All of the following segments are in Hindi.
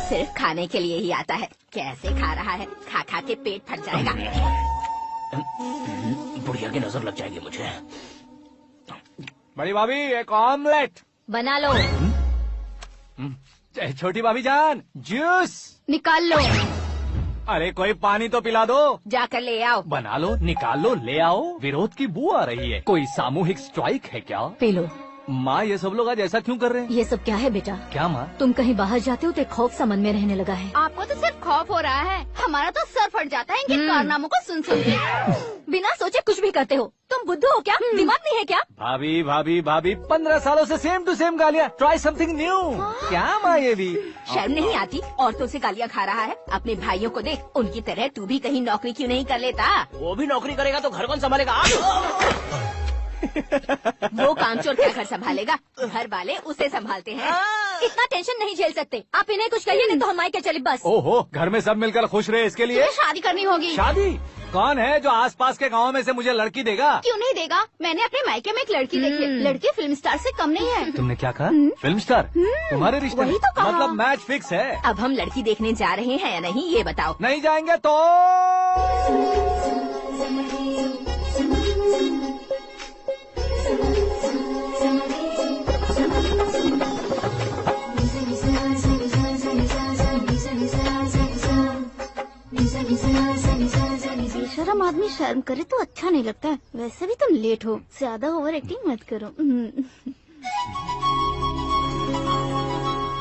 सिर्फ खाने के लिए ही आता है। कैसे खा रहा है, खा खा के पेट फट जाएगा। बुढ़िया की नजर लग जाएगी मुझे। बड़ी भाभी एक ऑमलेट बना लो। छोटी भाभी जान जूस निकाल लो। अरे कोई पानी तो पिला दो। जाकर ले आओ। बना लो, निकाल लो, ले आओ। विरोध की बू आ रही है। कोई सामूहिक स्ट्राइक है क्या? P low. माँ ये सब लोग आज ऐसा क्यों कर रहे हैं? ये सब क्या है बेटा? क्या माँ? तुम कहीं बाहर जाते हो तो खौफ सा मन में रहने लगा है। आपको तो सिर्फ खौफ हो रहा है, हमारा तो सर फट जाता है इनके कारनामों को सुन सुन के। बिना सोचे कुछ भी करते हो। तुम बुद्धू हो क्या? दिमाग नहीं है क्या? भाभी भाभी भाभी 15 सालों से सेम टू सेम गालियाँ। Try something new. क्या माँ ये भी? शर्म नहीं आती? औरतों से गालियाँ खा रहा है। अपने भाइयों को देख, उनकी तरह तू भी कहीं नौकरी क्यों नहीं कर लेता? वो भी नौकरी करेगा तो घर कौन संभालेगा? वो कामचोर क्या घर संभालेगा? घर वाले उसे संभालते हैं। इतना टेंशन नहीं झेल सकते। आप इन्हें कुछ कहिए नहीं तो हम मायके चले बस। ओहो, घर में सब मिलकर खुश रहे इसके लिए। शादी करनी होगी। शादी? कौन है जो आसपास के गाँव में से मुझे लड़की देगा? क्यों नहीं देगा? मैंने अपने मायके में एक लड़की देखी है। लड़की फिल्म स्टार से कम नहीं है। तुमने क्या कहा? Film star? तुम्हारे रिश्ते वही तो कहा। मतलब मैच फिक्स है। अब हम लड़की देखने जा रहे हैं या नहीं ये बताओ। नहीं जाएंगे तो बेशरम आदमी शर्म करे तो अच्छा नहीं लगता है। वैसे भी तुम लेट हो, ज्यादा ओवर एक्टिंग मत करो।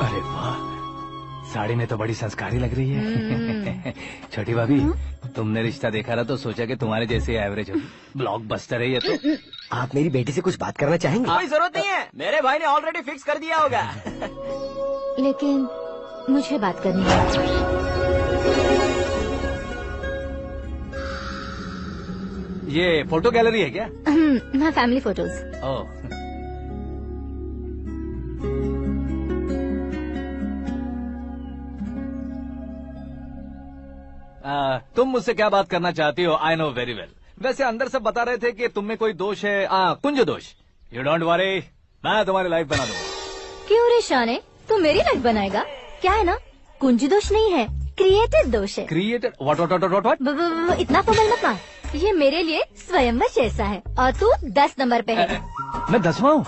अरे वाह, साड़ी में तो बड़ी संस्कारी लग रही है। छोटी भाभी, तुमने रिश्ता देखा ना तो सोचा कि तुम्हारे जैसे एवरेज हो। ब्लॉकबस्टर है ये तो। आप मेरी बेटी से कुछ बात करना चाहेंगे? कोई जरूरत नहीं है, मेरे भाई ने ऑलरेडी फिक्स कर दिया होगा। लेकिन मुझे बात करनी है। ये फोटो गैलरी है क्या? हाँ, फैमिली फोटोज। ओह, तुम मुझसे क्या बात करना चाहती हो? I know very well. वैसे अंदर सब बता रहे थे कि तुम में कोई दोष है। कुंज दोष। यू डोंट वरी, मैं तुम्हारी लाइफ बना दूंगा। क्यों रे शाने, तू मेरी लाइफ बनाएगा? क्या है ना, कुंज दोष नहीं है, क्रिएटेड दोष है। क्रिएटेड? व्हाट? इतना फमल मत मार। ये मेरे लिए स्वयंवर जैसा है और तू 10 नंबर पे है। मैं 10वां हूँ?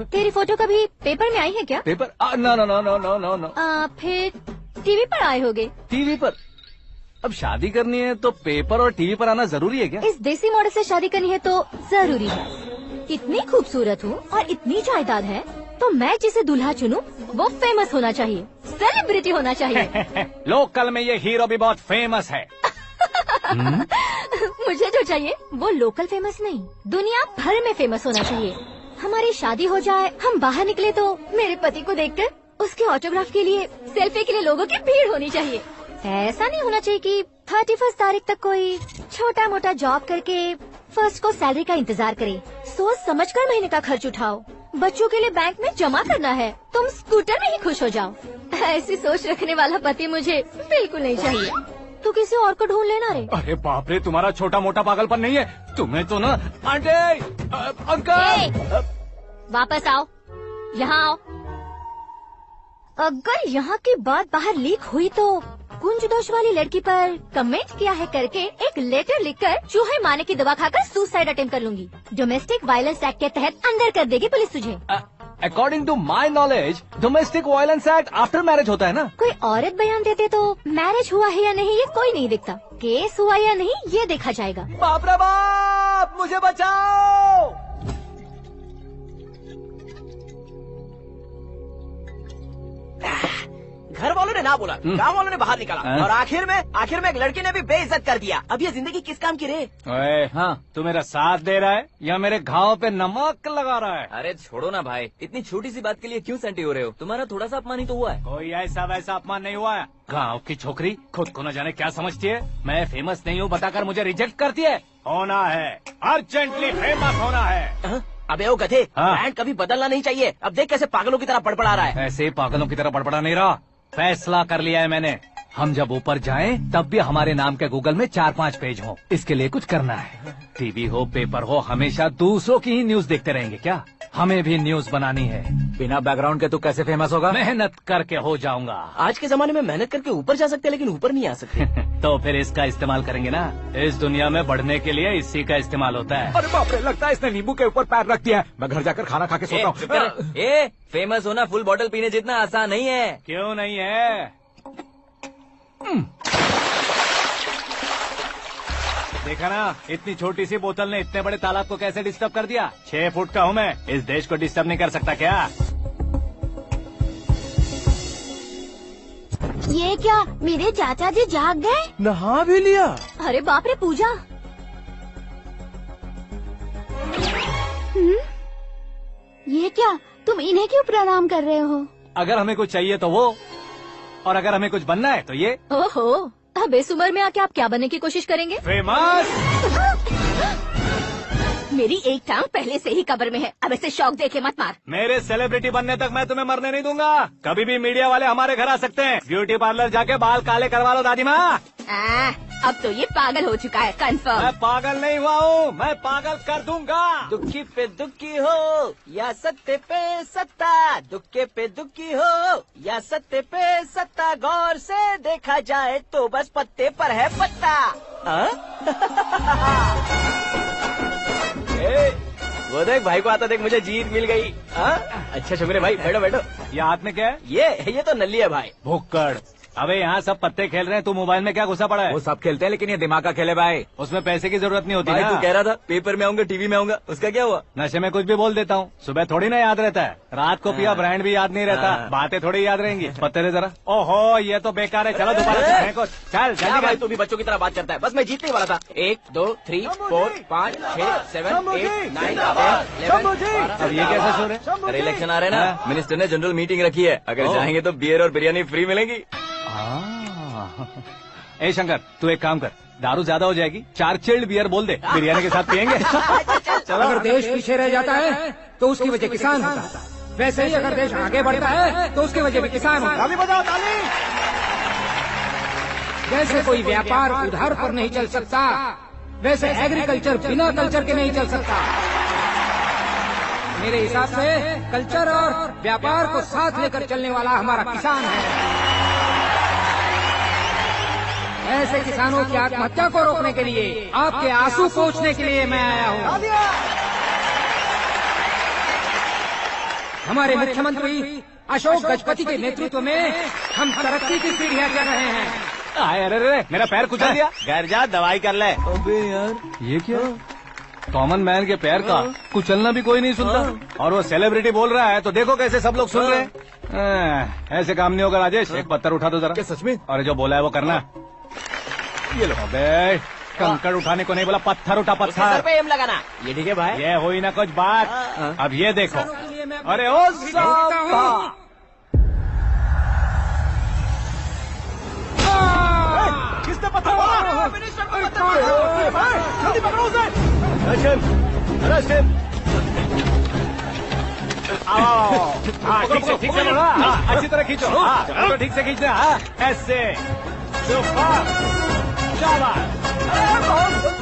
तेरी फोटो कभी पेपर में आई है क्या? Paper? No no no no no no no. फिर टीवी पर आए होगे। टीवी पर? अब शादी करनी है तो पेपर और टीवी पर आना जरूरी है क्या? इस देसी मॉडल से शादी करनी है तो जरूरी है। इतनी खूबसूरत हूँ और इतनी जायदाद है तो मैं जिसे दूल्हा चुनूं वो फेमस होना चाहिए, सेलिब्रिटी होना चाहिए। लोकल में ये हीरो भी बहुत फेमस है। मुझे जो चाहिए वो लोकल फेमस नहीं, दुनिया भर में फेमस होना चाहिए। हमारी शादी हो जाए, हम बाहर निकले तो मेरे पति को देखकर उसके ऑटोग्राफ के लिए, सेल्फी के लिए लोगों की भीड़ होनी चाहिए। ऐसा नहीं होना चाहिए कि 31 तारीख तक कोई छोटा मोटा जॉब करके 1 को सैलरी का इंतजार करे। सोच समझकर महीने का खर्च उठाओ। बच्चों के लिए बैंक में जमा करना है, तुम स्कूटर में ही खुश हो जाओ। ऐसी सोच रखने वाला पति मुझे बिल्कुल नहीं चाहिए। तू किसी और को ढूंढ लेना रे। अरे बाप रे, तुम्हारा छोटा मोटा पागलपन नहीं है। तुम्हें तो ना आंटी, अंकल। वापस आओ, यहाँ आओ। अगर यहाँ की बात बाहर लीक हुई तो कुंज दोष वाली लड़की पर कमेंट किया है करके एक लेटर लिखकर चूहे मारने की दवा खाकर सुसाइड अटेम्प्ट कर लूंगी। डोमेस्टिक वायलेंस एक्ट के तहत अंदर कर देगी पुलिस तुझे। According to my knowledge domestic violence act after marriage होता है ना? कोई औरत बयान देते तो मैरिज हुआ है या नहीं ये कोई नहीं दिखता, केस हुआ या नहीं ये देखा जाएगा। बाप रे बाप, मुझे बचाओ। घर वालों ने ना बोला, गाँव वालों ने बाहर निकाला और आखिर में एक लड़की ने भी बेइज्जत कर दिया। अब ये जिंदगी किस काम की रे? ओए, हाँ, तू मेरा साथ दे रहा है या मेरे घाव पे नमक लगा रहा है? अरे छोड़ो ना भाई, इतनी छोटी सी बात के लिए क्यों सेंटी हो रहे हो? तुम्हारा थोड़ा सा अपमान ही तो हुआ है। कोई ऐसा वैसा अपमान नहीं हुआ है। गाँव की छोकरी खुद को न जाने क्या समझती है। मैं फेमस नहीं हूँ बताकर मुझे रिजेक्ट करती है। होना है, अर्जेंटली फेमस होना है। अबे ओ गधे, ब्रांड कभी बदलना नहीं चाहिए। अब देख कैसे पागलों की तरह बड़बड़ा रहा है। ऐसे पागलों की तरह बड़बड़ा नहीं रहा। फैसला कर लिया है मैंने, हम जब ऊपर जाएं तब भी हमारे नाम के गूगल में 4-5 पेज हों। इसके लिए कुछ करना है। टीवी हो पेपर हो, हमेशा दूसरों की ही न्यूज देखते रहेंगे क्या? हमें भी न्यूज बनानी है। बिना बैकग्राउंड के तू कैसे फेमस होगा? मेहनत करके हो जाऊंगा। आज के जमाने में मेहनत करके ऊपर जा सकते हैं लेकिन ऊपर नहीं आ सकते। तो फिर इसका इस्तेमाल करेंगे ना। इस दुनिया में बढ़ने के लिए इसी का इस्तेमाल होता है। अरे बाप रे, लगता है इसने नींबू के ऊपर पैर रख दिया है। मैं घर जाकर खाना खा के सोता हूँ। फेमस होना फुल बॉटल पीने जितना आसान नहीं है। क्यों नहीं है? देखा ना, इतनी छोटी सी बोतल ने इतने बड़े तालाब को कैसे डिस्टर्ब कर दिया। 6 फुट का हूँ मैं, इस देश को डिस्टर्ब नहीं कर सकता क्या? ये क्या, मेरे चाचा जी जाग गए? नहा भी लिया? अरे बाप रे पूजा। ये क्या, तुम इन्हें क्यों प्रणाम कर रहे हो? अगर हमें कुछ चाहिए तो वो, और अगर हमें कुछ बनना है तो ये। ओहो, अब इस उम्र में आके आप क्या बनने की कोशिश करेंगे? फेमस। मेरी एक टांग पहले से ही कब्र में है, अब इसे शौक देके मत मार। मेरे सेलिब्रिटी बनने तक मैं तुम्हें मरने नहीं दूंगा। कभी भी मीडिया वाले हमारे घर आ सकते हैं। ब्यूटी पार्लर जाके बाल काले करवा लो दादी माँ। अब तो ये पागल हो चुका है, कंफर्म। मैं पागल नहीं हुआ हूँ, मैं पागल कर दूंगा। दुखी पे दुखी हो या सत्ते पे सत्ता, दुखे पे दुखी हो या सत्ते पे सत्ता, गौर से देखा जाए तो बस पत्ते पर है पत्ता। वो देख भाई को आता देख, मुझे जीत मिल गई। अच्छा शुक्र भाई, बैठो बैठो। ये हाथ में क्या है? ये तो नल्ली है भाई। भुक्कड़। अबे यहाँ सब पत्ते खेल रहे हैं, तू मोबाइल में क्या घुसा पड़ा है? वो सब खेलते हैं लेकिन ये दिमाग का खेल है भाई। उसमें पैसे की जरूरत नहीं होती भाई ना। तू कह रहा था पेपर में आऊंगा, टीवी में आऊंगा, उसका क्या हुआ? नशे में कुछ भी बोल देता हूँ, सुबह थोड़ी ना याद रहता है। रात को पिया ब्रांड भी याद नहीं रहता, बातें थोड़ी याद रहेंगी। पत्ते दे जरा। ओहो, ये तो बेकार है, चलो दोबारा से फेंको। चल क्या जल्दी भाई, कर। तू भी बच्चों की तरह बात करता है। बस मैं जीतने ही वाला था। 1 2 3 4 5 6 7 8 9 10 11 अब ये कैसे शोर है? अरे इलेक्शन आ रहे हैं ना, मिनिस्टर ने जनरल मीटिंग रखी है। अगर जाएंगे तो बियर और बिरयानी फ्री मिलेगी। ए शंकर, तू एक काम कर, दारू ज्यादा हो जाएगी, 4 चिल्ड बियर बोल दे, बिरयानी के साथ पियेंगे। चलो, अगर देश पीछे रह जाता है तो उसकी वजह किसान होता है, वैसे ही अगर देश आगे बढ़ता है तो उसकी वजह भी किसान होता है। ताली बजाओ, ताली। जैसे कोई व्यापार उधार पर नहीं चल सकता, वैसे एग्रीकल्चर बिना कल्चर के नहीं चल सकता। मेरे हिसाब से कल्चर और व्यापार को साथ लेकर चलने वाला हमारा किसान है। ऐसे किसानों की आत्महत्या को रोकने के लिए, आपके आंसू पोंछने के लिए मैं आया हूँ। हमारे मुख्यमंत्री अशोक गजपति के नेतृत्व में हम तरक्की की सीढ़ियाँ चढ़ रहे हैं। अरे अरे, मेरा पैर कुचल दिया। घर जा, दवाई कर ले। अबे यार, ये क्या? कॉमन मैन के पैर का कुचलना भी कोई नहीं सुनता, और वो सेलिब्रिटी बोल रहा है तो देखो कैसे सब लोग सुन रहे हैं। ऐसे काम नहीं होगा राजेश, एक पत्थर उठा दो जरा। क्या सच में? और जो बोला है वो करना। ये लो। अबे कंकड़ उठाने को नहीं बोला, पत्थर उठा, सर पत्थर। पे एम लगाना। ये ठीक है भाई। ये हुई ना कुछ बात। अब ये देखो। अरे ओ साहब, किसने पत्थर मारा? मिनिस्टर को पत्थर मारा। जल्दी पकड़ो उसे। हाँ ठीक से बोला। हाँ, अच्छी तरह खींचो। हाँ, तो ठीक से खींचना। हाँ, ऐसे।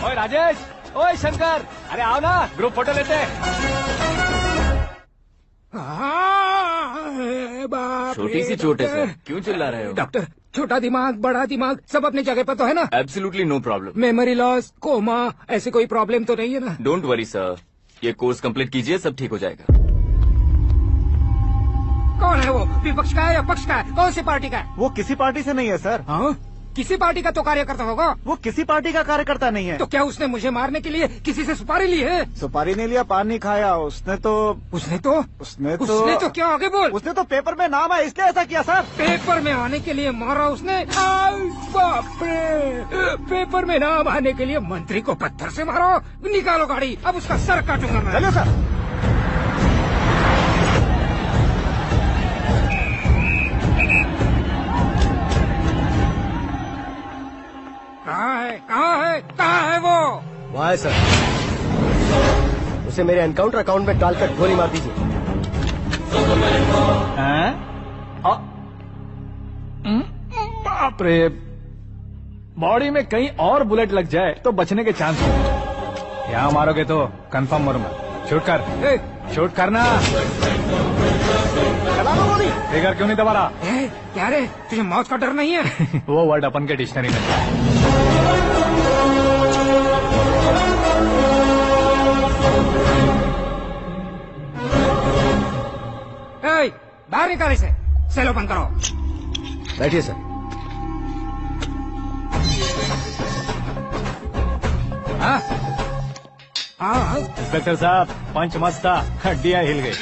ओए राजेश, ओए शंकर, अरे आओ ना, ग्रुप फोटो लेते हैं। छोटी सी चोट है सर, क्यों चिल्ला रहे हो? डॉक्टर, छोटा दिमाग बड़ा दिमाग सब अपनी जगह पर तो है ना? Absolutely no problem. Memory loss, coma, ऐसी कोई प्रॉब्लम तो नहीं है ना? डोंट वरी सर, ये कोर्स कंप्लीट कीजिए, सब ठीक हो जाएगा। कौन है वो? विपक्ष का है या पक्ष का है? कौन सी पार्टी का है? वो किसी पार्टी से नहीं है सर। हाँ? किसी पार्टी का तो कार्यकर्ता होगा। वो किसी पार्टी का कार्यकर्ता नहीं है। तो क्या उसने मुझे मारने के लिए किसी से सुपारी ली है? सुपारी नहीं लिया, पान नहीं खाया। उसने तो क्या आगे बोल? उसने तो पेपर में नाम है इसलिए ऐसा किया सर। पेपर में आने के लिए मारा उसने? बाप रे! पेपर में नाम आने के लिए मंत्री को पत्थर से मारो? निकालो गाड़ी, अब उसका सर काटूंगा मैं। चलो सर। कहाँ है वो? वहाँ है सर। उसे मेरे एनकाउंटर अकाउंट में डालकर गोली मार दीजिए। बाप रे, बॉडी में कहीं और बुलेट लग जाए तो बचने के चांस नहीं। यहाँ मारोगे तो कंफर्म मरूंगा। शूट कर, शूट करना। फिगर क्यों नहीं दबा रहा? क्या रे, तुझे मौत का डर नहीं है? वो वर्ड अपन के डिक्शनरी में था। बाहर निकाल इसे, सेल ओपन करो। बैठिए सर। हाँ इंस्पेक्टर साहब, पंच मस्त था, हड्डियां हिल गई।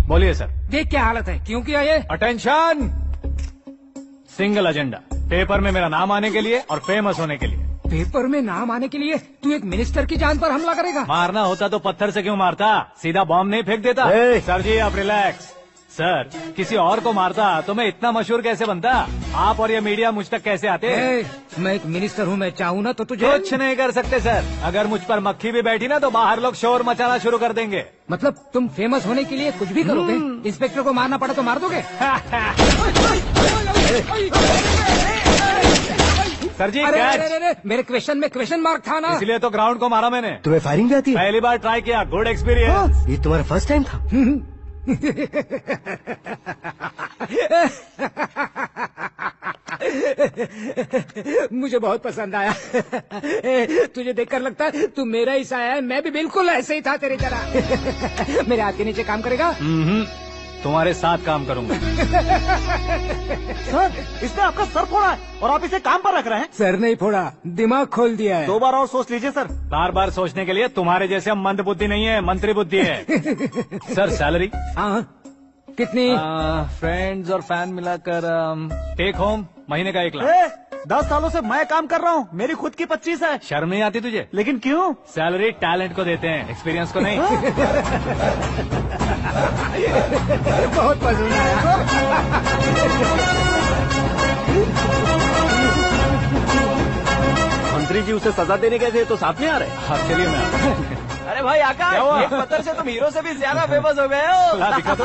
बोलिए सर। देख क्या हालत है, क्यों किया ये? अटेंशन, सिंगल एजेंडा, पेपर में मेरा नाम आने के लिए और फेमस होने के लिए। पेपर में नाम आने के लिए तू एक मिनिस्टर की जान पर हमला करेगा? मारना होता तो पत्थर से क्यों मारता, सीधा बॉम्ब नहीं फेंक देता। सर जी आप रिलैक्स। सर, किसी और को मारता तो मैं इतना मशहूर कैसे बनता? आप और ये मीडिया मुझ तक कैसे आते? मैं एक मिनिस्टर हूँ, मैं चाहूँ ना तो तुझे कुछ नहीं कर सकते सर। अगर मुझ पर मक्खी भी बैठी ना तो बाहर लोग शोर मचाना शुरू कर देंगे। मतलब तुम फेमस होने के लिए कुछ भी करोगे? इंस्पेक्टर को मारना पड़ा तो मार दोगे? सर जी अरे, मेरे क्वेश्चन में क्वेश्चन मार्क था ना, इसलिए तो ग्राउंड को मारा मैंने। तुम्हें फायरिंग भी आती है? पहली बार ट्राई किया, गुड एक्सपीरियंस। ये तुम्हारा फर्स्ट टाइम था? मुझे बहुत पसंद आया। तुझे देखकर लगता है तू मेरा ही साया है। मैं भी बिल्कुल ऐसे ही था तेरी तरह। मेरे हाथ के नीचे काम करेगा? तुम्हारे साथ काम करूंगा। सर, इसने आपका सर फोड़ा है और आप इसे काम पर रख रहे हैं। सर नहीं फोड़ा, दिमाग खोल दिया है। 2 बार और सोच लीजिए सर। बार बार सोचने के लिए तुम्हारे जैसे मंद बुद्धि नहीं है, मंत्री बुद्धि है। Sir salary? हाँ, कितनी? फ्रेंड्स और फैन मिलाकर टेक होम महीने का 1 लाख। 10 सालों से मैं काम कर रहा हूँ, मेरी खुद की 25 है। शर्म नहीं आती तुझे? लेकिन क्यों? सैलरी टैलेंट को देते हैं, एक्सपीरियंस को नहीं। बहुत पसंद आया। मंत्री जी उसे सजा देने गए थे तो साथ में आ रहे? हाँ चलिए मैं। अरे भाई आकाश, एक पत्थर से तुम हीरो से भी ज्यादा फेमस हो गए हो। दिखा दो।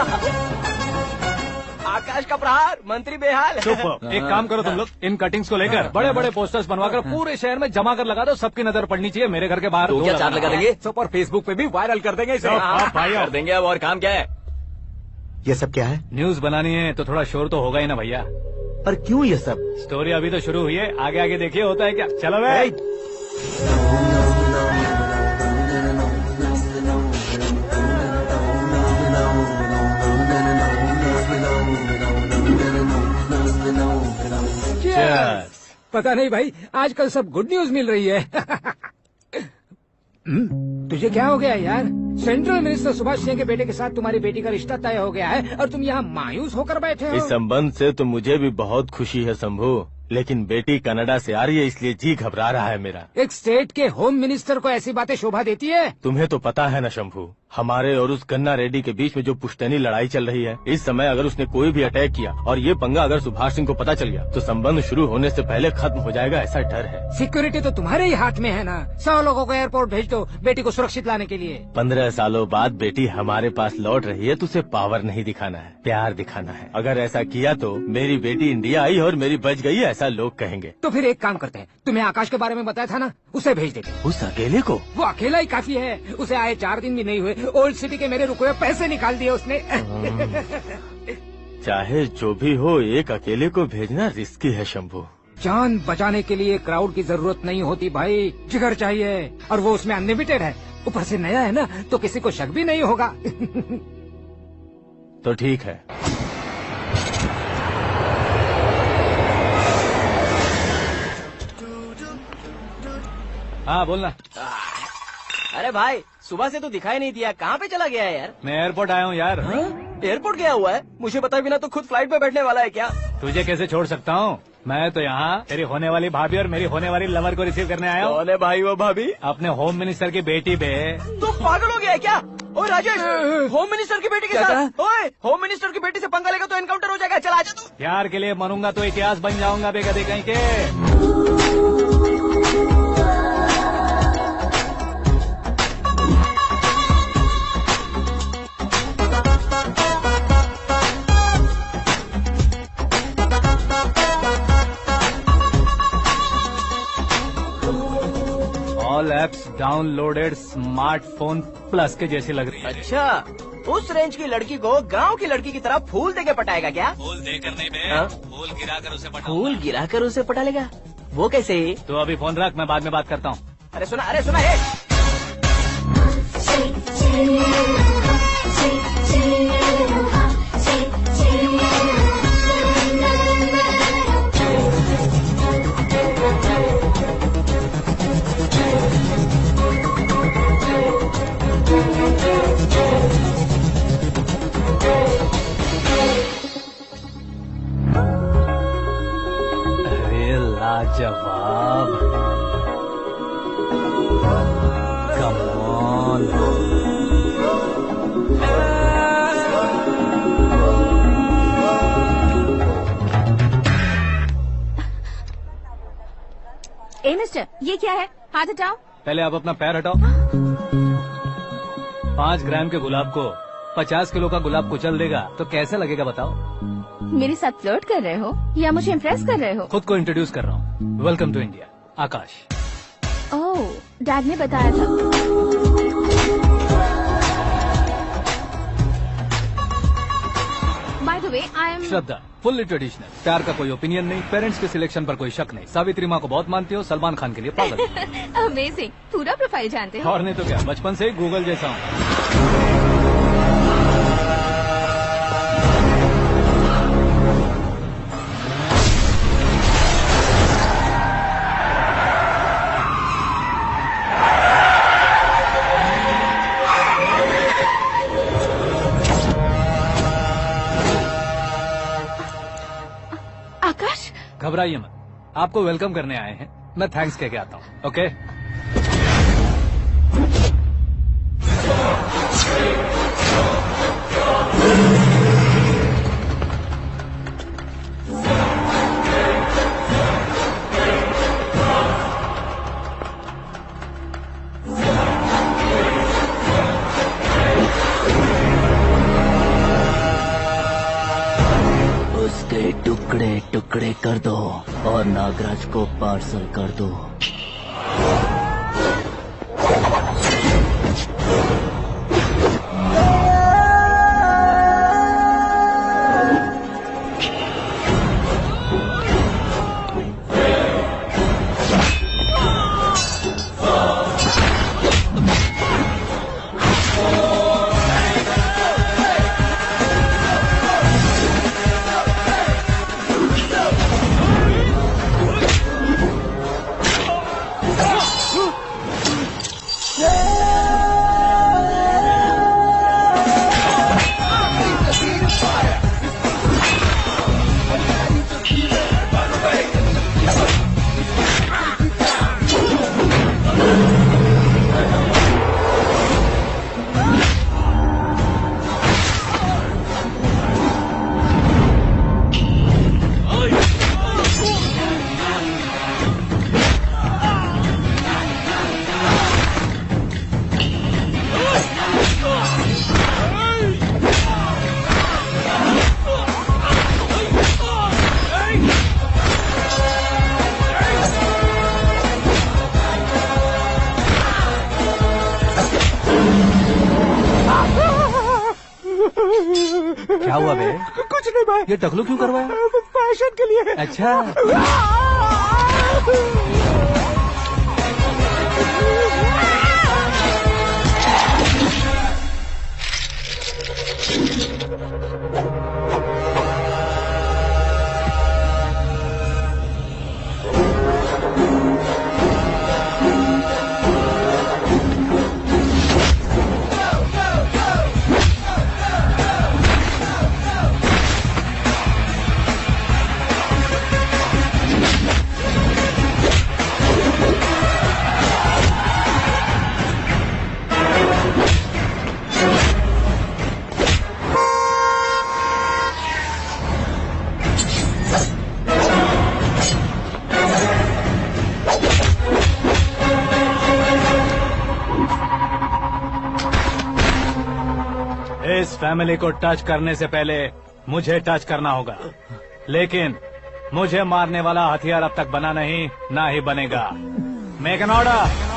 आकाश का प्रहार, मंत्री बेहाल। सुपर। एक काम करो तुम लोग, इन कटिंग्स को लेकर बड़े बड़े पोस्टर्स बनवाकर पूरे शहर में जमा कर लगा दो। सबकी नजर पड़नी चाहिए मेरे घर के बाहर। तो क्या चार्ज लगा देंगे? और फेसबुक पे भी वायरल कर देंगे इसे। भाई कर देंगे। अब और काम क्या है? ये सब क्या है? न्यूज बनानी है तो थोड़ा शोर तो होगा ही ना भैया। पर क्यों ये सब? स्टोरी अभी तो शुरू हुई है, आगे आगे देखिए होता है क्या। चलो भाई। पता नहीं भाई, आजकल सब गुड न्यूज मिल रही है। तुझे क्या हो गया यार? सेंट्रल मिनिस्टर सुभाष सिंह के बेटे के साथ तुम्हारी बेटी का रिश्ता तय हो गया है और तुम यहाँ मायूस होकर बैठे हो। इस संबंध से तो मुझे भी बहुत खुशी है शंभू, लेकिन बेटी कनाडा से आ रही है इसलिए जी घबरा रहा है मेरा। एक स्टेट के होम मिनिस्टर को ऐसी बातें शोभा देती है? तुम्हें तो पता है ना शंभू, हमारे और उस गन्ना रेड्डी के बीच में जो पुश्तैनी लड़ाई चल रही है, इस समय अगर उसने कोई भी अटैक किया और ये पंगा अगर सुभाष सिंह को पता चल गया तो संबंध शुरू होने से पहले खत्म हो जाएगा, ऐसा डर है। सिक्योरिटी तो तुम्हारे ही हाथ में है ना। 100 लोगों को एयरपोर्ट भेज दो बेटी को सुरक्षित लाने के लिए। 15 सालों बाद बेटी हमारे पास लौट रही है तो उसे पावर नहीं दिखाना है, प्यार दिखाना है। अगर ऐसा किया तो मेरी बेटी इंडिया आई और मेरी बच गई, ऐसा लोग कहेंगे। तो फिर एक काम करते हैं, तुम्हें आकाश के बारे में बताया था ना, उसे भेज देते। उस अकेले को? वो अकेला ही काफी है। उसे आए 4 दिन भी नहीं हुए, ओल्ड सिटी के मेरे रुके हुए पैसे निकाल दिए उसने। चाहे जो भी हो, एक अकेले को भेजना रिस्की है शंभू। जान बचाने के लिए क्राउड की जरूरत नहीं होती भाई, जिगर चाहिए, और वो उसमें अनलिमिटेड है। ऊपर से नया है ना, तो किसी को शक भी नहीं होगा। तो ठीक है। हाँ बोलना। अरे भाई, सुबह से तो दिखाई नहीं दिया, कहाँ पे चला गया है यार? मैं एयरपोर्ट आया हूँ यार। एयरपोर्ट गया हुआ है? मुझे बताए बिना तो खुद फ्लाइट पे बैठने वाला है क्या? तुझे कैसे छोड़ सकता हूँ? मैं तो यहाँ तेरी होने वाली भाभी और मेरी होने वाली लवर को रिसीव करने आया हूँ। कौन है भाई वो भाभी? अपने होम मिनिस्टर की बेटी बे। तू पागल हो गया है क्या? ओए राजेश, होम मिनिस्टर की बेटी के साथ? ओए, होम मिनिस्टर की बेटी से पंगा लेगा तो एनकाउंटर हो जाएगा। चला आजा तू। प्यार के लिए मरूंगा तो इतिहास बन जाऊंगा बेगदे कहीं के। एप्स डाउनलोडेड स्मार्टफोन प्लस के जैसी लग रही है। अच्छा, उस रेंज की लड़की को गांव की लड़की की तरह फूल देके पटाएगा क्या? फूल देकर नहीं बे, हाँ? फूल गिराकर उसे पटा। फूल गिराकर उसे पटा लेगा? वो कैसे? तो अभी फोन रख, मैं बाद में बात करता हूँ। अरे सुना हे। अरे लाजवाब, कम ऑन। ए मिस्टर, ये क्या है? हाथ हटाओ। पहले आप अपना पैर हटाओ। 5 ग्राम के गुलाब को 50 किलो का गुलाब कुचल देगा तो कैसे लगेगा बताओ? मेरे साथ फ्लर्ट कर रहे हो या मुझे इम्प्रेस कर रहे हो? खुद को इंट्रोड्यूस कर रहा हूँ। Welcome to India, Aakash. Oh, dad ने बताया था। By the way, I am Shraddha, fully traditional. प्यार का कोई ओपिनियन नहीं, पेरेंट्स के सिलेक्शन पर कोई शक नहीं। सावित्री माँ को बहुत मानती हो, सलमान खान के लिए पागल। अमेजिंग, पूरा प्रोफाइल जानते हो। और नहीं तो क्या, बचपन से ही गूगल जैसा हूँ। आकाश, घबराइए मत, आपको वेलकम करने आए हैं। मैं थैंक्स कह के आता हूँ, ओके? उसके टुकड़े टुकड़े कर दो और नागराज को पार्सल कर दो। क्या हुआ बे? कुछ नहीं भाई, ये टकलू क्यों करवाया? फैशन के लिए। अच्छा, इस फैमिली को टच करने से पहले मुझे टच करना होगा, लेकिन मुझे मारने वाला हथियार अब तक बना नहीं, ना ही बनेगा। Make an order.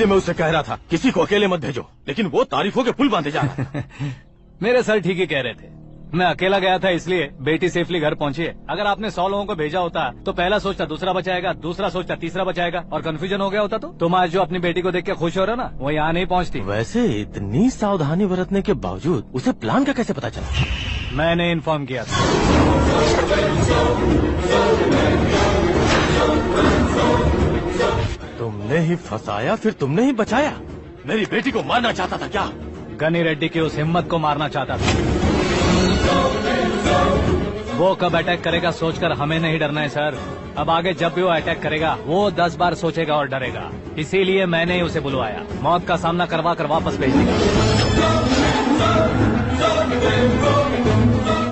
इसलिए मैं उससे कह रहा था किसी को अकेले मत भेजो, लेकिन वो तारीफों के पुल बांधे जा रहा है। मेरे सर ठीक ही कह रहे थे। मैं अकेला गया था इसलिए बेटी सेफली घर पहुंची है। अगर आपने 100 लोगों को भेजा होता तो पहला सोचता दूसरा बचाएगा, दूसरा सोचता तीसरा बचाएगा, और कंफ्यूजन हो गया होता तो तुम आज जो अपनी बेटी को देख के खुश हो रहे हो ना, वो यहाँ नहीं पहुँचती। वैसे इतनी सावधानी बरतने के बावजूद उसे प्लान का कैसे पता चला? मैंने इन्फॉर्म किया था। तुमने ही फंसाया, फिर तुमने ही बचाया। मेरी बेटी को मारना चाहता था क्या? गनी रेड्डी की उस हिम्मत को मारना चाहता था। वो कब अटैक करेगा सोचकर हमें नहीं डरना है सर। अब आगे जब भी वो अटैक करेगा वो 10 बार सोचेगा और डरेगा। इसीलिए मैंने ही उसे बुलवाया। मौत का सामना करवा कर वापस भेज दिया।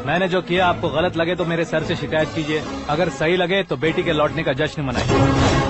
मैंने जो किया आपको गलत लगे तो मेरे सर से शिकायत कीजिए, अगर सही लगे तो बेटी के लौटने का जश्न मनाइए।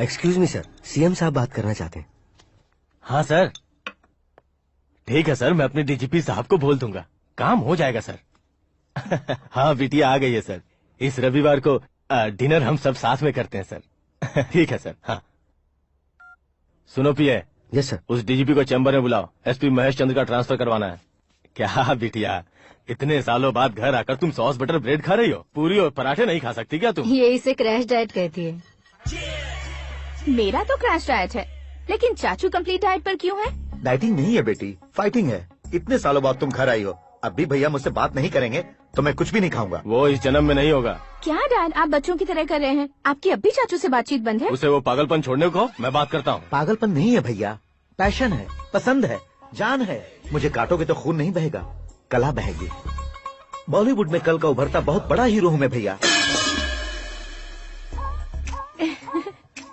एक्सक्यूज मी सर, सीएम साहब बात करना चाहते हैं। हाँ सर, ठीक है सर, मैं अपने डीजीपी साहब को बोल दूंगा, काम हो जाएगा सर। हाँ बिटिया आ गई है सर। इस रविवार को डिनर हम सब साथ में करते हैं सर। ठीक है सर। हाँ सुनो पिए। Yes sir. उस डीजीपी को चैम्बर में बुलाओ, एसपी महेश चंद्र का ट्रांसफर करवाना है। क्या बिटिया, इतने सालों बाद घर आकर तुम सॉस बटर ब्रेड खा रही हो? पूरी और पराठे नहीं खा सकती क्या तुम? ये इसे क्रैश डाइट कहती है। मेरा तो क्रैश डाइट है, लेकिन चाचू कंप्लीट डाइट पर क्यों है? डाइटिंग नहीं है बेटी, फाइटिंग है। इतने सालों बाद तुम घर आई हो, अब भी भैया मुझसे बात नहीं करेंगे तो मैं कुछ भी नहीं खाऊंगा। वो इस जन्म में नहीं होगा। क्या डैड, आप बच्चों की तरह कर रहे हैं? आपकी अब भी चाचू से बातचीत बंद है? उसे वो पागलपन छोड़ने को मैं बात करता हूँ। पागलपन नहीं है भैया, पैशन है, पसंद है, जान है। मुझे काटोगे तो खून नहीं बहेगा, कला बहेगी। बॉलीवुड में कल का उभरता बहुत बड़ा हीरो हूँ मैं भैया।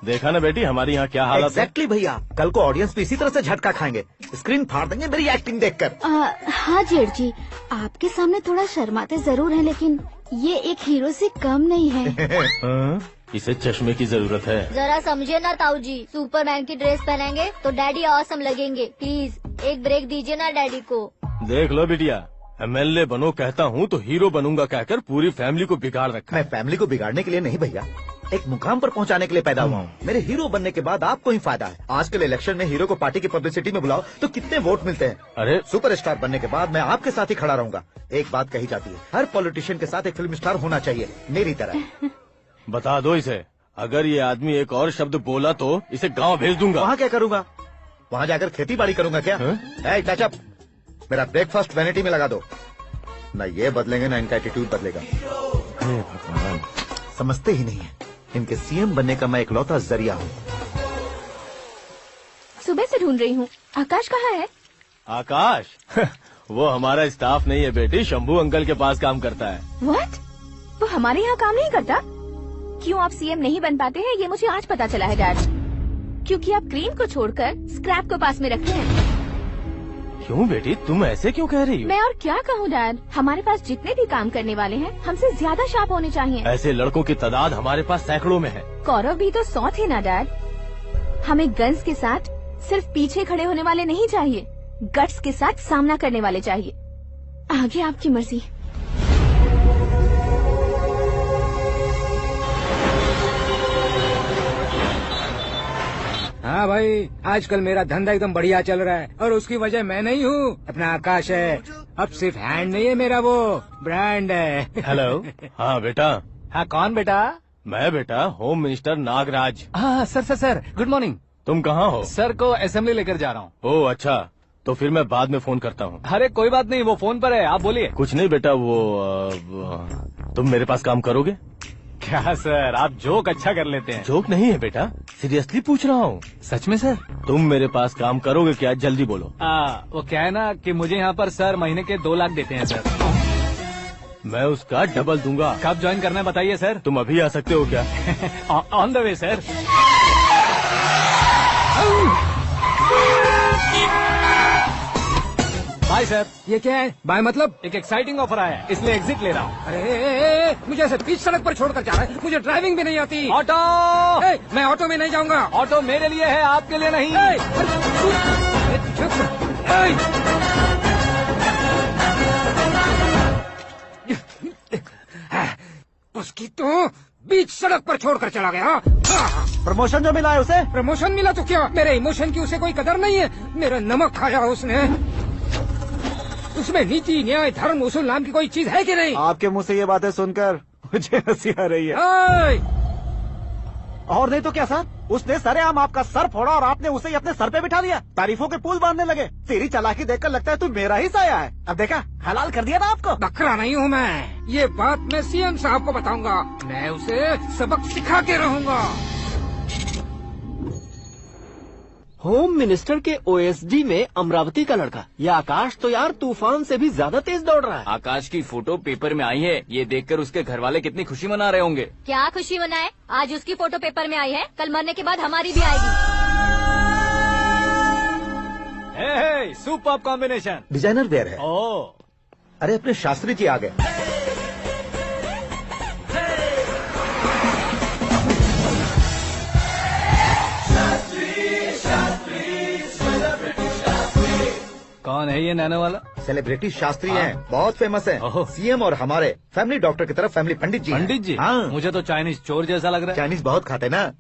देखा ना बेटी हमारी यहाँ क्या हालत है। एग्जैक्टली भैया, कल को ऑडियंस भी इसी तरह से झटका खाएंगे, स्क्रीन फाड़ देंगे मेरी एक्टिंग देखकर। हाँ जेठ जी, आपके सामने थोड़ा शर्माते जरूर हैं, लेकिन ये एक हीरो से कम नहीं है। इसे चश्मे की जरूरत है। जरा समझे ना ताऊ जी, सुपरमैन की ड्रेस पहनेंगे तो डैडी ऑसम लगेंगे। प्लीज एक ब्रेक दीजिए ना डैडी को। देख लो बिटिया, एमएलए बनो कहता हूँ तो हीरो बनूंगा कहकर पूरी फैमिली को बिगाड़ रखा। मैं फैमिली को बिगाड़ने के लिए नहीं भैया, एक मुकाम पर पहुंचाने के लिए पैदा हुआ हूँ। मेरे हीरो बनने के बाद आपको ही फायदा है। आजकल इलेक्शन में हीरो को पार्टी की पब्लिसिटी में बुलाओ तो कितने वोट मिलते हैं। अरे सुपरस्टार बनने के बाद मैं आपके साथ ही खड़ा रहूंगा। एक बात कही जाती है, हर पॉलिटिशियन के साथ एक फिल्म स्टार होना चाहिए, मेरी तरह। बता दो इसे, अगर ये आदमी एक और शब्द बोला तो इसे गाँव भेज दूंगा। वहाँ क्या करूँगा? वहाँ जाकर खेती बाड़ी करूँगा क्या? टचअप, मेरा ब्रेकफास्ट वैनिटी में लगा दो। न ये बदलेंगे न इनका एटीट्यूड बदलेगा। समझते ही नहीं है, इनके सीएम बनने का मैं इकलौता जरिया हूँ। सुबह से ढूंढ रही हूँ, आकाश कहाँ है? आकाश? वो हमारा स्टाफ नहीं है बेटी, शंभू अंकल के पास काम करता है। व्हाट? वो हमारे यहाँ काम नहीं करता? क्यों आप सीएम नहीं बन पाते हैं ये मुझे आज पता चला है डैड। क्योंकि आप क्रीम को छोड़कर स्क्रैप को पास में रखते हैं। क्यों बेटी, तुम ऐसे क्यों कह रही हो? मैं और क्या कहूँ डैड, हमारे पास जितने भी काम करने वाले हैं हमसे ज्यादा शार्प होने चाहिए। ऐसे लड़कों की तादाद हमारे पास सैकड़ों में है। कौरव भी तो 100 थे ना डैड। हमें गन्स के साथ सिर्फ पीछे खड़े होने वाले नहीं चाहिए, गट्स के साथ सामना करने वाले चाहिए। आगे आपकी मर्जी। हाँ भाई, आजकल मेरा धंधा एकदम बढ़िया चल रहा है और उसकी वजह मैं नहीं हूँ, अपना आकाश है। अब सिर्फ हैंड नहीं है मेरा, वो ब्रांड है। हेलो। हाँ बेटा। हाँ कौन बेटा? मैं बेटा होम मिनिस्टर नागराज। हाँ सर गुड मॉर्निंग। तुम कहाँ हो? सर को असेंबली लेकर जा रहा हूँ। ओह अच्छा, तो फिर मैं बाद में फोन करता हूँ। अरे कोई बात नहीं, वो फोन पर है, आप बोलिए। कुछ नहीं बेटा, तुम मेरे पास काम करोगे? क्या सर, आप जोक अच्छा कर लेते हैं। जोक नहीं है बेटा, सीरियसली पूछ रहा हूँ। सच में सर? तुम मेरे पास काम करोगे क्या? जल्दी बोलो। वो क्या है ना कि मुझे यहाँ पर सर महीने के 2 लाख देते हैं सर। मैं उसका डबल दूंगा। कब ज्वाइन करना है बताइए सर। तुम अभी आ सकते हो क्या? On the way sir. Bye sir. ये क्या है? बाय मतलब? एक एक्साइटिंग ऑफर आया है, इसलिए एग्जिट ले रहा हूँ। अरे मुझे ऐसे बीच सड़क पर छोड़कर जा रहा है, मुझे ड्राइविंग भी नहीं आती। ऑटो। मैं ऑटो में नहीं जाऊंगा। ऑटो मेरे लिए है, आपके लिए नहीं। उसकी तो बीच सड़क पर छोड़कर चला गया। प्रमोशन जो मिला है उसे? प्रमोशन मिला तो क्या, मेरे इमोशन की उसे कोई कदर नहीं है। मेरा नमक खाया उसने। उसमें नीति न्याय धर्म उसूल नाम की कोई चीज है कि नहीं? आपके मुंह से ये बातें सुनकर मुझे हंसी आ रही है। और नहीं तो क्या सर, उसने सरेआम आपका सर फोड़ा और आपने उसे ही अपने सर पे बिठा दिया। तारीफों के पुल बांधने लगे। तेरी चालाकी देखकर लगता है तू मेरा ही साया है। अब देखा, हलाल कर दिया ना आपको। बकरा नहीं हूँ मैं। ये बात मैं सीएम साहब को बताऊंगा। मैं उसे सबक सिखा के रहूंगा। होम मिनिस्टर के ओएसडी में अमरावती का लड़का। यह आकाश तो यार तूफान से भी ज्यादा तेज दौड़ रहा है। आकाश की फोटो पेपर में आई है, ये देखकर उसके घर वाले कितनी खुशी मना रहे होंगे। क्या खुशी मनाए? आज उसकी फोटो पेपर में आई है, कल मरने के बाद हमारी भी आएगी। हे, सुपर कॉम्बिनेशन। डिजाइनर वेयर है। ओह, अरे अपने शास्त्री जी आ गए। कौन है ये नैनो वाला? सेलिब्रिटी शास्त्री हैं, बहुत फेमस हैं। ओहो। सीएम और हमारे फैमिली डॉक्टर की तरफ फैमिली पंडित जी हैं। पंडित जी? हाँ, मुझे तो चाइनीज चोर जैसा लग रहा है। चाइनीज बहुत खाते ना।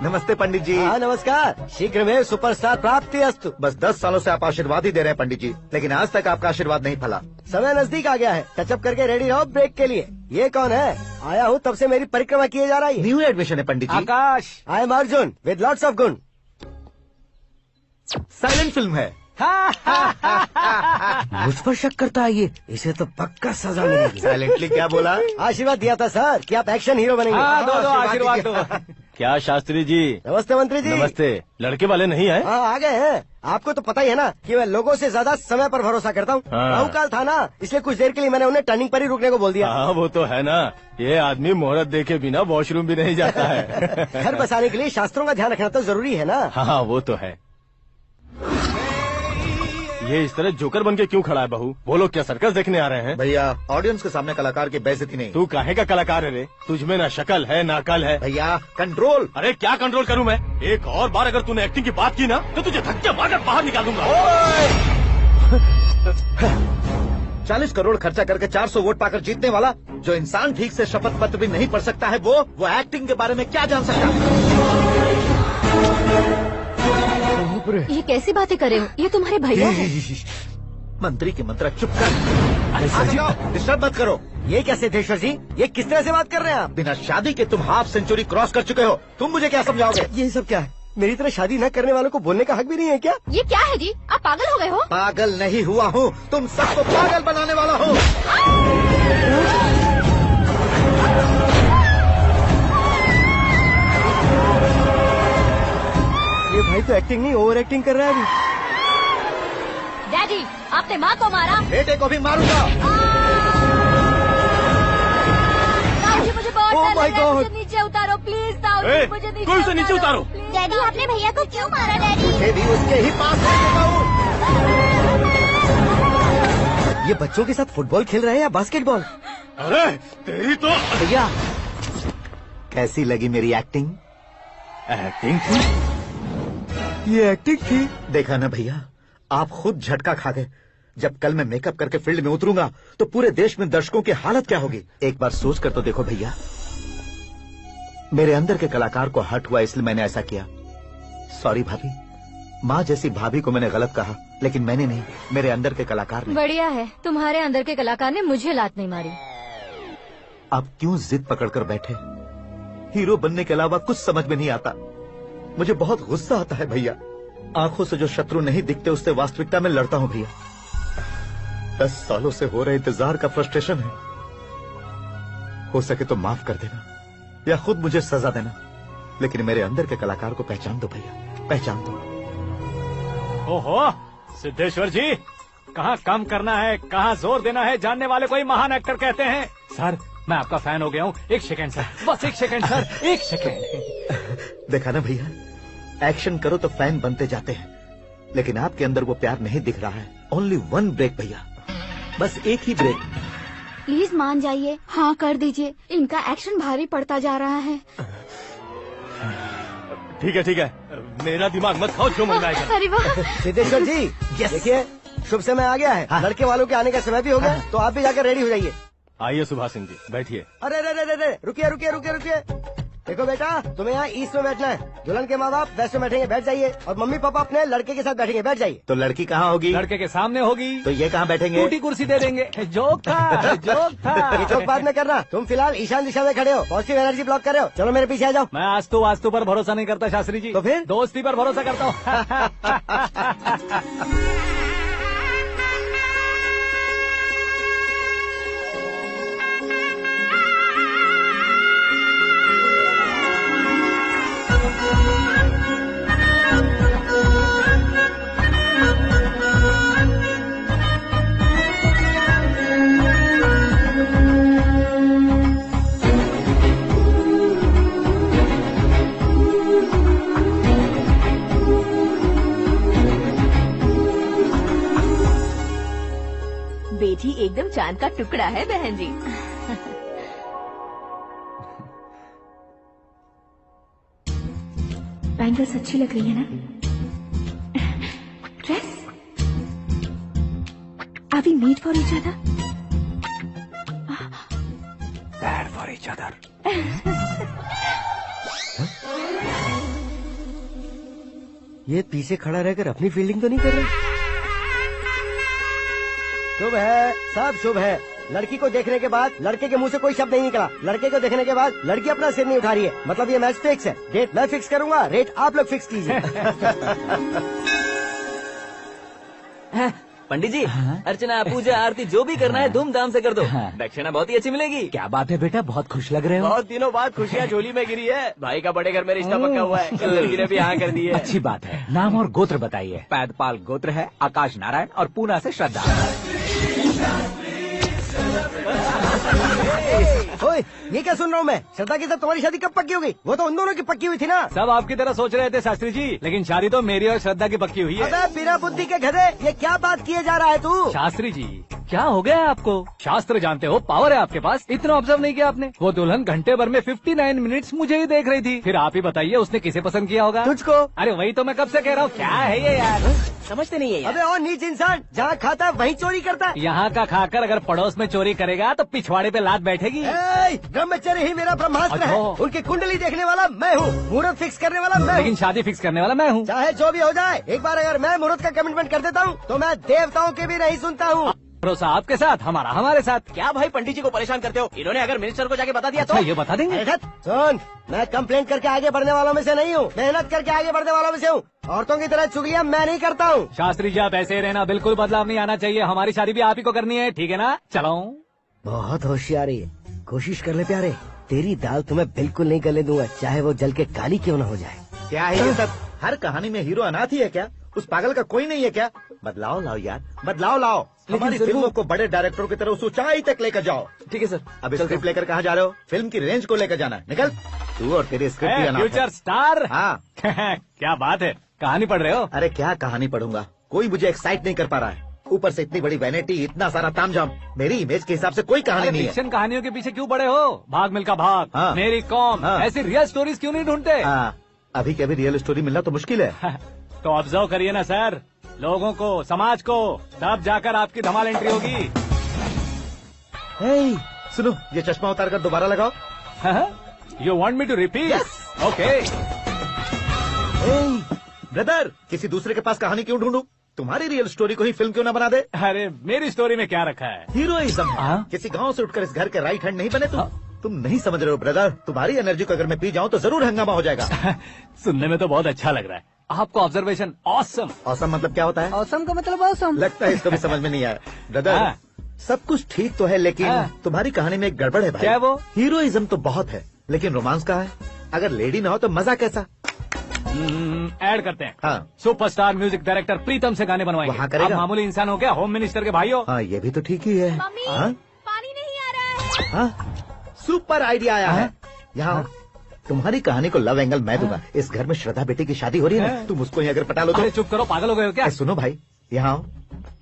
नमस्ते पंडित जी। हाँ नमस्कार, शीघ्र में सुपरस्टार प्राप्ति अस्तु। बस 10 सालों से आप आशीर्वाद ही दे रहे हैं पंडित जी, लेकिन आज तक आपका आशीर्वाद नहीं फला। समय नजदीक आ गया है, टचअप करके रेडी रहो ब्रेक के लिए। ये कौन है? आया हूँ तब से मेरी परिक्रमा किए जा रही है। न्यू एडमिशन है Pandit ji. Akash. I am Arjun with lots of गुण। साइलेंट फिल्म है। मुझ पर शक करता है ये, इसे तो पक्का सजा मिलेगी। साइलेंटली क्या बोला? आशीर्वाद दिया था सर कि आप एक्शन हीरो बनेंगे। हाँ, दो आशीर्वाद दो। क्या शास्त्री जी? नमस्ते मंत्री जी। नमस्ते। लड़के वाले नहीं आए? हाँ आ गए हैं। आपको तो पता ही है ना कि मैं लोगों से ज्यादा समय पर भरोसा करता हूँ। हाँ। राहु काल था ना, इसलिए कुछ देर के लिए मैंने उन्हें टर्निंग पर ही रुकने को बोल दिया। हाँ वो तो है ना, ये आदमी मुहूर्त देखे बिना वॉशरूम भी नहीं जाता है। घर बसाने के लिए शास्त्रों का ध्यान रखना तो जरूरी है ना। हाँ वो तो है। ये इस तरह जोकर बन के क्यों खड़ा है बहू? वो लोग क्या सर्कस देखने आ रहे हैं? भैया ऑडियंस के सामने कलाकार की बेइज्जती नहीं। तू काहे का कलाकार है रे? तुझमें ना शक्ल है ना अकल है। भैया कंट्रोल। अरे क्या कंट्रोल करूं मैं? एक और बार अगर तूने एक्टिंग की बात की ना तो तुझे धक्के मारकर बाहर निकालूंगा। 40 करोड़ खर्चा करके 400 वोट पाकर जीतने वाला, जो इंसान ठीक से शपथ पत्र भी नहीं पढ़ सकता है, वो एक्टिंग के बारे में क्या जान सकता है? ये कैसी बातें कर रहे हो? ये तुम्हारे भैया हैं। मंत्री की मंत्रा चुप कर। डिस्टर्ब मत करो। ये क्या सिद्धेश्वर जी, ये किस तरह से बात कर रहे हैं आप? बिना शादी के तुम हाफ सेंचुरी क्रॉस कर चुके हो, तुम मुझे क्या समझाओगे? ये सब क्या है? मेरी तरह शादी न करने वालों को बोलने का हक भी नहीं है क्या? ये क्या है जी? आप पागल हो गए हो? पागल नहीं हुआ हूँ, तुम सबको पागल बनाने वाला हो। ये भाई तो एक्टिंग नहीं ओवर एक्टिंग कर रहा है अभी। डैडी, आपने माँ को मारा। बेटे को भी मारूंगा। ताऊ जी मुझे बहुत Oh डर my लग रहा है, God! मुझे नीचे उतारो प्लीज। ताऊ जी मुझे कोई उसे नीचे उतारो। डैडी आपने भैया को क्यों मारा? डैडी मुझे भी उसके ही पास लेके जाऊं। ये बच्चों के साथ फुटबॉल खेल रहे हैं या बास्केटबॉल? अरे तेरी तो भैया कैसी लगी मेरी एक्टिंग? एक्टिंग थी। ये एक्टिंग थी। देखा ना भैया, आप खुद झटका खा गए। जब कल मैं मेकअप करके फील्ड में उतरूंगा तो पूरे देश में दर्शकों की हालत क्या होगी? एक बार सोच कर तो देखो भैया। मेरे अंदर के कलाकार को हर्ट हुआ इसलिए मैंने ऐसा किया। सॉरी भाभी। माँ जैसी भाभी को मैंने गलत कहा, लेकिन मैंने नहीं, मेरे अंदर के कलाकार ने। बढ़िया है, तुम्हारे अंदर के कलाकार ने मुझे लात नहीं मारी। आप क्यों जिद पकड़कर बैठे? हीरो बनने के अलावा कुछ समझ में नहीं आता। मुझे बहुत गुस्सा आता है भैया। आंखों से जो शत्रु नहीं दिखते उससे वास्तविकता में लड़ता हूँ भैया। 10 सालों से हो रहे इंतजार का फ्रस्ट्रेशन है। हो सके तो माफ कर देना या खुद मुझे सजा देना, लेकिन मेरे अंदर के कलाकार को पहचान दो भैया, पहचान दो। ओहो सिद्धेश्वर जी, कहाँ कम करना है कहाँ जोर देना है जानने वाले को ही महान एक्टर कहते हैं। सर मैं आपका फैन हो गया हूँ। एक सेकंड सर, बस एक सेकंड सर, एक सेकंड। देखा ना भैया, एक्शन करो तो फैन बनते जाते हैं, लेकिन आपके अंदर वो प्यार नहीं दिख रहा है। ओनली वन ब्रेक भैया, बस एक ही ब्रेक। प्लीज मान जाइए, हाँ कर दीजिए, इनका एक्शन भारी पड़ता जा रहा है। ठीक है, मेरा दिमाग मत खाओ, जो मंगाएगा। अरे वाह सिद्धेश्वर जी, देखिए शुभ समय आ गया है। हाँ। लड़के वालों के आने का समय भी हो गया, तो आप भी जाकर रेडी हो जाइए। आइए सुभाष सिंह जी, बैठिए। अरे रे, रुकिए। देखो बेटा, तुम्हें यहाँ ईस्ट में बैठना है। दुल्हन के माँ बाप वेस्ट में बैठेंगे, बैठ जाइए। और मम्मी पापा अपने लड़के के साथ बैठेंगे, बैठ जाइए। तो लड़की कहाँ होगी? लड़के के सामने होगी। तो ये कहाँ बैठेंगे? टूटी कुर्सी दे देंगे। जोक था। ये चौक बाद में करना। तुम फिलहाल ईशान दिशा में खड़े हो, पॉजिटिव एनर्जी ब्लॉक कर रहे हो। चलो मेरे पीछे आ जाओ। मैं वास्तु पर भरोसा नहीं करता शास्त्री जी। तो फिर? दोस्ती पर भरोसा करता हूँ। बेटी एकदम चांद का टुकड़ा है बहन जी। बैंगल्स अच्छी लग रही है ना? Dress? Are we made for each other? Bad for each other. ये पीछे खड़ा रहकर अपनी फील्डिंग तो नहीं कर रहा? शुभ है, सब शुभ है। लड़की को देखने के बाद लड़के के मुंह से कोई शब्द नहीं निकला। लड़के को देखने के बाद लड़की अपना सिर नहीं उठा रही है, मतलब ये मैच फिक्स है। डेट मैं फिक्स करूंगा, रेट आप लोग फिक्स कीजिए। पंडित जी, अर्चना, पूजा, आरती जो भी करना है धूमधाम से कर दो। दक्षिणा बहुत ही अच्छी मिलेगी। क्या बात है बेटा, बहुत खुश लग रहे हो। बहुत दिनों बाद खुशियाँ झोली में गिरी है। भाई का बड़े घर में रिश्ता पक्का हुआ है। कल लड़की ने भी हाँ कर दी है। अच्छी बात है। नाम और गोत्र बताइए। पैदपाल गोत्र है, आकाश नारायण, और पूना से श्रद्धा। ओए, ये क्या सुन रहा हूँ मैं? श्रद्धा के साथ तुम्हारी शादी कब पक्की हो गई? वो तो उन दोनों की पक्की हुई थी ना। सब आपकी तरह सोच रहे थे शास्त्री जी, लेकिन शादी तो मेरी और श्रद्धा की पक्की हुई है। अबे बिना बुद्धि के गधे, ये क्या बात किए जा रहा है तू? शास्त्री जी, क्या हो गया है आपको? शास्त्र जानते हो, पावर है आपके पास। इतना ऑब्जर्व नहीं किया आपने? वो दुल्हन घंटे भर में 59 मिनट्स मुझे ही देख रही थी। फिर आप ही बताइए उसने किसे पसंद किया होगा? तुझको। अरे वही तो मैं कब से कह रहा हूँ, क्या है ये यार, समझते नहीं है यार। अबे और नीच इंसान, जहाँ खाता है वहीं चोरी करता है। यहाँ का खाकर अगर पड़ोस में चोरी करेगा तो पिछवाड़े पे लात बैठेगी। ब्रह्मचर्य ही मेरा ब्रह्मास्त्र है। अच्छा। उनकी कुंडली देखने वाला मैं हूँ, मुहूर्त फिक्स करने वाला मैं हूँ। लेकिन शादी फिक्स करने वाला मैं हूँ। चाहे जो भी हो जाए, एक बार अगर मैं मुहूर्त का कमिटमेंट कर देता हूँ तो मैं देवताओं के भी नहीं सुनता हूँ। भरोसा आपके साथ, हमारा हमारे साथ। क्या भाई पंडित जी को परेशान करते हो? इन्होंने अगर मिनिस्टर को जाके बता दिया अच्छा, तो ये बता देंगे। सुन, मैं कंप्लेंट करके आगे बढ़ने वालों में से नहीं हूँ, मेहनत करके आगे बढ़ने वालों में से हूँ। औरतों की तरह चुगलियाँ मैं नहीं करता हूँ। शास्त्री जी आप ऐसे ही रहना, बिल्कुल बदलाव नहीं आना चाहिए। हमारी शादी भी आप ही को करनी है, ठीक है ना? चलो। बहुत होशियारी है, कोशिश कर ले प्यारे। तेरी दाल तुम्हें बिल्कुल नहीं गलने दूंगा, चाहे वो जल के काली क्यों न हो जाए। क्या है ये सब? हर कहानी में हीरो अनाथ ही है क्या? उस पागल का कोई नहीं है क्या? बदलाव लाओ यार, बदलाव लाओ। हमारी फिल्मों को बड़े डायरेक्टरों की तरह उस ऊंचाई तक लेकर जाओ। ठीक है सर। अब स्क्रिप्ट लेकर कहाँ जा रहे हो? फिल्म की रेंज को लेकर जाना है। निकल तू और तेरे स्क्रिप्ट भी अनाथ है। Future star. हाँ। क्या बात है, कहानी पढ़ रहे हो? अरे क्या कहानी पढ़ूंगा, कोई मुझे एक्साइट नहीं कर पा रहा है। ऊपर से इतनी बड़ी वैनिटी, इतना सारा तामझाम। मेरी इमेज के हिसाब से कोई कहानी नहीं है। फिक्शन कहानियों के पीछे क्यों पड़े हो? भाग मिल्खा भाग, हाँ। मेरी कॉम, हाँ। ऐसी रियल स्टोरीज क्यों नहीं ढूंढते? हाँ, अभी के अभी रियल स्टोरी मिलना तो मुश्किल है। तो ऑब्जर्व करिए ना सर, लोगों को, समाज को, तब जाकर आपकी धमाल एंट्री होगी। सुनो, ये चश्मा उतार कर दोबारा लगाओ। You want me to repeat? Okay. Brother, किसी दूसरे के पास कहानी क्यों ढूंढूं? तुम्हारी रियल स्टोरी को ही फिल्म क्यों ना बना दे? अरे मेरी स्टोरी में क्या रखा है? हीरोइज्म है। हाँ? किसी गांव से उठकर इस घर के राइट हैंड नहीं बने तुम? तुम नहीं समझ रहे हो ब्रदर, तुम्हारी एनर्जी को अगर मैं पी जाऊं तो जरूर हंगामा हो जाएगा। सुनने में तो बहुत अच्छा लग रहा है। आपको ऑब्जर्वेशन ऑसम। ऑसम मतलब क्या होता है? औसम का मतलब औसम। लगता है इसको भी समझ में नहीं आया। ब्रदर, हाँ। सब कुछ ठीक तो है, लेकिन हाँ। तुम्हारी कहानी में एक गड़बड़ है भाई। क्या है वो? हीरोइज्म तो बहुत है, लेकिन रोमांस कहाँ है? अगर लेडी ना हो तो मजा कैसा? ऐड करते हैं। हाँ। सुपरस्टार म्यूजिक डायरेक्टर प्रीतम से गाने बनवाएंगे। वहाँ करेगा? आप मामूली इंसान हो क्या? होम मिनिस्टर के भाई हो। हाँ, ये भी तो ठीक ही है। मम्मी, हाँ? पानी नहीं आ रहा है। हाँ? सुपर आइडिया आया है। यहाँ तुम्हारी कहानी को लव एंगल मैं दूंगा। इस घर में श्रद्धा बेटी की शादी हो रही है ना, तुम उसको ही अगर पटा लो तो। अरे चुप करो, पागल हो गए हो क्या? सुनो भाई, यहाँ आओ।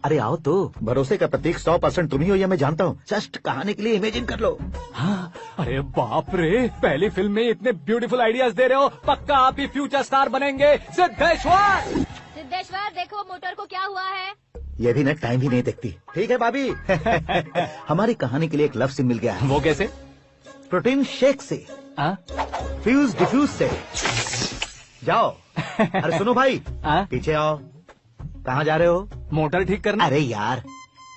अरे आओ तो, भरोसे का प्रतीक 100% तुम ही हो, ये मैं जानता हूँ। जस्ट कहानी के लिए इमेजिन कर लो। हाँ, अरे बाप रे, पहली फिल्म में इतने ब्यूटीफुल आइडियाज दे रहे हो, पक्का आप ही फ्यूचर स्टार बनेंगे। सिद्धेश्वर, सिद्धेश्वर देखो मोटर को क्या हुआ है। ये भी ना टाइम ही नहीं देखती। ठीक है भाभी। हमारी कहानी के लिए एक लव सीन मिल गया है। वो कैसे? प्रोटीन शेक से, फ्यूज डिफ्यूज से। जाओ। अरे सुनो भाई, पीछे आओ। कहाँ जा रहे हो? मोटर ठीक करना। अरे यार,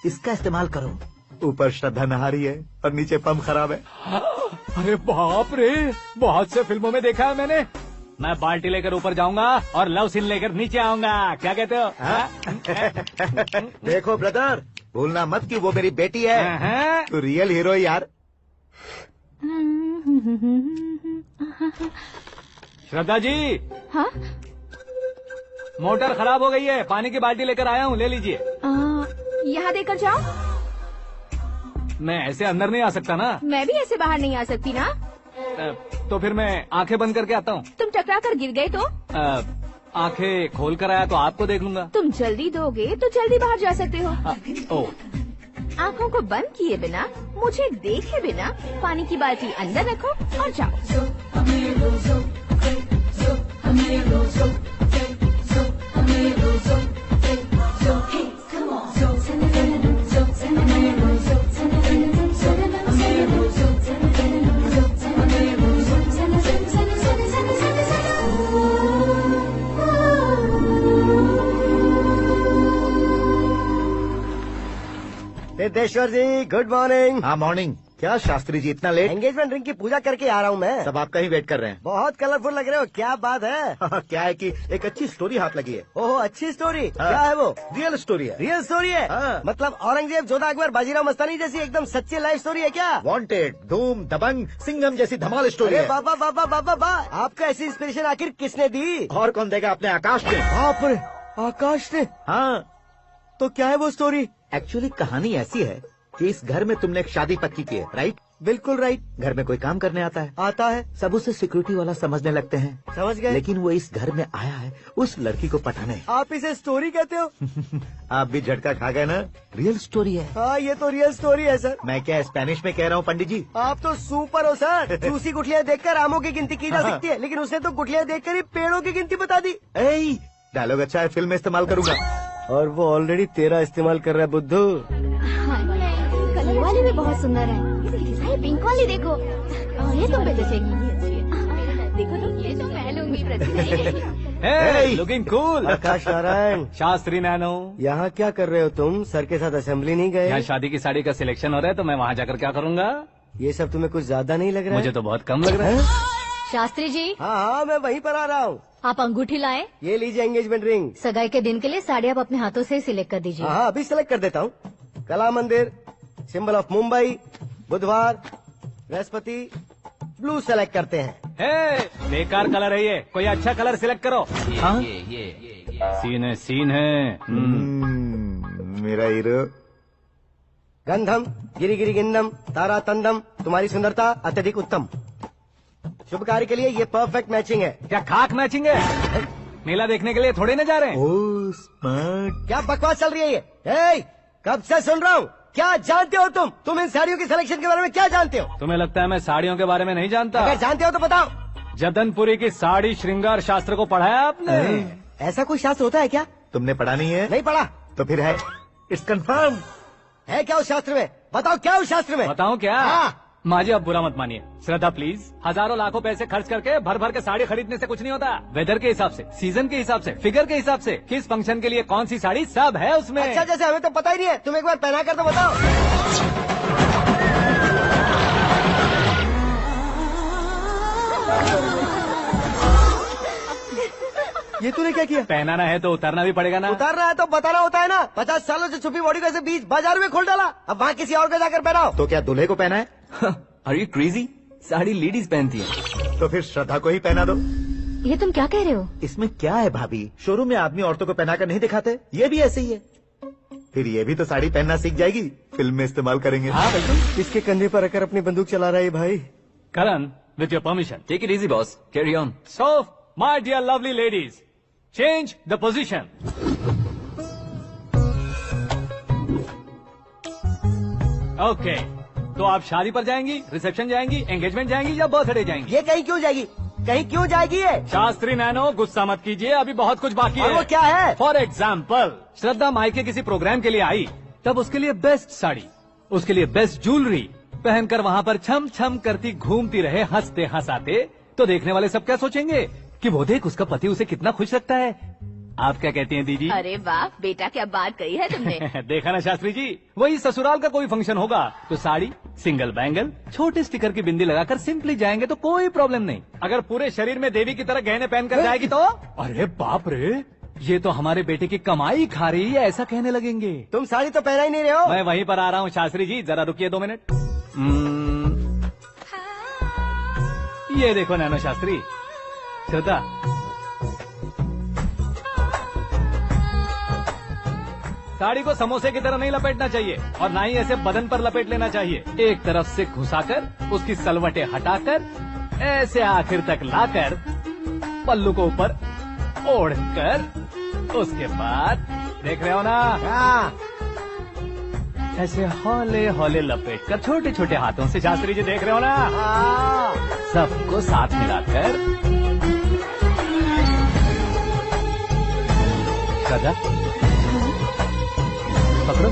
इसका इस्तेमाल करो। ऊपर श्रद्धा नहा रही है और नीचे पंप खराब है। अरे बाप रे, बहुत से फिल्मों में देखा है मैंने। मैं बाल्टी लेकर ऊपर जाऊंगा और लव सीन लेकर नीचे आऊंगा। क्या कहते हो? देखो ब्रदर, भूलना मत कि वो मेरी बेटी है। तू रियल हीरो यार। श्रद्धा जी। हाँ? मोटर खराब हो गई है, पानी की बाल्टी लेकर आया हूँ, ले लीजिए। यहाँ देकर जाओ। मैं ऐसे अंदर नहीं आ सकता ना। मैं भी ऐसे बाहर नहीं आ सकती ना। तो फिर मैं आंखें बंद करके आता हूँ। तुम टकरा कर गिर गए तो? आंखें खोल कर आया तो आपको देख लूंगा। तुम जल्दी दोगे तो जल्दी बाहर जा सकते हो। आँखों को बंद किए बिना, मुझे देखे बिना पानी की बाल्टी अंदर रखो और जाओ। सिद्धेश्वर जी, गुड मॉर्निंग। हाँ मॉर्निंग। क्या शास्त्री जी इतना लेट? एंगेजमेंट रिंग की पूजा करके आ रहा हूँ मैं। सब आपका ही वेट कर रहे हैं। बहुत कलरफुल लग रहे हो, क्या बात है? क्या है कि एक अच्छी स्टोरी हाथ लगी है। ओह, अच्छी स्टोरी। क्या है वो? रियल स्टोरी है। रियल स्टोरी है? मतलब औरंगजेब, जोधा अकबर, बाजीराव मस्तानी जैसी एकदम सच्ची लाइफ स्टोरी है क्या? वांटेड, धूम, दबंग, सिंघम जैसी धमाल स्टोरी है। बाबा बाबा बाबा बा, आपका ऐसी इंस्पिरेशन आखिर किसने दी? और कौन देगा? अपने आकाश ने। बाप रे, आकाश ने? हाँ। तो क्या है वो स्टोरी? एक्चुअली कहानी ऐसी है कि इस घर में तुमने एक शादी पक्की की है, राइट? बिल्कुल राइट। घर में कोई काम करने आता है? आता है। सब उसे सिक्योरिटी वाला समझने लगते हैं। समझ गए। लेकिन वो इस घर में आया है उस लड़की को पटाने। आप इसे स्टोरी कहते हो? आप भी झटका खा गए ना। रियल स्टोरी है। हाँ, ये तो रियल स्टोरी है सर। मैं क्या स्पेनिश में कह रहा हूँ पंडित जी? आप तो सुपर हो सर। चूसी गुठलियाँ देखकर आमों की गिनती की जा सकती है, लेकिन उसने तो गुठलियाँ देखकर ही पेड़ों की गिनती बता दी। डायलॉग अच्छा है, फिल्म में इस्तेमाल करूंगा। और वो ऑलरेडी तेरा इस्तेमाल कर रहा है बुद्धू। कलर वाली भी बहुत सुंदर है। ये पिंक वाली देखो, और ये तुम पे जचेगी। देखो तो, ये तो मैं लूंगी। Looking cool. Akash Narayan. Shastri Nano. यहाँ क्या कर रहे हो तुम? सर के साथ असेंबली नहीं गए? यहाँ शादी की साड़ी का सिलेक्शन हो रहा है, तो मैं वहाँ जाकर क्या करूँगा? ये सब तुम्हें कुछ ज्यादा नहीं लग रहा है? मुझे तो बहुत कम लग रहा है। शास्त्री जी। हाँ, मैं वहीं पर आ रहा हूँ। आप अंगूठी लाए। ये लीजिए एंगेजमेंट रिंग। सगाई के दिन के लिए साड़ी आप अपने हाथों से सिलेक्ट कर दीजिए। हाँ, अभी सिलेक्ट कर देता हूँ। कला मंदिर, सिंबल ऑफ मुंबई, बुधवार, बृहस्पति, ब्लू सेलेक्ट करते हैं। बेकार कलर है ये, कोई अच्छा कलर सिलेक्ट करो। हाँ? सीन है। मेरा हीरो। गंधम, गिरी गिरी गिंदम, तारा तंदम, तुम्हारी सुंदरता अत्यधिक उत्तम। शुभ कार्य के लिए ये परफेक्ट मैचिंग है। क्या खाक मैचिंग है? मेला देखने के लिए थोड़े न जा रहे हैं। Oh smart. क्या बकवास चल रही है ये? कब से सुन रहा हूँ। क्या जानते हो तुम इन साड़ियों की सिलेक्शन के बारे में क्या जानते हो? तुम्हें लगता है मैं साड़ियों के बारे में नहीं जानता? अगर जानते हो तो बताओ। जदनपुरी की साड़ी श्रृंगार शास्त्र को पढ़ा है आपने? ऐसा कोई शास्त्र होता है क्या? तुमने पढ़ा नहीं है? नहीं पढ़ा। तो फिर है, इट्स कंफर्म। है क्या उस शास्त्र में? बताओ क्या उस शास्त्र में? बताऊं क्या? हाँ। माजी अब बुरा मत मानिए। श्रद्धा प्लीज, हजारों लाखों पैसे खर्च करके भर भर के साड़ी खरीदने से कुछ नहीं होता। वेदर के हिसाब से, सीजन के हिसाब से, फिगर के हिसाब से, किस फंक्शन के लिए कौन सी साड़ी, सब है उसमें। अच्छा, जैसे हमें तो पता ही नहीं है। तुम एक बार पहना कर तो बताओ। ये तूने क्या किया? पहनाना है तो उतारना भी पड़ेगा ना। उतारना है तो बताना होता है ना। 50 सालों से छुपी बॉडी को ऐसे बीच बाजार में खोल डाला, अब वहाँ किसी और को जाकर पहनाओ। तो क्या दूल्हे को पहना है? Are you crazy? Sari ladies पहनती है। तो फिर श्रद्धा को ही पहना दो। ये तुम क्या कह रहे हो? इसमें क्या है भाभी? शोरूम में आदमी औरतों को पहनाकर नहीं दिखाते, ये भी ऐसे ही है। फिर ये भी तो साड़ी पहनना सीख जाएगी, फिल्म में इस्तेमाल करेंगे। हाँ बिल्कुल। इसके कंधे पर रखकर अपनी बंदूक चला रहा है भाई। Karan, with your permission. Take it easy boss, carry on. So my dear lovely ladies, change the position. Okay, तो आप शादी पर जाएंगी, रिसेप्शन जाएंगी, एंगेजमेंट जाएंगी या बर्थडे जाएंगी? ये कहीं क्यों जाएगी? कहीं क्यों जाएगी ये? शास्त्री नैनो, गुस्सा मत कीजिए, अभी बहुत कुछ बाकी और है। वो क्या है? फॉर एग्जाम्पल, श्रद्धा मायके किसी प्रोग्राम के लिए आई, तब उसके लिए बेस्ट साड़ी, उसके लिए बेस्ट ज्वेलरी पहनकर वहाँ पर छम छम करती घूमती रहे हंसते हंसाते, तो देखने वाले सब क्या सोचेंगे कि वो देख उसका पति उसे कितना खुश रखता है। आप क्या कहती हैं दीदी? अरे वाह बेटा, क्या बात कही है तुमने। देखा ना शास्त्री जी, वही ससुराल का कोई फंक्शन होगा तो साड़ी, सिंगल बैंगल, छोटे स्टिकर की बिंदी लगाकर सिंपली जाएंगे तो कोई प्रॉब्लम नहीं। अगर पूरे शरीर में देवी की तरह गहने पहनकर जाएगी तो अरे बाप रे, ये तो हमारे बेटे की कमाई खा रही है, ऐसा कहने लगेंगे। तुम साड़ी तो पहना ही नहीं रहे हो। मैं वहीं पर आ रहा हूँ शास्त्री जी, जरा रुकिए 2 मिनट। ये देखो नैनो शास्त्री, श्रद्धा, साड़ी को समोसे की तरह नहीं लपेटना चाहिए और ना ही ऐसे बदन पर लपेट लेना चाहिए। एक तरफ से घुसाकर, उसकी सलवटें हटाकर, ऐसे आखिर तक लाकर, पल्लू को ऊपर ओढ़कर, उसके बाद देख रहे हो ना, ऐसे हौले हौले लपेट कर छोटे छोटे हाथों से, शास्त्री जी देख रहे हो ना, सबको साथ मिलाकर, सदा पकड़ो।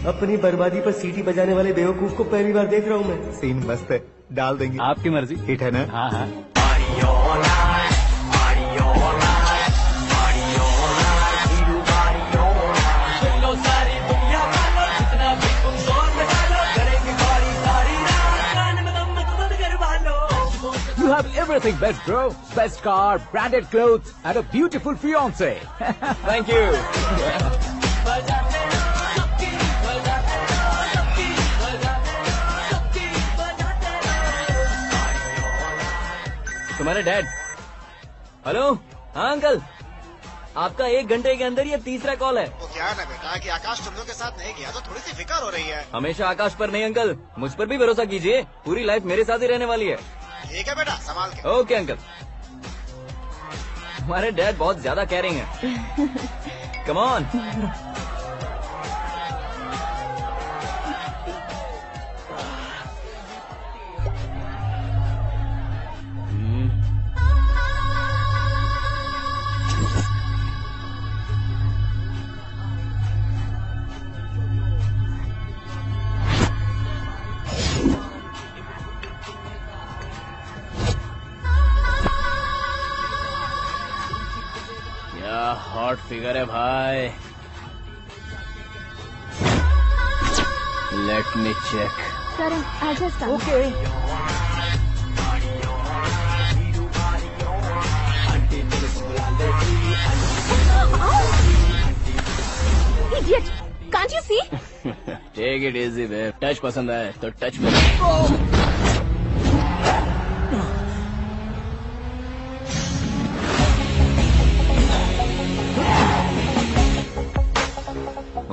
अपनी बर्बादी पर सीटी बजाने वाले बेवकूफ को पहली बार देख रहा हूँ मैं। सीन मस्त है, डाल देंगे। आपकी मर्जी। हिट है ना? हाँ हाँ। You have everything best, bro. Best car, branded clothes, and a beautiful fiance. Thank you. तुम्हारे डैड। हेलो, हाँ अंकल, आपका 1 घंटे के अंदर ये तीसरा कॉल है। वो क्या है ना बेटा कि आकाश तुम लोग के साथ नहीं गया तो थोड़ी सी फिक्र हो रही है। हमेशा आकाश पर नहीं अंकल, मुझ पर भी भरोसा कीजिए, पूरी लाइफ मेरे साथ ही रहने वाली है। ठीक है बेटा, संभाल के। Okay uncle. हमारे डैड बहुत ज्यादा केयरिंग है। Come on. हॉट फिगर है भाई। Let me check. करण आजा सामने। Okay. Idiot! Can't you see? Take it easy babe. Touch पसंद आए तो टच में।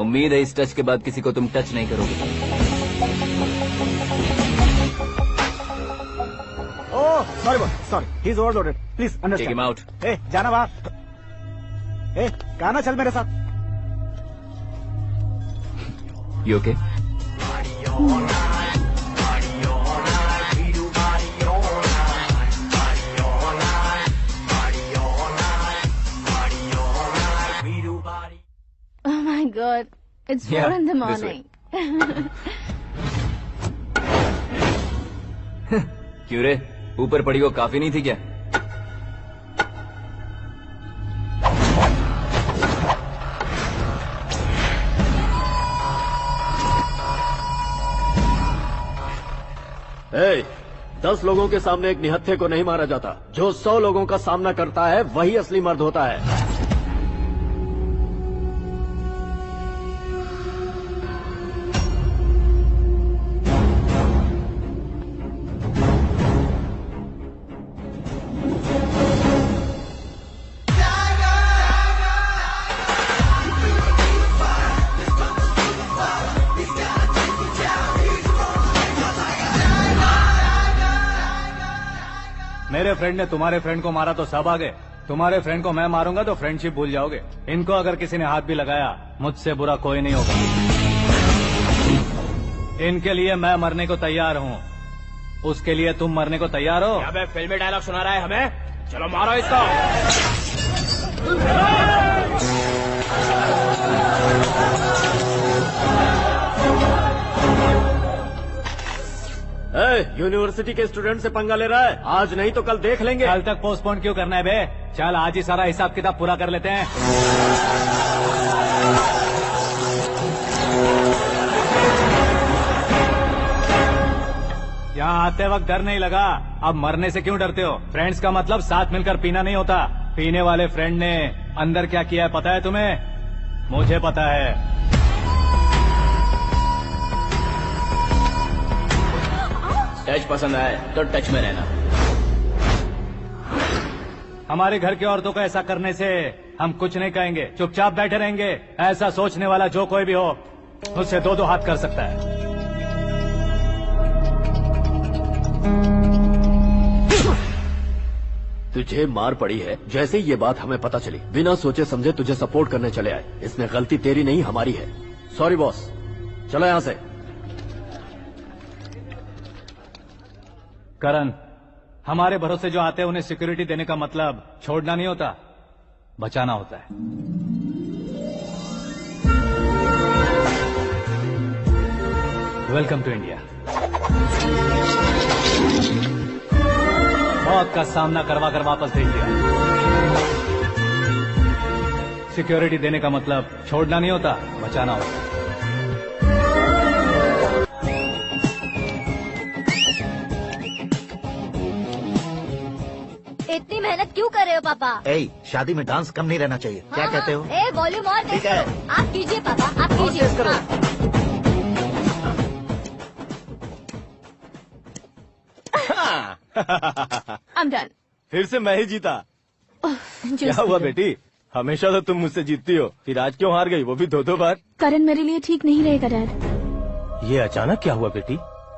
उम्मीद है इस टच के बाद किसी को तुम टच नहीं करोगे। Oh sorry, he is overloaded, please understand. Take him out. ए जाना बाहर। ए गाना चल मेरे साथ। You okay? Oh my God! It's 4 in the morning. क्यों रे, ऊपर पड़ी वो काफी नहीं थी क्या? Hey, 10 लोगों के सामने एक निहत्थे को नहीं मारा जाता। जो 100 लोगों का सामना करता है वही असली मर्द होता है। मेरे फ्रेंड ने तुम्हारे फ्रेंड को मारा तो सब आ गए, तुम्हारे फ्रेंड को मैं मारूंगा तो फ्रेंडशिप भूल जाओगे। इनको अगर किसी ने हाथ भी लगाया, मुझसे बुरा कोई नहीं होगा। इनके लिए मैं मरने को तैयार हूँ, उसके लिए तुम मरने को तैयार हो? अबे फिल्मी डायलॉग सुना रहा है हमें, चलो मारो इसको। यूनिवर्सिटी के स्टूडेंट से पंगा ले रहा है, आज नहीं तो कल देख लेंगे। कल तक पोस्टपोन क्यों करना है बे? चल आज ही सारा हिसाब किताब पूरा कर लेते हैं। यहाँ आते वक्त डर नहीं लगा, अब मरने से क्यों डरते हो? फ्रेंड्स का मतलब साथ मिलकर पीना नहीं होता। पीने वाले फ्रेंड ने अंदर क्या किया है पता है तुम्हें? मुझे पता है। टच पसंद आए तो टच में रहना। हमारे घर की औरतों को ऐसा करने से हम कुछ नहीं कहेंगे, चुपचाप बैठे रहेंगे। ऐसा सोचने वाला जो कोई भी हो, उससे दो दो हाथ कर सकता है। तुझे मार पड़ी है, जैसे ये बात हमें पता चली बिना सोचे समझे तुझे सपोर्ट करने चले आए। इसमें गलती तेरी नहीं हमारी है। सॉरी बॉस, चलो यहाँ से। करण, हमारे भरोसे जो आते हैं उन्हें सिक्योरिटी देने का मतलब छोड़ना नहीं होता, बचाना होता है। Welcome to India. मौत का सामना करवा कर वापस भेज दिया। सिक्योरिटी देने का मतलब छोड़ना नहीं होता, बचाना होता है। इतनी मेहनत क्यों कर रहे हो पापा? शादी में डांस कम नहीं रहना चाहिए। क्या कहते हो? वॉल्यूम और ठीक है। आप कीजिए पापा, आप कीजिए। I'm done. फिर से मैं ही जीता। क्या हुआ बेटी? हमेशा तो तुम मुझसे जीतती हो, फिर आज क्यों हार गई, वो भी दो बार? करण मेरे लिए ठीक नहीं रहेगा डैड। ये अचानक क्या हुआ बेटी?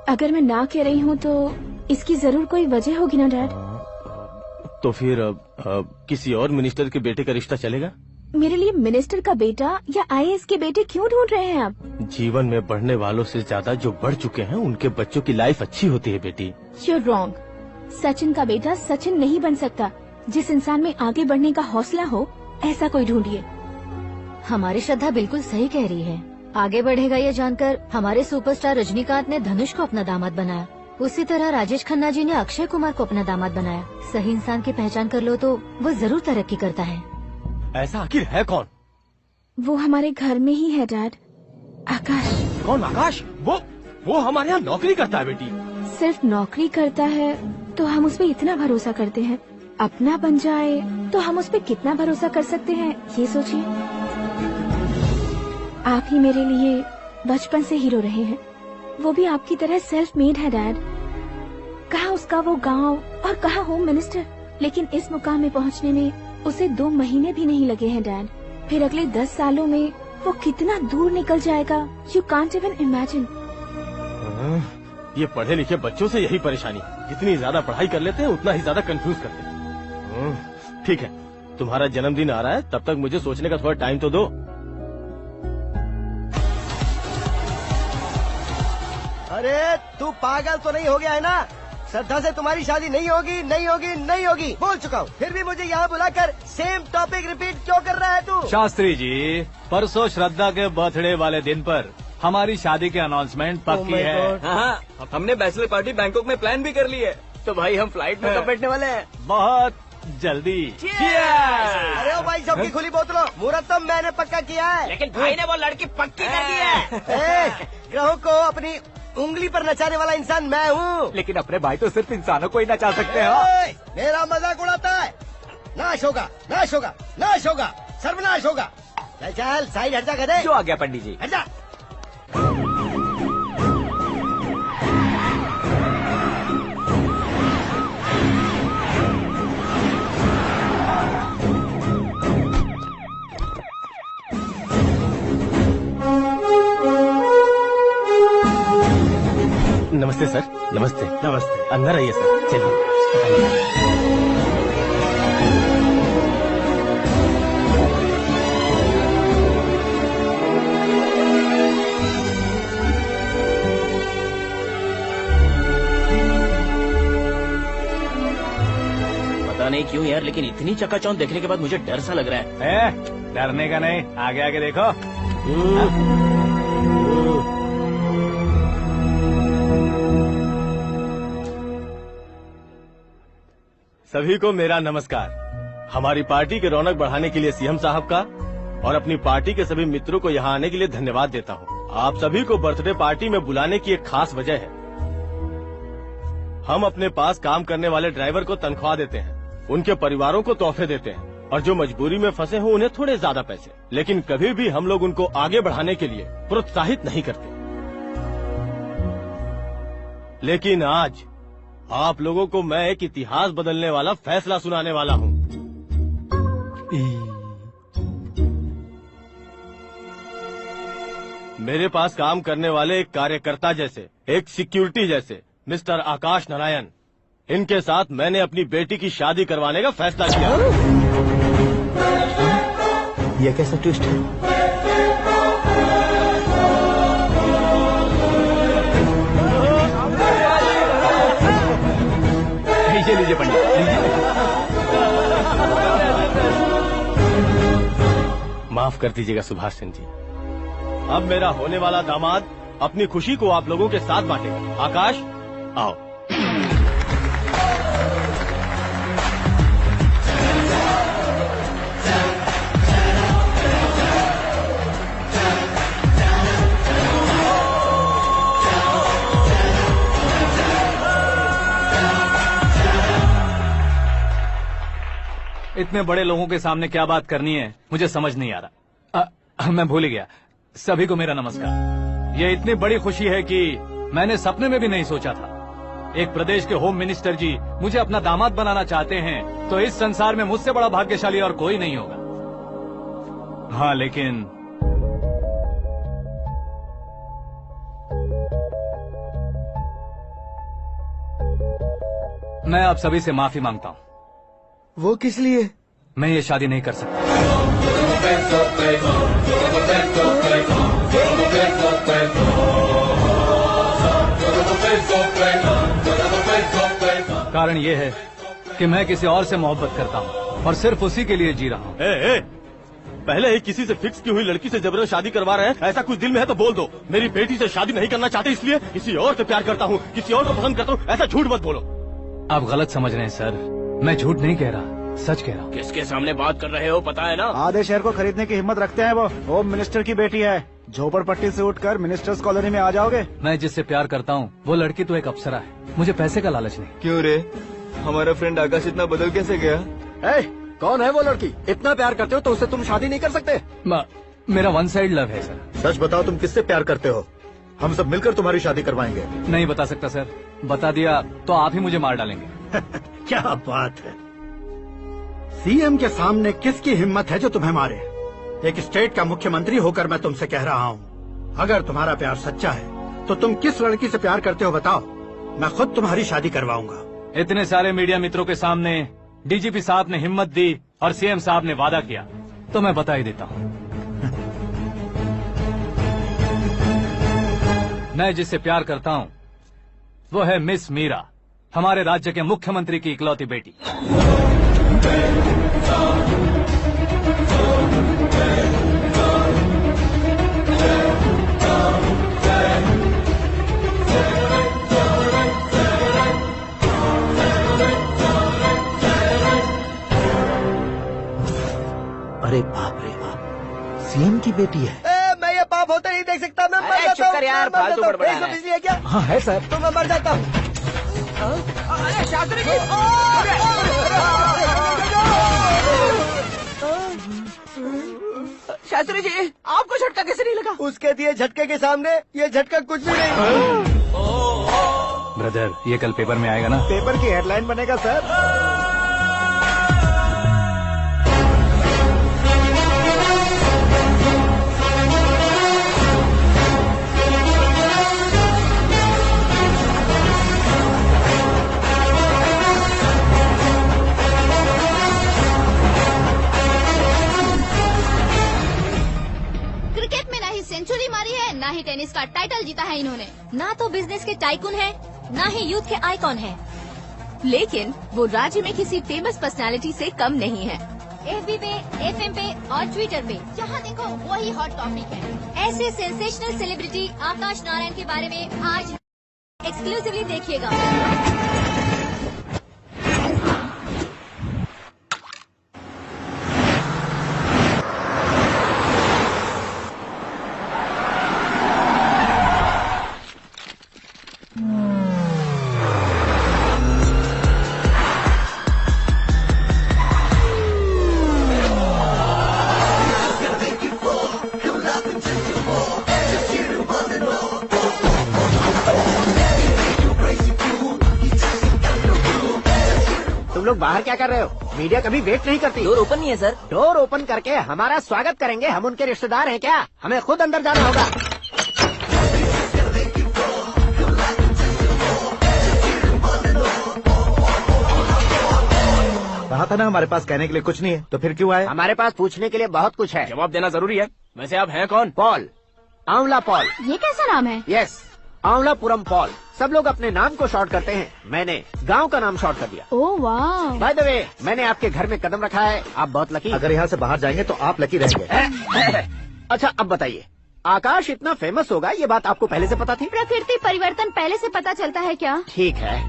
अगर मैं ना कह रही हूँ तो इसकी जरूर कोई वजह होगी ना डैड। तो फिर किसी और मिनिस्टर के बेटे का रिश्ता चलेगा? मेरे लिए मिनिस्टर का बेटा या IAS के बेटे क्यों ढूंढ रहे हैं आप? जीवन में बढ़ने वालों से ज्यादा जो बढ़ चुके हैं उनके बच्चों की लाइफ अच्छी होती है बेटी। You're wrong. सचिन का बेटा सचिन नहीं बन सकता। जिस इंसान में आगे बढ़ने का हौसला हो, ऐसा कोई ढूंढिए। हमारी श्रद्धा बिल्कुल सही कह रही है। आगे बढ़ेगा ये जानकर हमारे सुपरस्टार रजनीकांत ने धनुष को अपना दामाद बनाया, उसी तरह राजेश खन्ना जी ने अक्षय कुमार को अपना दामाद बनाया। सही इंसान की पहचान कर लो तो वो जरूर तरक्की करता है। ऐसा आखिर है कौन? वो हमारे घर में ही है डैड, आकाश। कौन आकाश? वो हमारे यहाँ नौकरी करता है बेटी। सिर्फ नौकरी करता है तो हम उस पर इतना भरोसा करते हैं, अपना बन जाए तो हम उस पर कितना भरोसा कर सकते हैं, ये सोचिए। आप ही मेरे लिए बचपन से हीरो रहे हैं, वो भी आपकी तरह सेल्फ मेड है डैड। कहाँ उसका वो गांव और कहाँ होम मिनिस्टर, लेकिन इस मुकाम में पहुँचने में उसे 2 महीने भी नहीं लगे हैं डैड। फिर अगले 10 सालों में वो कितना दूर निकल जाएगा, यू कांट इवन इमेजिन। ये पढ़े लिखे बच्चों से यही परेशानी, जितनी ज्यादा पढ़ाई कर लेते हैं उतना ही ज्यादा कंफ्यूज करते हैं। ठीक है, तुम्हारा जन्मदिन आ रहा है, तब तक मुझे सोचने का थोड़ा टाइम तो दो। अरे तू पागल तो नहीं हो गया है ना? श्रद्धा से तुम्हारी शादी नहीं होगी, नहीं होगी, नहीं होगी, बोल चुका हूँ। फिर भी मुझे यहाँ बुलाकर सेम टॉपिक रिपीट क्यों कर रहा है तू? शास्त्री जी, परसों श्रद्धा के बर्थडे वाले दिन पर हमारी शादी की अनाउंसमेंट पक्की है। हाँ, हमने बैचलर पार्टी बैंकॉक में प्लान भी कर ली है। तो भाई हम फ्लाइट में कब बैठने वाले हैं? बहुत जल्दी। अरे ओ भाई, सबकी खुली बोतलों, मुहूर्त तो मैंने पक्का किया है। लेकिन भाई ने वो लड़की पक्की कर दी है। ग्रहों को अपनी उंगली पर नचाने वाला इंसान मैं हूँ। लेकिन अपने भाई तो सिर्फ इंसानों को ही नचा सकते हैं। मेरा मजाक उड़ाता है। नाश होगा, नाश होगा, नाश होगा, सर्वनाश होगा। चल चल साइड हट जा गधे। जो आ गया पंडित जी। हट जा। नमस्ते सर। नमस्ते। नमस्ते। अंदर आइए सर। चलिए। पता नहीं क्यों यार, लेकिन इतनी चकाचौंध देखने के बाद मुझे डर सा लग रहा है। डरने का नहीं, आगे आगे देखो। सभी को मेरा नमस्कार। हमारी पार्टी की रौनक बढ़ाने के लिए सीएम साहब का और अपनी पार्टी के सभी मित्रों को यहाँ आने के लिए धन्यवाद देता हूँ। आप सभी को बर्थडे पार्टी में बुलाने की एक खास वजह है। हम अपने पास काम करने वाले ड्राइवर को तनख्वाह देते हैं, उनके परिवारों को तोहफे देते हैं और जो मजबूरी में फंसे हो उन्हें थोड़े ज्यादा पैसे, लेकिन कभी भी हम लोग उनको आगे बढ़ाने के लिए प्रोत्साहित नहीं करते। लेकिन आज आप लोगों को मैं एक इतिहास बदलने वाला फैसला सुनाने वाला हूँ। मेरे पास काम करने वाले एक कार्यकर्ता जैसे, एक सिक्योरिटी जैसे मिस्टर आकाश नारायण, इनके साथ मैंने अपनी बेटी की शादी करवाने का फैसला किया। यह कैसा ट्विस्ट है? लीजिए पंडित, माफ कर दीजिएगा सुभाष सिंह जी। अब मेरा होने वाला दामाद अपनी खुशी को आप लोगों के साथ बांटेगा। आकाश, आओ। इतने बड़े लोगों के सामने क्या बात करनी है मुझे समझ नहीं आ रहा। मैं भूल गया। सभी को मेरा नमस्कार। ये इतनी बड़ी खुशी है कि मैंने सपने में भी नहीं सोचा था। एक प्रदेश के होम मिनिस्टर जी मुझे अपना दामाद बनाना चाहते हैं तो इस संसार में मुझसे बड़ा भाग्यशाली और कोई नहीं होगा। हाँ, लेकिन मैं आप सभी से माफी मांगता हूँ। वो किस लिए? मैं ये शादी नहीं कर सकता। कारण ये है कि मैं किसी और से मोहब्बत करता हूँ और सिर्फ उसी के लिए जी रहा हूँ। पहले ही किसी से फिक्स की हुई लड़की से जबरन शादी करवा रहे हैं। ऐसा कुछ दिल में है तो बोल दो। मेरी बेटी से शादी नहीं करना चाहते इसलिए किसी और से प्यार करता हूँ, किसी और को पसंद करता हूँ, ऐसा झूठ मत बोलो। आप गलत समझ रहे हैं सर, मैं झूठ नहीं कह रहा, सच कह रहा हूँ। किसके सामने बात कर रहे हो पता है ना? आधे शहर को खरीदने की हिम्मत रखते हैं वो। होम मिनिस्टर की बेटी है। झोपड़पट्टी से उठकर मिनिस्टर्स कॉलोनी में आ जाओगे। मैं जिससे प्यार करता हूँ वो लड़की तो एक अप्सरा है, मुझे पैसे का लालच नहीं। क्यों रे, हमारा फ्रेंड आकाश इतना बदल कैसे गया? कौन है वो लड़की? इतना प्यार करते हो तो उससे तुम शादी नहीं कर सकते? मेरा वन साइड लव है सर। सच बताओ, तुम किससे प्यार करते हो? हम सब मिलकर तुम्हारी शादी करवाएंगे। नहीं बता सकता सर, बता दिया तो आप ही मुझे मार डालेंगे। क्या बात है, सीएम के सामने किसकी हिम्मत है जो तुम्हें मारे? एक स्टेट का मुख्यमंत्री होकर मैं तुमसे कह रहा हूँ, अगर तुम्हारा प्यार सच्चा है तो तुम किस लड़की से प्यार करते हो बताओ, मैं खुद तुम्हारी शादी करवाऊंगा। इतने सारे मीडिया मित्रों के सामने डीजीपी साहब ने हिम्मत दी और सीएम साहब ने वादा किया तो मैं बता ही देता हूँ। मैं जिससे प्यार करता हूँ वो है मिस मीरा, हमारे राज्य के मुख्यमंत्री की इकलौती बेटी। अरे बाप रे बाप, सीएम की बेटी है। मैं ये पाप होते नहीं देख सकता। मैं मर जाता हूँ। यार, फालतू बड़बड़ा रहा है। बिजली है क्या? हाँ है सर। तो मैं मर जाता हूँ। शास्त्री जी, शास्त्री जी, आपको झटका कैसे नहीं लगा? उसके दिए झटके के सामने ये झटका कुछ भी नहीं। ब्रदर, ये कल पेपर में आएगा ना? पेपर की हेडलाइन बनेगा सर। ही टेनिस का टाइटल जीता है इन्होंने। ना तो बिजनेस के टाइकून है, ना ही यूथ के आइकॉन है। लेकिन वो राज्य में किसी फेमस पर्सनालिटी से कम नहीं है। FB पे, FM पे और ट्विटर पे जहाँ देखो वही हॉट टॉपिक है। ऐसे सेंसेशनल सेलिब्रिटी आकाश नारायण के बारे में आज एक्सक्लूसिवली देखिएगा। तुम लोग बाहर क्या कर रहे हो? मीडिया कभी वेट नहीं करती। डोर ओपन नहीं है सर। डोर ओपन करके हमारा स्वागत करेंगे? हम उनके रिश्तेदार हैं क्या? हमें खुद अंदर जाना होगा। कहा था ना हमारे पास कहने के लिए कुछ नहीं है, तो फिर क्यों आए? हमारे पास पूछने के लिए बहुत कुछ है। जवाब देना जरूरी है। वैसे आप हैं कौन? पॉल, आंवला पॉल। ये कैसा नाम है? Yes, Anwalapuram Paul. सब लोग अपने नाम को शॉर्ट करते हैं, मैंने गांव का नाम शॉर्ट कर दिया। ओह वाह। बाय द वे, मैंने आपके घर में कदम रखा है, आप बहुत लकी। अगर यहाँ से बाहर जाएंगे तो आप लकी रहेंगे। अच्छा अब बताइए, आकाश इतना फेमस होगा ये बात आपको पहले से पता थी? प्रकृति परिवर्तन पहले से पता चलता है क्या? ठीक है,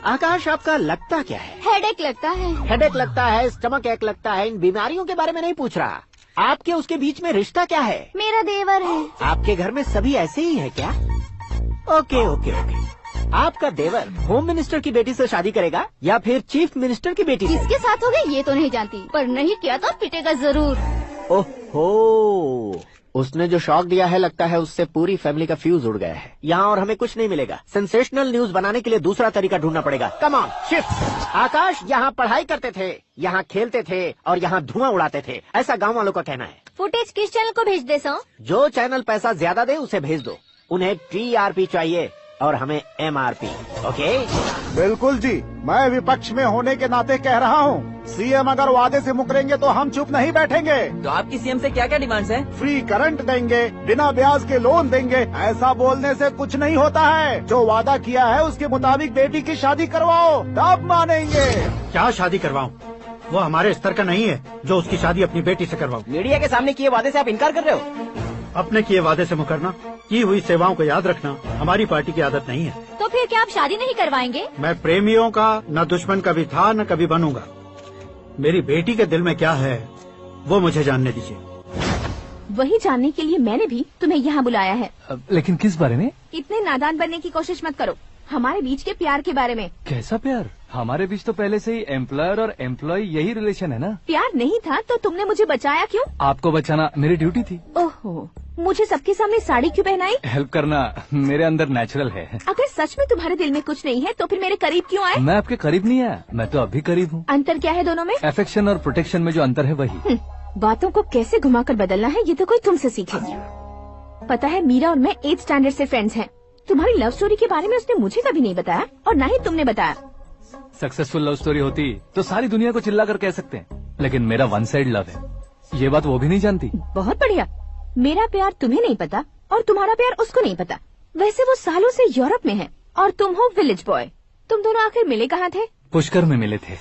आकाश आपका लगता क्या है? हेडेक लगता है। हेडेक लगता है, स्टमक एक लगता है, इन बीमारियों के बारे में नहीं पूछ रहा। आपके उसके बीच में रिश्ता क्या है? मेरा देवर है। आपके घर में सभी ऐसे ही है क्या? Okay okay okay. आपका देवर होम मिनिस्टर की बेटी से शादी करेगा या फिर चीफ मिनिस्टर की बेटी से? किसके साथ होगा ये तो नहीं जानती, पर नहीं किया तो पिटेगा जरूर। ओहो, उसने जो शॉक दिया है लगता है उससे पूरी फैमिली का फ्यूज उड़ गया है। यहाँ और हमें कुछ नहीं मिलेगा। सेंसेशनल न्यूज बनाने के लिए दूसरा तरीका ढूंढना पड़ेगा। Come on shift. आकाश यहाँ पढ़ाई करते थे, यहाँ खेलते थे और यहाँ धुआं उड़ाते थे, ऐसा गाँव वालों का कहना है। फुटेज किस चैनल को भेज दे सो? जो चैनल पैसा ज्यादा दे उसे भेज दो। उन्हें TRP चाहिए और हमें MRP। ओके? बिल्कुल जी, मैं विपक्ष में होने के नाते कह रहा हूँ, सीएम अगर वादे से मुकरेंगे तो हम चुप नहीं बैठेंगे। तो आपकी सीएम से क्या क्या डिमांड्स हैं? फ्री करंट देंगे, बिना ब्याज के लोन देंगे। ऐसा बोलने से कुछ नहीं होता है। जो वादा किया है उसके मुताबिक बेटी की शादी करवाओ, तब मानेंगे। क्या शादी करवाऊँ? वो हमारे स्तर का नहीं है जो उसकी शादी अपनी बेटी से करवाऊँ। मीडिया के सामने किए वादे से आप इनकार कर रहे हो? अपने किए वादे से मुकरना, की हुई सेवाओं को याद रखना हमारी पार्टी की आदत नहीं है। तो फिर क्या आप शादी नहीं करवाएंगे? मैं प्रेमियों का न दुश्मन कभी था न कभी बनूंगा। मेरी बेटी के दिल में क्या है वो मुझे जानने दीजिए। वही जानने के लिए मैंने भी तुम्हें यहाँ बुलाया है। लेकिन किस बारे में? इतने नादान बनने की कोशिश मत करो। हमारे बीच के प्यार के बारे में। कैसा प्यार? हमारे बीच तो पहले से ही एम्प्लॉयर और एम्प्लॉय यही रिलेशन है ना। प्यार नहीं था तो तुमने मुझे बचाया क्यों? आपको बचाना मेरी ड्यूटी थी। ओहो, मुझे सबके सामने साड़ी क्यों पहनाई? हेल्प करना मेरे अंदर नेचुरल है। अगर सच में तुम्हारे दिल में कुछ नहीं है तो फिर मेरे करीब क्यों आए? मैं आपके करीब नहीं आया, मैं तो अभी करीब हूँ। अंतर क्या है दोनों में? अफेक्शन और प्रोटेक्शन में जो अंतर है वही। बातों को कैसे घुमाकर बदलना है ये तो कोई तुमसे सीखे। पता है, मीरा और मैं 8th स्टैंडर्ड से फ्रेंड्स हैं। तुम्हारी लव स्टोरी के बारे में उसने मुझे कभी नहीं बताया और न ही तुमने बताया। सक्सेसफुल लव स्टोरी होती तो सारी दुनिया को चिल्ला कर कह सकते हैं, लेकिन मेरा वन साइड लव है। ये बात वो भी नहीं जानती। बहुत बढ़िया। मेरा प्यार तुम्हें नहीं पता और तुम्हारा प्यार उसको नहीं पता। वैसे वो सालों से यूरोप में है और तुम हो विलेज बॉय। तुम दोनों आखिर मिले कहाँ थे? पुष्कर में मिले थे।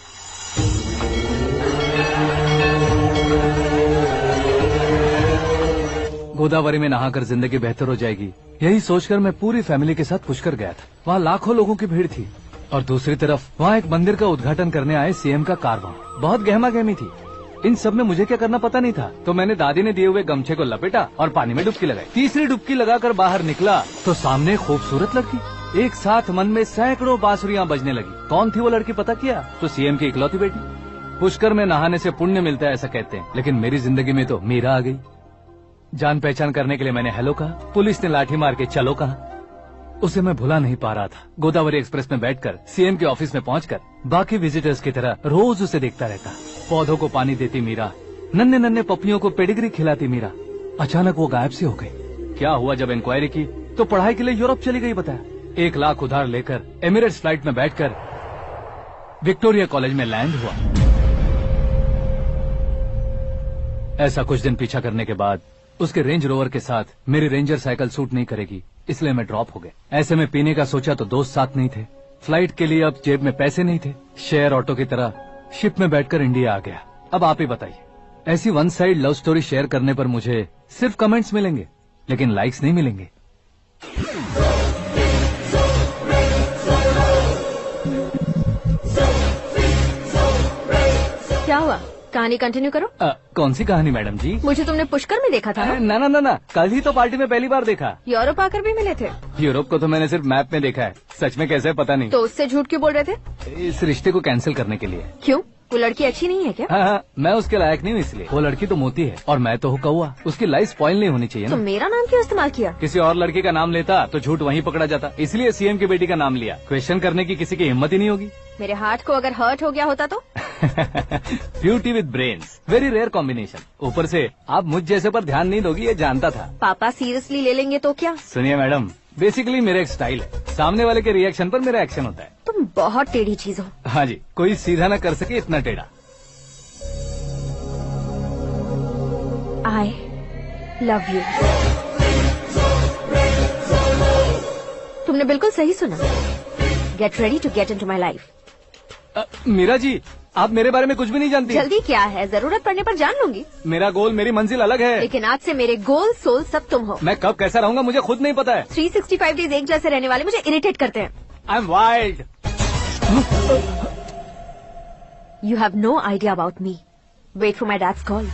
गोदावरी में नहाकर जिंदगी बेहतर हो जाएगी, यही सोचकर मैं पूरी फैमिली के साथ पुष्कर गया था। वहाँ लाखों लोगों की भीड़ थी और दूसरी तरफ वहाँ एक मंदिर का उद्घाटन करने आए सीएम का कारवां। बहुत गहमा गहमी थी। इन सब में मुझे क्या करना पता नहीं था, तो मैंने दादी ने दिए हुए गमछे को लपेटा और पानी में डुबकी लगाई। तीसरी डुबकी लगाकर बाहर निकला तो सामने खूबसूरत लड़की। एक साथ मन में सैकड़ों बांसुरियां बजने लगी। कौन थी वो लड़की पता किया? तो सीएम की इकलौती बेटी। पुष्कर में नहाने से पुण्य मिलता है ऐसा कहते हैं, लेकिन मेरी जिंदगी में तो मीरा आ गई। जान पहचान करने के लिए मैंने हेलो कहा, पुलिस ने लाठी मार के चलो कहा। उसे मैं भुला नहीं पा रहा था। गोदावरी एक्सप्रेस में बैठकर सीएम के ऑफिस में पहुंचकर बाकी विजिटर्स की तरह रोज उसे देखता रहता। पौधों को पानी देती मीरा, नन्हे नन्हे पपियों को पेडिग्री खिलाती मीरा। अचानक वो गायब सी हो गई। क्या हुआ? जब इंक्वायरी की तो पढ़ाई के लिए यूरोप चली गई बताया। 1 लाख उधार लेकर एमिरेट्स फ्लाइट में बैठकर विक्टोरिया कॉलेज में लैंड हुआ। ऐसा कुछ दिन पीछा करने के बाद उसके रेंज रोवर के साथ मेरी रेंजर साइकिल सूट नहीं करेगी, इसलिए मैं ड्रॉप हो गया। ऐसे में पीने का सोचा तो दोस्त साथ नहीं थे, फ्लाइट के लिए अब जेब में पैसे नहीं थे, शेयर ऑटो की तरह शिप में बैठकर इंडिया आ गया। अब आप ही बताइए, ऐसी one side love story share करने पर मुझे सिर्फ कमेंट्स मिलेंगे, लेकिन लाइक्स नहीं मिलेंगे। क्या हुआ? कहानी कंटिन्यू करो। कौन सी कहानी मैडम जी? मुझे तुमने पुष्कर में देखा था ना? ना, कल ही तो पार्टी में पहली बार देखा। यूरोप आकर भी मिले थे? यूरोप को तो मैंने सिर्फ मैप में देखा है, सच में कैसे पता नहीं। तो उससे झूठ क्यों बोल रहे थे? इस रिश्ते को कैंसिल करने के लिए। क्यों? वो लड़की अच्छी नहीं है क्या? हाँ, मैं उसके लायक नहीं हूँ इसलिए। वो लड़की तो मोती है और मैं तो हूँ कौवा, उसकी लाइफ स्पॉइल नहीं होनी चाहिए ना। तो मेरा नाम क्यों इस्तेमाल किया? किसी और लड़की का नाम लेता तो झूठ वहीं पकड़ा जाता, इसलिए सीएम की बेटी का नाम लिया। क्वेश्चन करने की किसी की हिम्मत ही नहीं होगी। मेरे हार्ट को अगर हर्ट हो गया होता तो? Beauty with brains, very rare combination. ऊपर से आप मुझ जैसे पर ध्यान नहीं दोगी ये जानता था। पापा सीरियसली ले लेंगे तो क्या? सुनिए मैडम, बेसिकली मेरा एक स्टाइल है, सामने वाले के रिएक्शन पर मेरा एक्शन होता है। तुम बहुत टेढ़ी चीज हो। हाँ जी, कोई सीधा न कर सके इतना टेढ़ा। I love you। तुमने बिल्कुल सही सुना। Get ready to get into my life। Meera ji, आप मेरे बारे में कुछ भी नहीं जानती। जल्दी क्या है, जरूरत पड़ने पर जान लूंगी। मेरा गोल, मेरी मंजिल अलग है। लेकिन आज से मेरे गोल सोल सब तुम हो। मैं कब कैसा रहूंगा मुझे खुद नहीं पता है। 365 डेज एक जैसे रहने वाले मुझे इरिटेट करते हैं। I'm wild। You have no idea about me। Wait for my dad's call।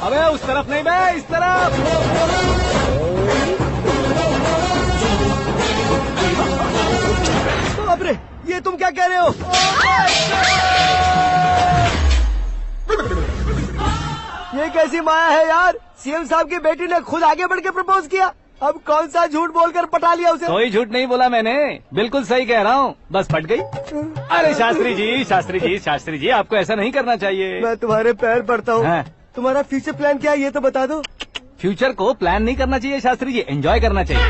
अबे उस तरफ नहीं बे, इस तरफ। बाप रे, ये तुम क्या कह रहे हो? ये कैसी माया है यार? सीएम साहब की बेटी ने खुद आगे बढ़ के प्रपोज किया, अब कौन सा झूठ बोलकर पटा लिया उसे? कोई झूठ नहीं बोला मैंने, बिल्कुल सही कह रहा हूँ, बस फट गई। अरे शास्त्री जी आपको ऐसा नहीं करना चाहिए। मैं तुम्हारे पैर पड़ता हूँ। हाँ। तुम्हारा फ्यूचर प्लान क्या है ये तो बता दो। फ्यूचर को प्लान नहीं करना चाहिए शास्त्री जी, एंजॉय करना चाहिए।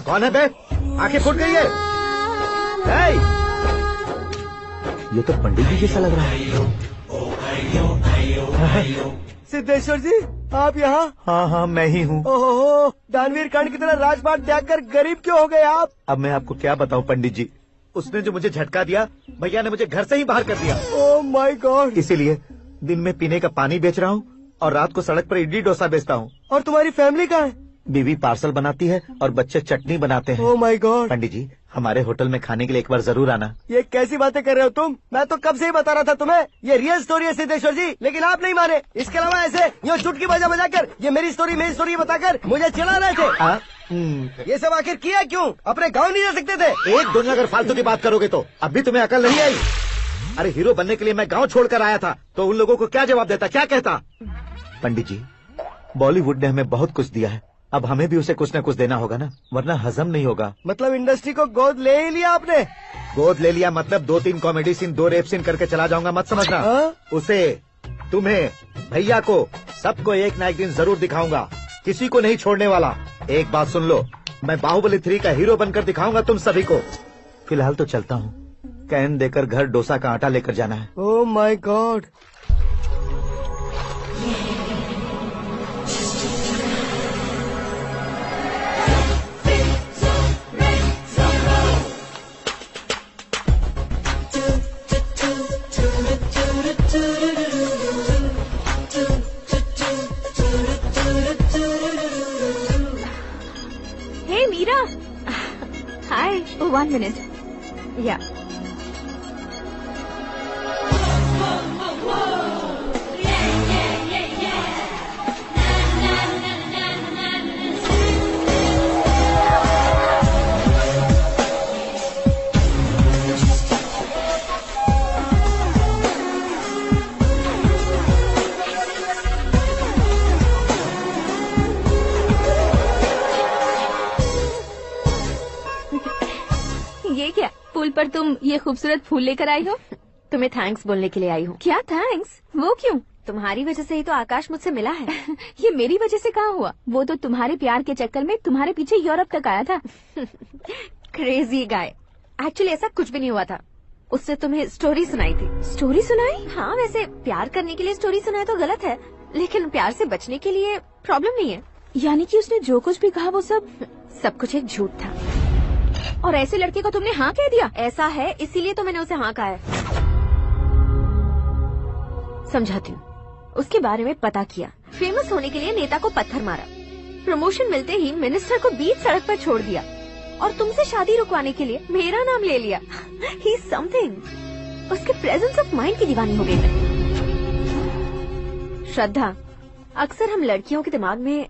कौन है बे? आंखें फूट गई है। ये तो पंडित जी जैसा लग रहा है। सिद्धेश्वर जी, आप यहाँ? हाँ, मैं ही हूँ। ओहो, दानवीर कांड की तरह राजपाट त्याग कर गरीब क्यों हो गए आप? अब मैं आपको क्या बताऊँ पंडित जी, उसने जो मुझे झटका दिया, भैया ने मुझे घर से ही बाहर कर दिया। Oh my God. इसीलिए दिन में पीने का पानी बेच रहा हूँ और रात को सड़क पर इडली डोसा बेचता हूँ। और तुम्हारी फैमिली कहाँ है? बीवी पार्सल बनाती है और बच्चे चटनी बनाते हैं। Oh my God. पंडित जी, हमारे होटल में खाने के लिए एक बार जरूर आना। ये कैसी बातें कर रहे हो तुम? मैं तो कब से ही बता रहा था तुम्हें, ये रियल स्टोरी है सिद्धेश्वर जी, लेकिन आप नहीं माने। इसके अलावा ऐसे यूँ चुटकी बजा कर ये मेरी स्टोरी बताकर मुझे चिढ़ा रहे थे। ये सब आखिर किया क्यों? अपने गाँव नहीं जा सकते थे? एक दिन अगर फालतू की बात करोगे तो अब भी तुम्हें अकल नहीं आई। अरे हीरो बनने के लिए मैं गाँव छोड़कर आया था, तो उन लोगों को क्या जवाब देता, क्या कहता? पंडित जी, बॉलीवुड ने हमें बहुत कुछ दिया है, अब हमें भी उसे कुछ न कुछ देना होगा ना, वरना हजम नहीं होगा। मतलब इंडस्ट्री को गोद ले ही लिया आपने? गोद ले लिया मतलब 2-3 कॉमेडी सीन, 2 रेप सीन करके चला जाऊंगा मत समझना। उसे, तुम्हें, भैया को, सबको एक ना एक दिन जरूर दिखाऊंगा, किसी को नहीं छोड़ने वाला। एक बात सुन लो, मैं बाहुबली 3 का हीरो बनकर दिखाऊंगा तुम सभी को। फिलहाल तो चलता हूँ, कैन देकर घर डोसा का आटा लेकर जाना है। Oh my God. Hey Meera। Hi। Oh, 1 minute। Yeah। पर तुम ये खूबसूरत फूल लेकर आई हो। तुम्हें थैंक्स बोलने के लिए आई हूँ। क्या थैंक्स? वो क्यों? तुम्हारी वजह से ही तो आकाश मुझसे मिला है। ये मेरी वजह से कहाँ हुआ? वो तो तुम्हारे प्यार के चक्कर में तुम्हारे पीछे यूरोप तक आया था। Crazy guy. एक्चुअली ऐसा कुछ भी नहीं हुआ था। उसने तुम्हें स्टोरी सुनाई थी। स्टोरी सुनाई? हाँ, वैसे प्यार करने के लिए स्टोरी सुनाए तो गलत है, लेकिन प्यार से बचने के लिए प्रॉब्लम नहीं है। यानी कि उसने जो कुछ भी कहा वो सब कुछ एक झूठ था। और ऐसे लड़के को तुमने हाँ कह दिया? ऐसा है, इसीलिए तो मैंने उसे हाँ कहा है। समझाती हूँ। उसके बारे में पता किया, फेमस होने के लिए नेता को पत्थर मारा, प्रमोशन मिलते ही मिनिस्टर को बीच सड़क पर छोड़ दिया और तुमसे शादी रुकवाने के लिए मेरा नाम ले लिया। ही समथिंग। उसके प्रेजेंस ऑफ माइंड की दीवानी हो गई मैं। श्रद्धा, अक्सर हम लड़कियों के दिमाग में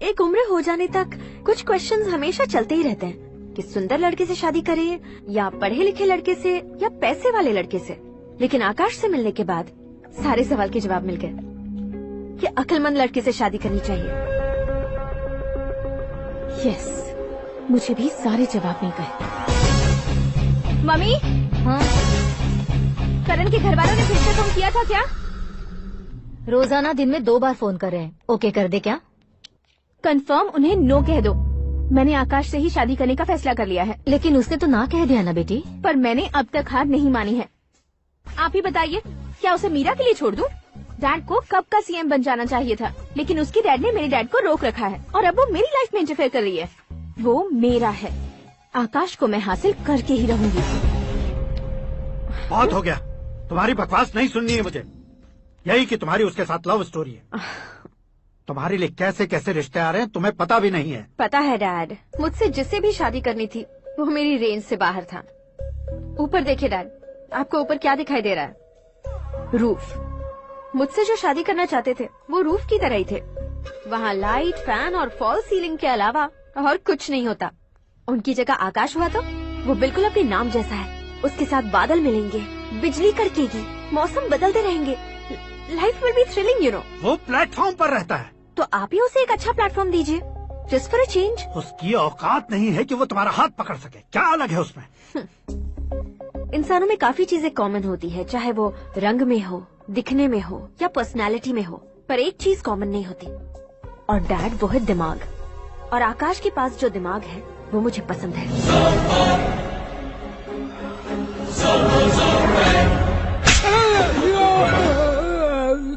एक उम्र हो जाने तक कुछ क्वेश्चंस हमेशा चलते ही रहते हैं कि सुंदर लड़के से शादी करें या पढ़े लिखे लड़के से या पैसे वाले लड़के से। लेकिन आकाश से मिलने के बाद सारे सवाल के जवाब मिल गए कि अक्लमंद लड़के से शादी करनी चाहिए। यस, मुझे भी सारे जवाब मिल गए। मम्मी, हाँ? करण के घर वालों ने फिर से फोन किया था क्या? रोजाना दिन में 2 बार फोन कर रहे हैं। ओके कर दे क्या? कंफर्म उन्हें नो कह दो। मैंने आकाश से ही शादी करने का फैसला कर लिया है। लेकिन उसने तो ना कह दिया ना बेटी। पर मैंने अब तक हार नहीं मानी है। आप ही बताइए, क्या उसे मीरा के लिए छोड़ दूं? डैड को कब का सीएम बन जाना चाहिए था, लेकिन उसकी डैड ने मेरे डैड को रोक रखा है और अब वो मेरी लाइफ में इंटरफेयर कर रही है। वो मेरा है। आकाश को मैं हासिल करके ही रहूंगी। बहुत हो गया, तुम्हारी बकवास नहीं सुननी है मुझे। यही कि तुम्हारी उसके साथ लव स्टोरी है। तुम्हारे लिए कैसे कैसे रिश्ते आ रहे हैं तुम्हें पता भी नहीं है। पता है डैड, मुझसे जिससे भी शादी करनी थी वो मेरी रेंज से बाहर था। ऊपर देखिए डैड, आपको ऊपर क्या दिखाई दे रहा है? रूफ। मुझसे जो शादी करना चाहते थे वो रूफ की तरह ही थे। वहाँ लाइट, फैन और फॉल सीलिंग के अलावा और कुछ नहीं होता। उनकी जगह आकाश हुआ तो वो बिल्कुल अपने नाम जैसा है। उसके साथ बादल मिलेंगे, बिजली कड़केगी, मौसम बदलते रहेंगे। Life will be thrilling, you know. वो प्लेटफॉर्म पर रहता है तो आप ही उसे एक अच्छा प्लेटफॉर्म दीजिए, जस्ट फॉर अ चेंज। उसकी औकात नहीं है कि वो तुम्हारा हाथ पकड़ सके। क्या अलग है उसमें? इंसानों में काफी चीजें कॉमन होती है, चाहे वो रंग में हो, दिखने में हो या पर्सनालिटी में हो, पर एक चीज कॉमन नहीं होती, और डैड वो है दिमाग। और आकाश के पास जो दिमाग है वो मुझे पसंद है।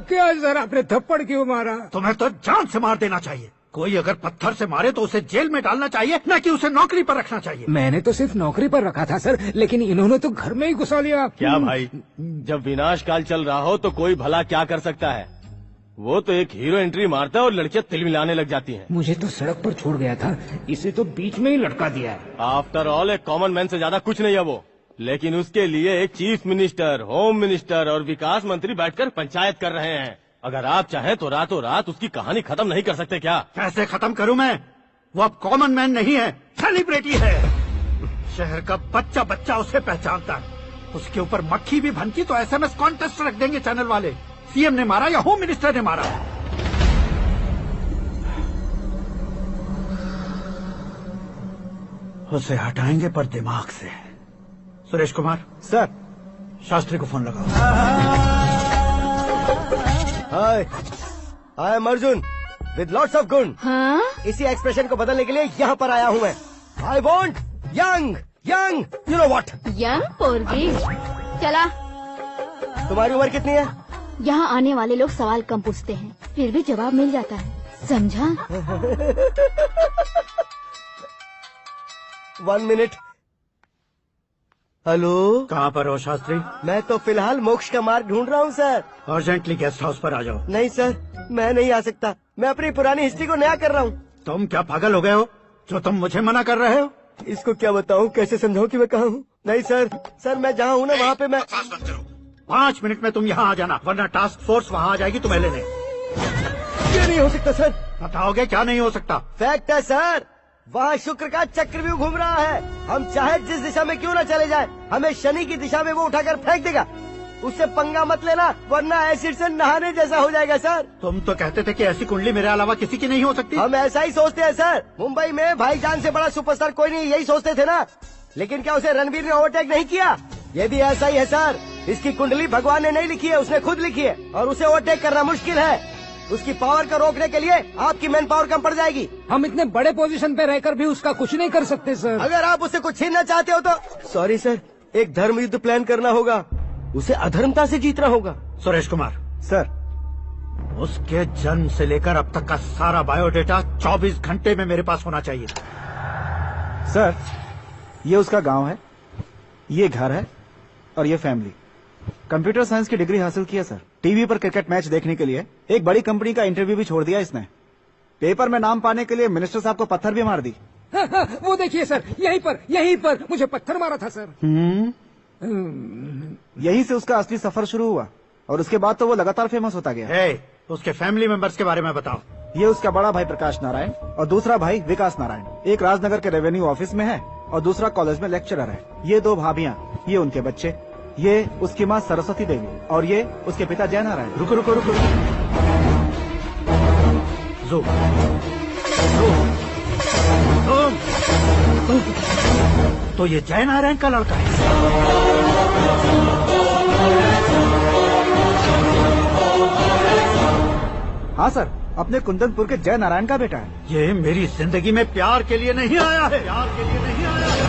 क्या सर, आपने थप्पड़ क्यों मारा? तुम्हें तो जान से मार देना चाहिए। कोई अगर पत्थर से मारे तो उसे जेल में डालना चाहिए, न कि उसे नौकरी पर रखना चाहिए। मैंने तो सिर्फ नौकरी पर रखा था सर, लेकिन इन्होंने तो घर में ही घुसा लिया। क्या भाई, जब विनाश काल चल रहा हो तो कोई भला क्या कर सकता है? वो तो एक हीरो एंट्री मारता है और लड़कियां तिल मिलाने लग जाती हैं। मुझे तो सड़क पर छोड़ गया था, इसे तो बीच में ही लटका दिया है। आफ्टर ऑल एक कॉमन मैन से ज्यादा कुछ नहीं है वो, लेकिन उसके लिए एक चीफ मिनिस्टर, होम मिनिस्टर और विकास मंत्री बैठकर पंचायत कर रहे हैं। अगर आप चाहें तो रातों रात उसकी कहानी खत्म नहीं कर सकते क्या? कैसे खत्म करूं मैं? वो अब कॉमन मैन नहीं है, सेलिब्रिटी है। शहर का बच्चा बच्चा उसे पहचानता है। उसके ऊपर मक्खी भी भनकी तो SMS कॉन्टेस्ट रख देंगे चैनल वाले। सीएम ने मारा या होम मिनिस्टर ने मारा। उसे हटाएंगे पर दिमाग से। सुरेश कुमार सर, शास्त्री को फोन लगाओ। Hi, I am Arjun with lots of गुण। हाँ? इसी एक्सप्रेशन को बदलने के लिए यहाँ पर आया हूँ मैं। I want young young, you know what? Young पोरगी। चला। तुम्हारी उम्र कितनी है? यहाँ आने वाले लोग सवाल कम पूछते हैं, फिर भी जवाब मिल जाता है, समझा? 1 मिनट। हेलो, कहाँ पर हो शास्त्री? मैं तो फिलहाल मोक्ष का मार्ग ढूंढ रहा हूँ सर। अर्जेंटली गेस्ट हाउस पर आ जाओ। नहीं सर, मैं नहीं आ सकता। मैं अपनी पुरानी हिस्ट्री को नया कर रहा हूँ। तुम क्या पागल हो गए हो जो तुम मुझे मना कर रहे हो? इसको क्या बताऊँ, कैसे समझाऊँ कि मैं कहाँ हूँ? नहीं सर, सर मैं जहाँ हूँ ना वहाँ पे मैं। 5 मिनट में तुम यहाँ आ जाना, वरना टास्क फोर्स वहाँ आ जाएगी तुम्हें लेने। ये नहीं हो सकता सर। बताओगे क्या नहीं हो सकता? फैक्ट है सर, वहाँ शुक्र का चक्रव्यूह घूम रहा है। हम चाहे जिस दिशा में क्यों न चले जाए, हमें शनि की दिशा में वो उठाकर फेंक देगा। उससे पंगा मत लेना, वरना एसिड से नहाने जैसा हो जाएगा सर। तुम तो कहते थे कि ऐसी कुंडली मेरे अलावा किसी की नहीं हो सकती। हम ऐसा ही सोचते हैं सर। मुंबई में भाईजान से बड़ा सुपरस्टार कोई नहीं, यही सोचते थे ना। लेकिन क्या उसे रणवीर ने ओवरटेक नहीं किया? ये भी ऐसा ही है सर। इसकी कुंडली भगवान ने नहीं लिखी है, उसने खुद लिखी है और उसे ओवरटेक करना मुश्किल है। उसकी पावर को रोकने के लिए आपकी मैन पावर कम पड़ जाएगी। हम इतने बड़े पोजीशन पे रहकर भी उसका कुछ नहीं कर सकते सर। अगर आप उससे कुछ छीनना चाहते हो तो सॉरी सर, एक धर्म युद्ध प्लान करना होगा। उसे अधर्मता से जीतना होगा। सुरेश कुमार सर, उसके जन्म से लेकर अब तक का सारा बायोडेटा 24 घंटे में मेरे पास होना चाहिए। सर, ये उसका गांव है, ये घर है और ये फैमिली। कंप्यूटर साइंस की डिग्री हासिल की है सर। टीवी पर क्रिकेट मैच देखने के लिए एक बड़ी कंपनी का इंटरव्यू भी छोड़ दिया इसने। पेपर में नाम पाने के लिए मिनिस्टर साहब को पत्थर भी मार दी। वो देखिए सर, यहीं पर मुझे पत्थर मारा था सर। यहीं से उसका असली सफर शुरू हुआ और उसके बाद तो वो लगातार फेमस होता गया। उसके फैमिली मेंबर्स के बारे में बताओ। ये उसका बड़ा भाई प्रकाश नारायण और दूसरा भाई विकास नारायण। एक राजनगर के रेवेन्यू ऑफिस में है और दूसरा कॉलेज में लेक्चरर है। ये 2 भाभियां, ये उनके बच्चे, ये उसकी माँ सरस्वती देवी और ये उसके पिता जय नारायण। रुको रुको रुको, तो ये जय नारायण का लड़का है। हाँ सर, अपने कुंदनपुर के जय नारायण का बेटा है। ये मेरी जिंदगी में प्यार के लिए नहीं आया है। प्यार के लिए नहीं आया है।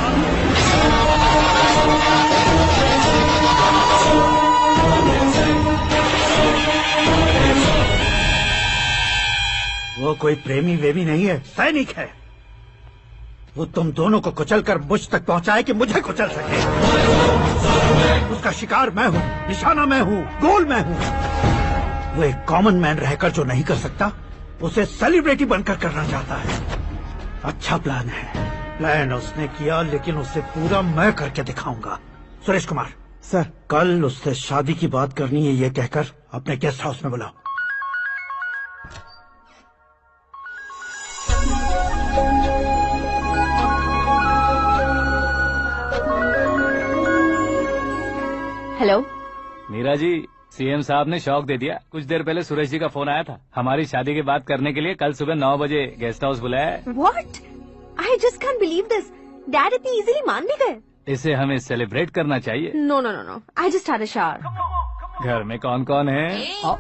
वो कोई प्रेमी वेमी नहीं है, सैनिक है। वो तुम दोनों को कुचलकर मुझ तक पहुंचाए कि मुझे कुचल सके। उसका शिकार मैं हूँ, निशाना मैं हूँ, गोल मैं हूँ। वो एक कॉमन मैन रहकर जो नहीं कर सकता, उसे सेलिब्रिटी बनकर करना चाहता है। अच्छा प्लान है। प्लान उसने किया, लेकिन उसे पूरा मैं करके दिखाऊंगा। सुरेश कुमार सर, कल उससे शादी की बात करनी है, ये कहकर अपने गेस्ट हाउस में बुलाओ। हेलो मीरा जी, सीएम साहब ने शौक दे दिया। कुछ देर पहले सुरेश जी का फोन आया था, हमारी शादी की बात करने के लिए कल सुबह 9 बजे गेस्ट हाउस बुलाया है। What? I just can't believe this. Dad इतनी इजीली मान भी गए। इसे हमें सेलिब्रेट करना चाहिए। No. I just had a shower. घर में कौन कौन है?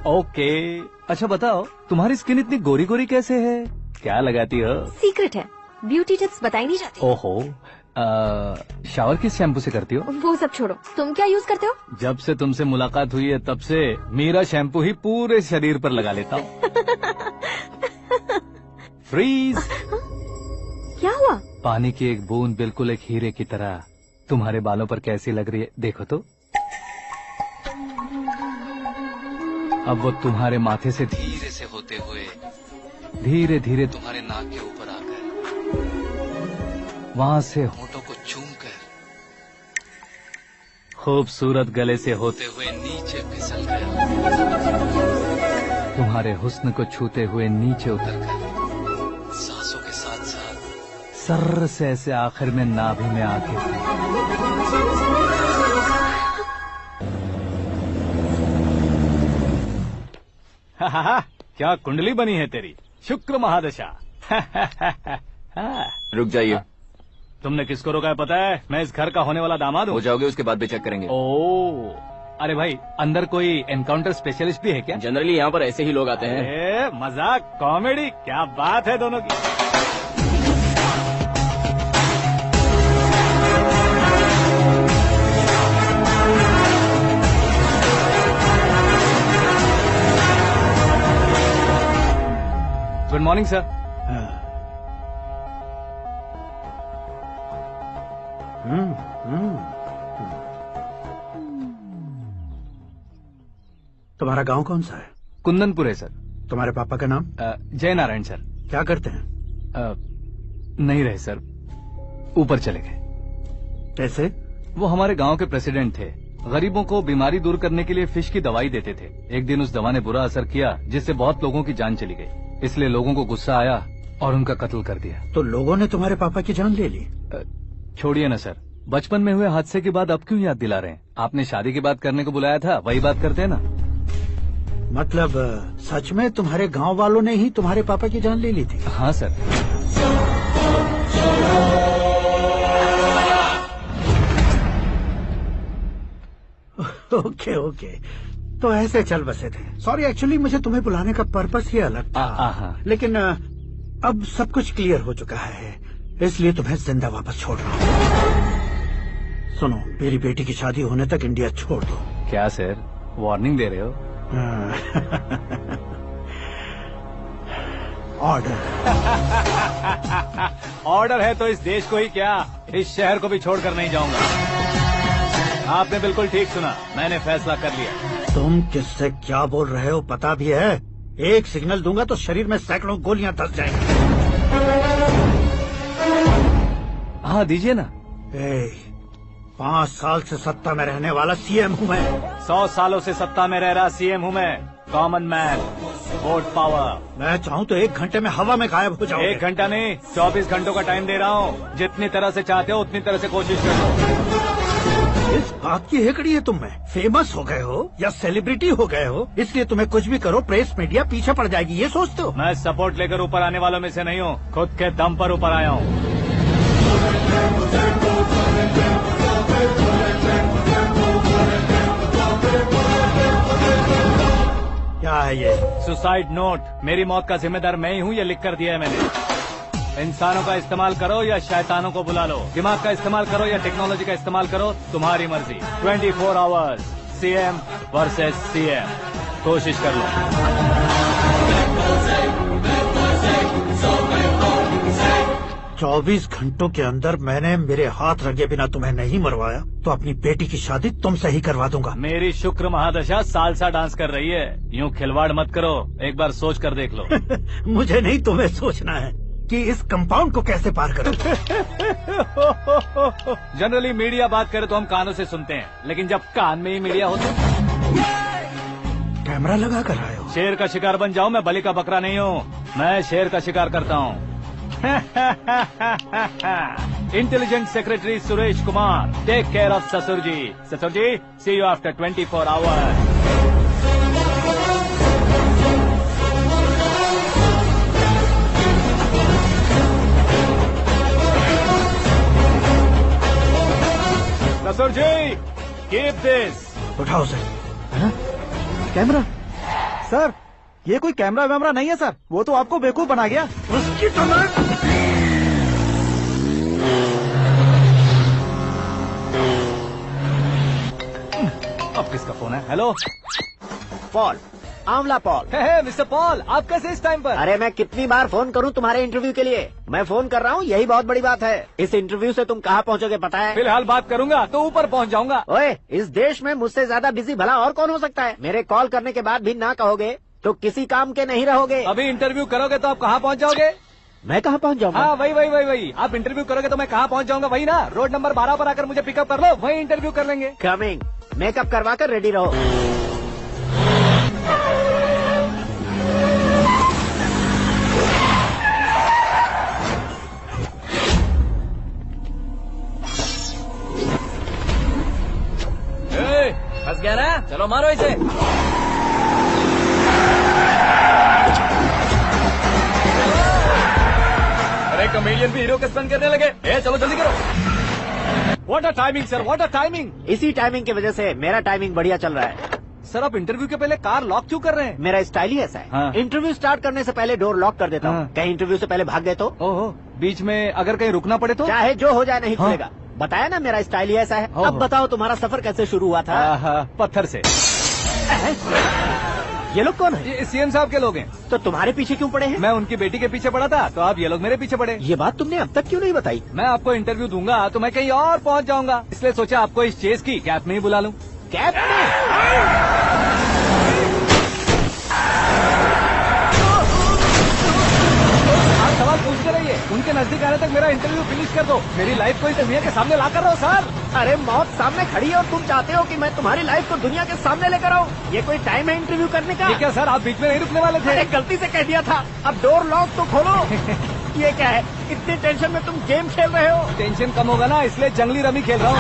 ओके, अच्छा बताओ, तुम्हारी स्किन इतनी गोरी गोरी कैसे है? क्या लगाती हो? सीक्रेट है, ब्यूटी टिप्स बताई नहीं जाती। ओहो, शावर किस शैम्पू से करती हो? वो सब छोड़ो, तुम क्या यूज करते हो? जब से तुमसे मुलाकात हुई है तब से मेरा शैम्पू ही पूरे शरीर पर लगा लेता हूँ। फ्रीज। क्या हुआ? पानी की एक बूंद बिल्कुल एक हीरे की तरह तुम्हारे बालों पर कैसी लग रही है, देखो तो। अब वो तुम्हारे माथे से धीरे से होते हुए धीरे धीरे तुम्हारे नाक के ऊपर आ गए, वहां से होठों को चूमकर खूबसूरत गले से होते हुए नीचे फिसल गया, तुम्हारे हुस्न को छूते हुए नीचे उतर कर सांसों के साथ साथ सर्र से ऐसे आखिर में नाभि में आके क्या कुंडली बनी है तेरी, शुक्र महादशा। रुक जाइए। तुमने किसको रोका है पता है? मैं इस घर का होने वाला दामाद हूँ। हो जाओगे उसके बाद भी चेक करेंगे। ओ, अरे भाई, अंदर कोई एनकाउंटर स्पेशलिस्ट भी है क्या? जनरली यहाँ पर ऐसे ही लोग आते हैं। मजाक, कॉमेडी, क्या बात है दोनों की। Good morning sir. तुम्हारा गांव कौन सा है? कुंदनपुर है सर। तुम्हारे पापा का नाम? जय नारायण सर। क्या करते हैं? नहीं रहे सर, ऊपर चले गए। कैसे? वो हमारे गांव के प्रेसिडेंट थे। गरीबों को बीमारी दूर करने के लिए फिश की दवाई देते थे। एक दिन उस दवा ने बुरा असर किया, जिससे बहुत लोगों की जान चली गई। इसलिए लोगों को गुस्सा आया और उनका कत्ल कर दिया। तो लोगों ने तुम्हारे पापा की जान ले ली? छोड़िए ना सर, बचपन में हुए हादसे की बात अब क्यों याद दिला रहे हैं? आपने शादी की बात करने को बुलाया था, वही बात करते हैं ना। मतलब सच में तुम्हारे गांव वालों ने ही तुम्हारे पापा की जान ले ली थी? हाँ सर। ओके ओके, तो ऐसे चल बसे थे। सॉरी, एक्चुअली मुझे तुम्हें बुलाने का पर्पस ही अलग था, लेकिन अब सब कुछ क्लियर हो चुका है, इसलिए तुम्हें जिंदा वापस छोड़ रहा हूँ। सुनो, मेरी बेटी की शादी होने तक इंडिया छोड़ दो। क्या सर, वार्निंग दे रहे हो? ऑर्डर। ऑर्डर है तो इस देश को ही क्या, इस शहर को भी छोड़कर नहीं जाऊंगा। आपने बिल्कुल ठीक सुना, मैंने फैसला कर लिया। तुम किससे क्या बोल रहे हो पता भी है? एक सिग्नल दूंगा तो शरीर में सैकड़ों गोलियां धस जाएंगी। हाँ दीजिए ना। 5 साल से सत्ता में रहने वाला सीएम हूँ मैं। 100 सालों से सत्ता में रह रहा सीएम हूँ मैं। Common man, vote power. मैं चाहूँ तो 1 घंटे में हवा में गायब हो जाऊँ। 1 घंटा नहीं, 24 घंटों का टाइम दे रहा हूँ। जितनी तरह से चाहते हो उतनी तरह से कोशिश कर लो। इस बात की हेकड़ी है तुम में। फेमस हो गए हो या सेलिब्रिटी हो गए हो, इसलिए तुम्हें कुछ भी करो प्रेस मीडिया पीछे पड़ जाएगी, ये सोचते हो? मैं सपोर्ट लेकर ऊपर आने वालों में से नहीं हूँ, खुद के दम पर ऊपर आया हूँ। क्या है ये? Suicide note. मेरी मौत का जिम्मेदार मैं ही हूँ, ये लिख कर दिया है मैंने। इंसानों का इस्तेमाल करो या शैतानों को बुला लो, दिमाग का इस्तेमाल करो या टेक्नोलॉजी का इस्तेमाल करो, तुम्हारी मर्जी। 24 आवर्स, सीएम वर्सेस सीएम, कोशिश कर लो। 24 घंटों के अंदर मैंने मेरे हाथ रंगे बिना तुम्हें नहीं मरवाया तो अपनी बेटी की शादी तुमसे ही करवा दूंगा। मेरी शुक्र महादशा सालसा डांस कर रही है, यूँ खिलवाड़ मत करो, एक बार सोच कर देख लो। मुझे नहीं, तुम्हें सोचना है कि इस कंपाउंड को कैसे पार करूं। जनरली मीडिया बात करे तो हम कानों से सुनते हैं, लेकिन जब कान में ही मीडिया हो तो कैमरा लगा कर आए हो। शेर का शिकार बन जाऊं, मैं बलि का बकरा नहीं हूँ, मैं शेर का शिकार करता हूँ। Intelligent secretary Suresh Kumar, take care of ससुर जी। ससुर जी, सी यू आफ्टर 24 आवर्स। ससुर जी, कीप दिस। उठाओ सर। कैमरा? सर, ये कोई कैमरा वैमरा नहीं है सर, वो तो आपको बेवकूफ बना गया। उसकी तो मैं... अब किसका फोन है? हेलो पॉल, आंवला पॉल। मिस्टर पॉल, आप कैसे इस टाइम पर? अरे मैं कितनी बार फोन करूं तुम्हारे इंटरव्यू के लिए? मैं फोन कर रहा हूं, यही बहुत बड़ी बात है। इस इंटरव्यू से तुम कहां पहुंचोगे पता है? फिलहाल बात करूंगा तो ऊपर पहुंच जाऊंगा। ओए, इस देश में मुझसे ज्यादा बिजी भला और कौन हो सकता है? मेरे कॉल करने के बाद भी ना कहोगे तो किसी काम के नहीं रहोगे। अभी इंटरव्यू करोगे तो आप कहाँ पहुँच जाओगे? मैं कहाँ पहुँच जाऊंगा? हाँ, वही। आप इंटरव्यू करोगे तो मैं कहाँ पहुँच जाऊंगा? वही ना, रोड नंबर 12 पर आकर मुझे पिकअप कर लो, वही इंटरव्यू कर लेंगे। कमिंग। मेकअप करवा कर रेडी रहो। फंस गया ना, चलो मारो इसे। अरे कमेडियन भी हीरो के स्टंट करने लगे। चलो जल्दी करो। What a timing sir, what a timing. इसी टाइमिंग की वजह से मेरा टाइमिंग बढ़िया चल रहा है। सर, आप इंटरव्यू के पहले कार लॉक क्यों कर रहे हैं? मेरा स्टाइल ही ऐसा है। हाँ। इंटरव्यू स्टार्ट करने से पहले डोर लॉक कर देता हूँ। हाँ। कहीं इंटरव्यू से पहले भाग गए तो? ओहो, बीच में अगर कहीं रुकना पड़े तो? चाहे जो हो जाए नहीं हाँ। खुलेगा। बताया ना, मेरा स्टाइल ही ऐसा है। अब बताओ तुम्हारा सफर कैसे शुरू हुआ था? पत्थर से। ये लोग कौन है? ये सीएम साहब के लोग हैं। तो तुम्हारे पीछे क्यों पड़े हैं? मैं उनकी बेटी के पीछे पड़ा था, तो आप ये लोग मेरे पीछे पड़े। ये बात तुमने अब तक क्यों नहीं बताई? मैं आपको इंटरव्यू दूंगा तो मैं कहीं और पहुंच जाऊंगा, इसलिए सोचा आपको इस चेस की कैप में ही बुला लूं। कैप में? आप सवाल पूछते रहिए, उनके नजदीक आने तक मेरा इंटरव्यू फिनिश कर दो। मेरी लाइफ को इस दुनिया के सामने ला कर रहो सर। अरे मौत सामने खड़ी है और तुम चाहते हो कि मैं तुम्हारी लाइफ को दुनिया के सामने लेकर आऊं? ये कोई टाइम है इंटरव्यू करने का? ये क्या सर, आप बीच में नहीं रुकने वाले थे? अरे गलती से कह दिया था, अब डोर लॉक तो खोलो। ये क्या है, इतनी टेंशन में तुम गेम खेल रहे हो? टेंशन कम होगा ना, इसलिए जंगली रमी खेल रहा हूँ।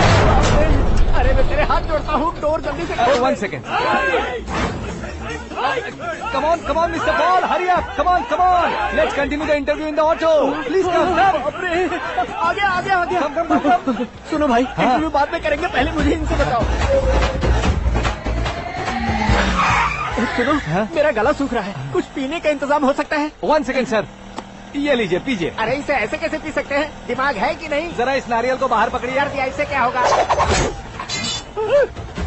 अरे मैं तेरे हाथ जोड़ता हूँ, डोर जल्दी से खोलो। 1 second. Come on, Mr. Paul, hurry up! Come on! Let's continue the interview in the auto. Please come. आ गया। Come. सुनो भाई, इंटरव्यू बाद में करेंगे, पहले मुझे इनसे बताओ। सुनो, मेरा गला सूख रहा है, कुछ पीने का इंतजाम हो सकता है? 1 सेकंड सर, ये लीजिए पीजिए। अरे इसे ऐसे कैसे पी सकते हैं? दिमाग है कि नहीं? जरा इस नारियल को बाहर पकड़िए। यार दिया, इससे क्या होगा?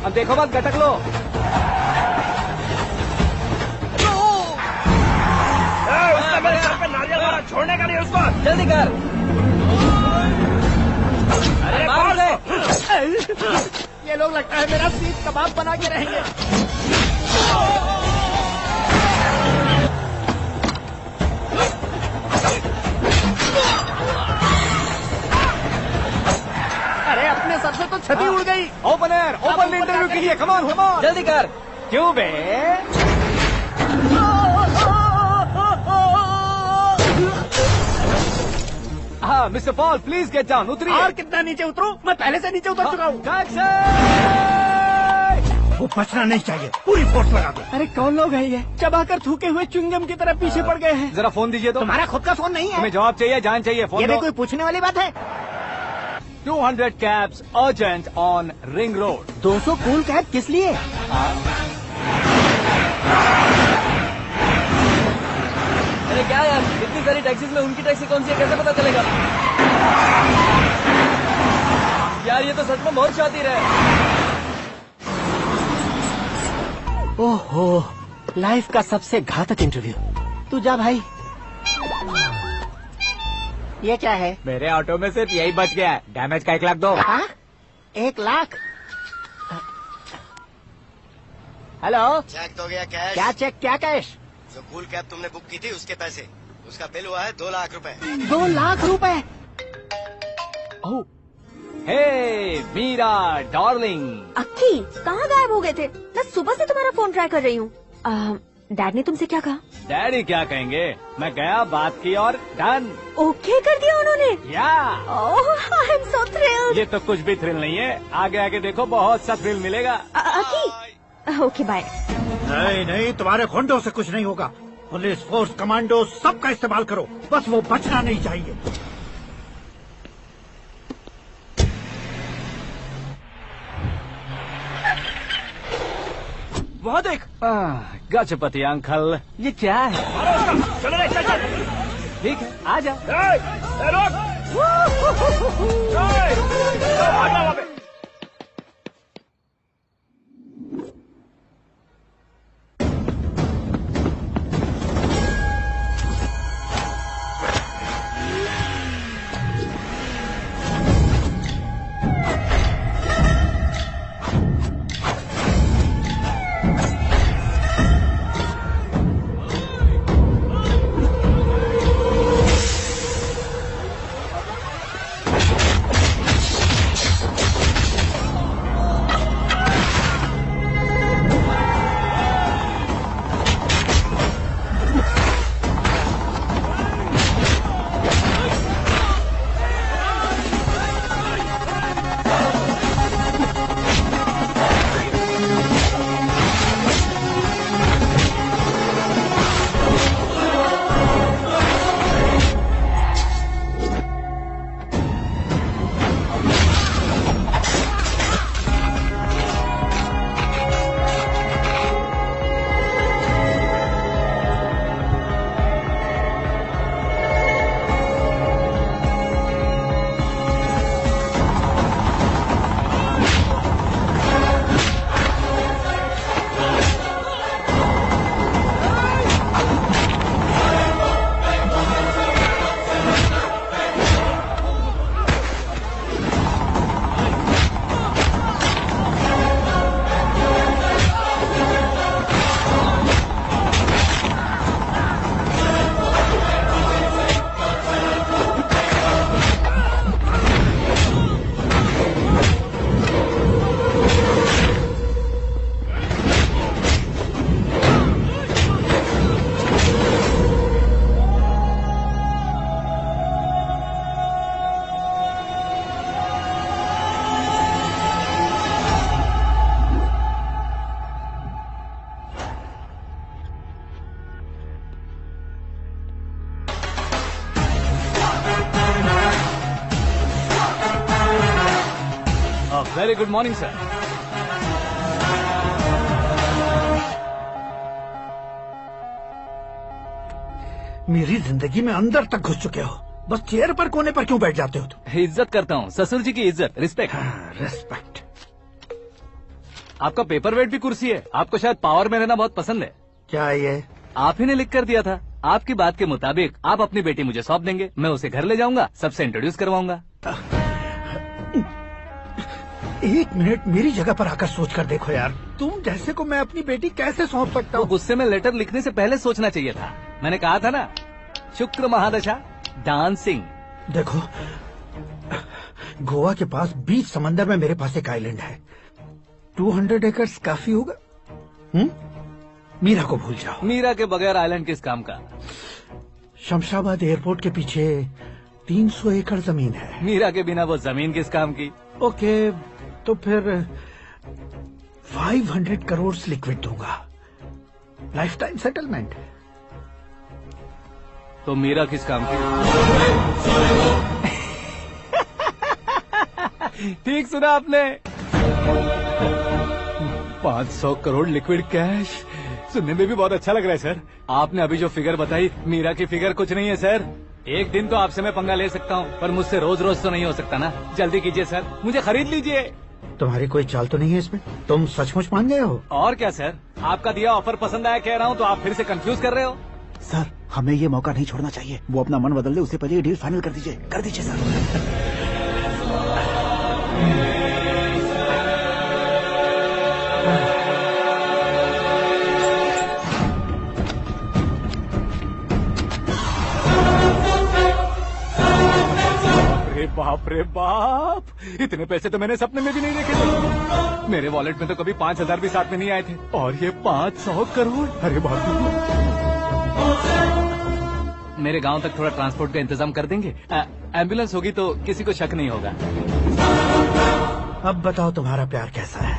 अब देखो मत, गटक लो। उसने मेरे सर पे नारियल मारा, छोड़ने का नहीं उसको। जल्दी कर। अरे मार दे। ये लोग लगता है मेरा सीख कबाब बना के रहेंगे। अरे अपने सर से तो छती उड़ गई। ओपन एयर, ओपन इंटरव्यू के लिए, कम ऑन कम ऑन। जल्दी कर। क्यों बे? हाँ mister Paul, please get down, उतरिए। और कितना नीचे उतरूं? मैं पहले से नीचे उतर चुका हूँ। वो बचना नहीं चाहिए, पूरी फोर्स लगा दो। अरे कौन लोग हैं ये? चबाकर थूके हुए च्युइंगम की तरह पीछे पड़ गए हैं। जरा फोन दीजिए तो। तुम्हारा खुद का फोन नहीं है? तुम्हें जवाब चाहिए, जान चाहिए, फोन ये दो। भी कोई पूछने वाली बात है? 200 cabs urgent on Ring Road. 200 cool cab किस लिए? अरे क्या यार, इतनी सारी टैक्सीज में उनकी टैक्सी कौन सी है, कैसे पता चलेगा? यार ये तो सच में बहुत शातिर है। ओहो, लाइफ का सबसे घातक इंटरव्यू। तू जा भाई। ये क्या है? मेरे ऑटो में सिर्फ यही बच गया है, डैमेज का 1 लाख दो। 1 लाख? हेलो, चेक तो गया कैश। क्या चेक, क्या कैश? जो कूल कैब तुमने बुक की थी उसके पैसे, उसका बिल हुआ है 2 लाख रुपए। 2 लाख रुपए? हे मीरा डार्लिंग। अक्की, कहाँ गायब हो गए थे? मैं सुबह से तुम्हारा फोन ट्राई कर रही हूँ। डैड ने तुमसे क्या कहा? डैडी क्या कहेंगे, मैं गया, बात की और डन। ओके कर दिया उन्होंने? या। ओह, आई एम सो थ्रिल्ड। ये तो कुछ भी थ्रिल नहीं है, आगे आगे देखो बहुत सा थ्रिल मिलेगा। अक्की, ओके बाय। नहीं नहीं, तुम्हारे गुंडों से कुछ नहीं होगा। पुलिस फोर्स, कमांडो, सबका इस्तेमाल करो, बस वो बचना नहीं चाहिए। वहाँ देख। गजपति अंकल, ये क्या है? चलो रे, चल चल। ठीक है, आ जा। Very good morning, sir. मेरी जिंदगी में अंदर तक घुस चुके हो, बस चेयर पर कोने पर क्यों बैठ जाते हो तुम? इज्जत करता हूँ, ससुर जी की इज्जत, रिस्पेक्ट। रिस्पेक्ट। आपका पेपर वेट भी कुर्सी है। आपको शायद पावर में रहना बहुत पसंद है। क्या ये? आप ही ने लिख कर दिया था। आपकी बात के मुताबिक आप अपनी बेटी मुझे सौंप देंगे, मैं उसे घर ले जाऊंगा, सबसे इंट्रोड्यूस करवाऊंगा। 1 मिनट मेरी जगह पर आकर सोच कर देखो यार, तुम जैसे को मैं अपनी बेटी कैसे सौंप सकता हूँ? गुस्से में लेटर लिखने से पहले सोचना चाहिए था। मैंने कहा था ना, शुक्र महादशा डांसिंग। देखो, गोवा के पास बीच समंदर में मेरे पास एक आइलैंड है, 200 एकर्स काफी होगा। मीरा को भूल जाओ। मीरा के बगैर आइलैंड किस काम का? शमशाबाद एयरपोर्ट के पीछे 300 एकड़ जमीन है। मीरा के बिना वो जमीन किस काम की? ओके, तो फिर 500 करोड़ लिक्विड दूंगा, लाइफ टाइम सेटलमेंट। तो मीरा किस काम की? ठीक सुना आपने, 500 करोड़ लिक्विड कैश। सुनने में भी बहुत अच्छा लग रहा है सर। आपने अभी जो फिगर बताई, मीरा की फिगर कुछ नहीं है सर। एक दिन तो आपसे मैं पंगा ले सकता हूँ, पर मुझसे रोज रोज तो नहीं हो सकता ना। जल्दी कीजिए सर, मुझे खरीद लीजिए। तुम्हारी कोई चाल तो नहीं है इसमें? तुम सचमुच मान गए हो? और क्या सर, आपका दिया ऑफर पसंद आया कह रहा हूँ, तो आप फिर से कंफ्यूज कर रहे हो। सर, हमें ये मौका नहीं छोड़ना चाहिए। वो अपना मन बदल दे, उससे पहले ये डील फाइनल कर दीजिए। कर दीजिए सर। बाप रे बाप, इतने पैसे तो मैंने सपने में भी नहीं देखे थे। मेरे वॉलेट में तो कभी 5000 भी साथ में नहीं आए थे, और ये 500 करोड़। अरे बाप रे। मेरे गांव तक थोड़ा ट्रांसपोर्ट का इंतजाम कर देंगे? एम्बुलेंस होगी तो किसी को शक नहीं होगा। अब बताओ तुम्हारा प्यार कैसा है?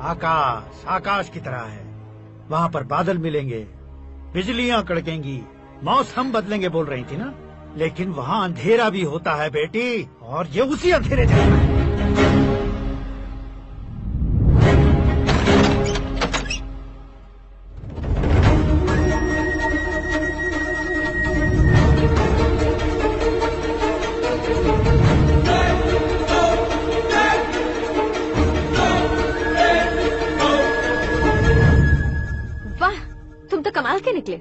आकाश आकाश की तरह है, वहाँ पर बादल मिलेंगे, बिजलियाँ कड़केंगी, मौसम बदलेंगे बोल रही थी ना, लेकिन वहाँ अंधेरा भी होता है बेटी, और ये उसी अंधेरे जैसा। वाह, तुम तो कमाल के निकले।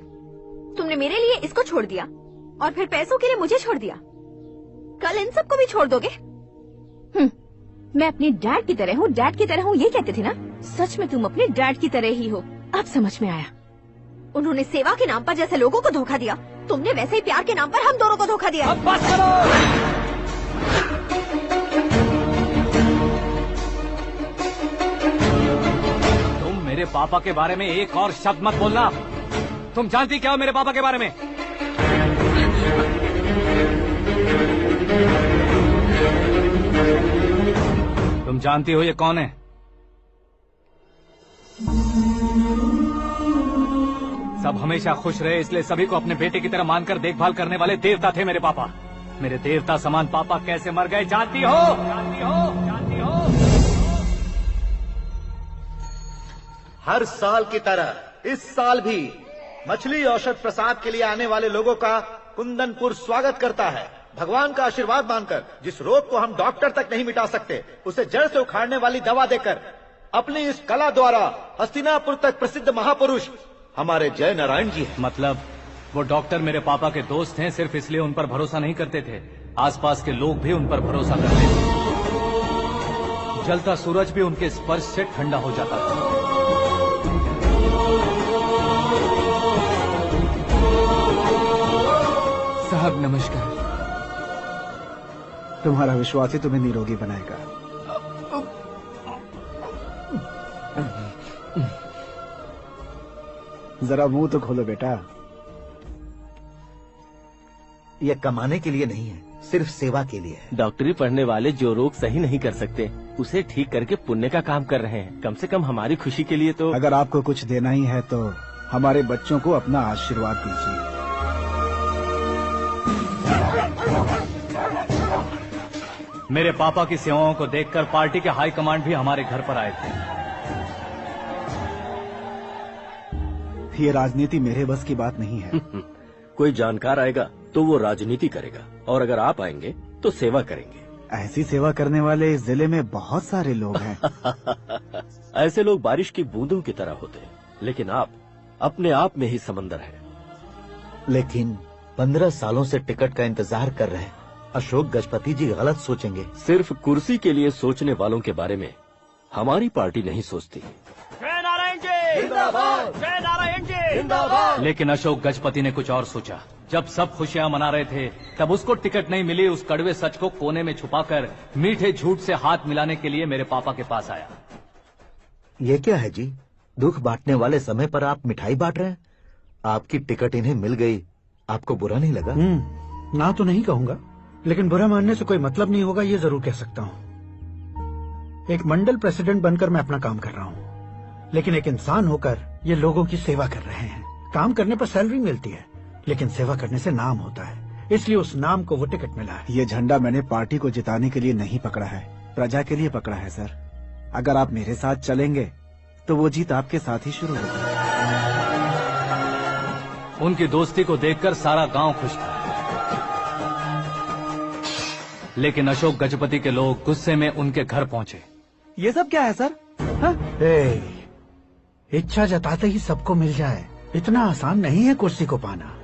तुमने मेरे लिए इसको छोड़ दिया और फिर पैसों के लिए मुझे छोड़ दिया। कल इन सबको भी छोड़ दोगे? मैं अपने डैड की तरह हूँ, डैड की तरह हूँ, ये कहते थे ना। सच में तुम अपने डैड की तरह ही हो, अब समझ में आया। उन्होंने सेवा के नाम पर जैसे लोगों को धोखा दिया, तुमने वैसे ही प्यार के नाम पर हम दोनों को धोखा दिया। अब बस करो। तुम मेरे पापा के बारे में एक और शब्द मत बोलना। तुम जानती क्या हो मेरे पापा के बारे में? तुम जानती हो ये कौन है? सब हमेशा खुश रहे, इसलिए सभी को अपने बेटे की तरह मानकर देखभाल करने वाले देवता थे मेरे पापा। मेरे देवता समान पापा कैसे मर गए जानती हो? जानती हो? जानती हो? हर साल की तरह इस साल भी मछली औषध प्रसाद के लिए आने वाले लोगों का कुंदनपुर स्वागत करता है। भगवान का आशीर्वाद मानकर जिस रोग को हम डॉक्टर तक नहीं मिटा सकते, उसे जड़ से उखाड़ने वाली दवा देकर अपनी इस कला द्वारा हस्तिनापुर तक प्रसिद्ध महापुरुष हमारे जय नारायण जी हैं। मतलब वो डॉक्टर मेरे पापा के दोस्त हैं, सिर्फ इसलिए उन पर भरोसा नहीं करते थे, आसपास के लोग भी उन पर भरोसा करते थे। जलता सूरज भी उनके स्पर्श से ठंडा हो जाता था। साहब नमस्कार। तुम्हारा विश्वास ही तुम्हें निरोगी बनाएगा। जरा मुंह तो खोलो बेटा। यह कमाने के लिए नहीं है, सिर्फ सेवा के लिए है। डॉक्टरी पढ़ने वाले जो रोग सही नहीं कर सकते, उसे ठीक करके पुण्य का काम कर रहे हैं। कम से कम हमारी खुशी के लिए तो। अगर आपको कुछ देना ही है तो हमारे बच्चों को अपना आशीर्वाद दीजिए। मेरे पापा की सेवाओं को देखकर पार्टी के हाई कमांड भी हमारे घर पर आए थे। ये राजनीति मेरे बस की बात नहीं है। कोई जानकार आएगा तो वो राजनीति करेगा, और अगर आप आएंगे तो सेवा करेंगे। ऐसी सेवा करने वाले इस जिले में बहुत सारे लोग हैं। ऐसे लोग बारिश की बूंदों की तरह होते हैं, लेकिन आप अपने आप में ही समंदर हैं। लेकिन 15 सालों से टिकट का इंतजार कर रहे हैं। अशोक गजपति जी गलत सोचेंगे। सिर्फ कुर्सी के लिए सोचने वालों के बारे में हमारी पार्टी नहीं सोचती। जय नारायण जी जिंदाबाद, जय नारायण जी जिंदाबाद। लेकिन अशोक गजपति ने कुछ और सोचा। जब सब खुशियां मना रहे थे तब उसको टिकट नहीं मिली। उस कड़वे सच को कोने में छुपाकर मीठे झूठ से हाथ मिलाने के लिए मेरे पापा के पास आया। ये क्या है जी? दुख बांटने वाले समय पर आप मिठाई बांट रहे हैं। आपकी टिकट इन्हें मिल गई, आपको बुरा नहीं लगा? ना तो नहीं कहूंगा, लेकिन बुरा मानने से कोई मतलब नहीं होगा, ये जरूर कह सकता हूँ। एक मंडल प्रेसिडेंट बनकर मैं अपना काम कर रहा हूँ, लेकिन एक इंसान होकर ये लोगों की सेवा कर रहे हैं। काम करने पर सैलरी मिलती है, लेकिन सेवा करने से नाम होता है, इसलिए उस नाम को वो टिकट मिला है। ये झंडा मैंने पार्टी को जिताने के लिए नहीं पकड़ा है, प्रजा के लिए पकड़ा है सर। अगर आप मेरे साथ चलेंगे तो वो जीत आपके साथ ही शुरू होगी। उनकी दोस्ती को देखकर सारा गांव खुश था, लेकिन अशोक गजपति के लोग गुस्से में उनके घर पहुंचे। ये सब क्या है सर? इच्छा जताते ही सबको मिल जाए, इतना आसान नहीं है कुर्सी को पाना।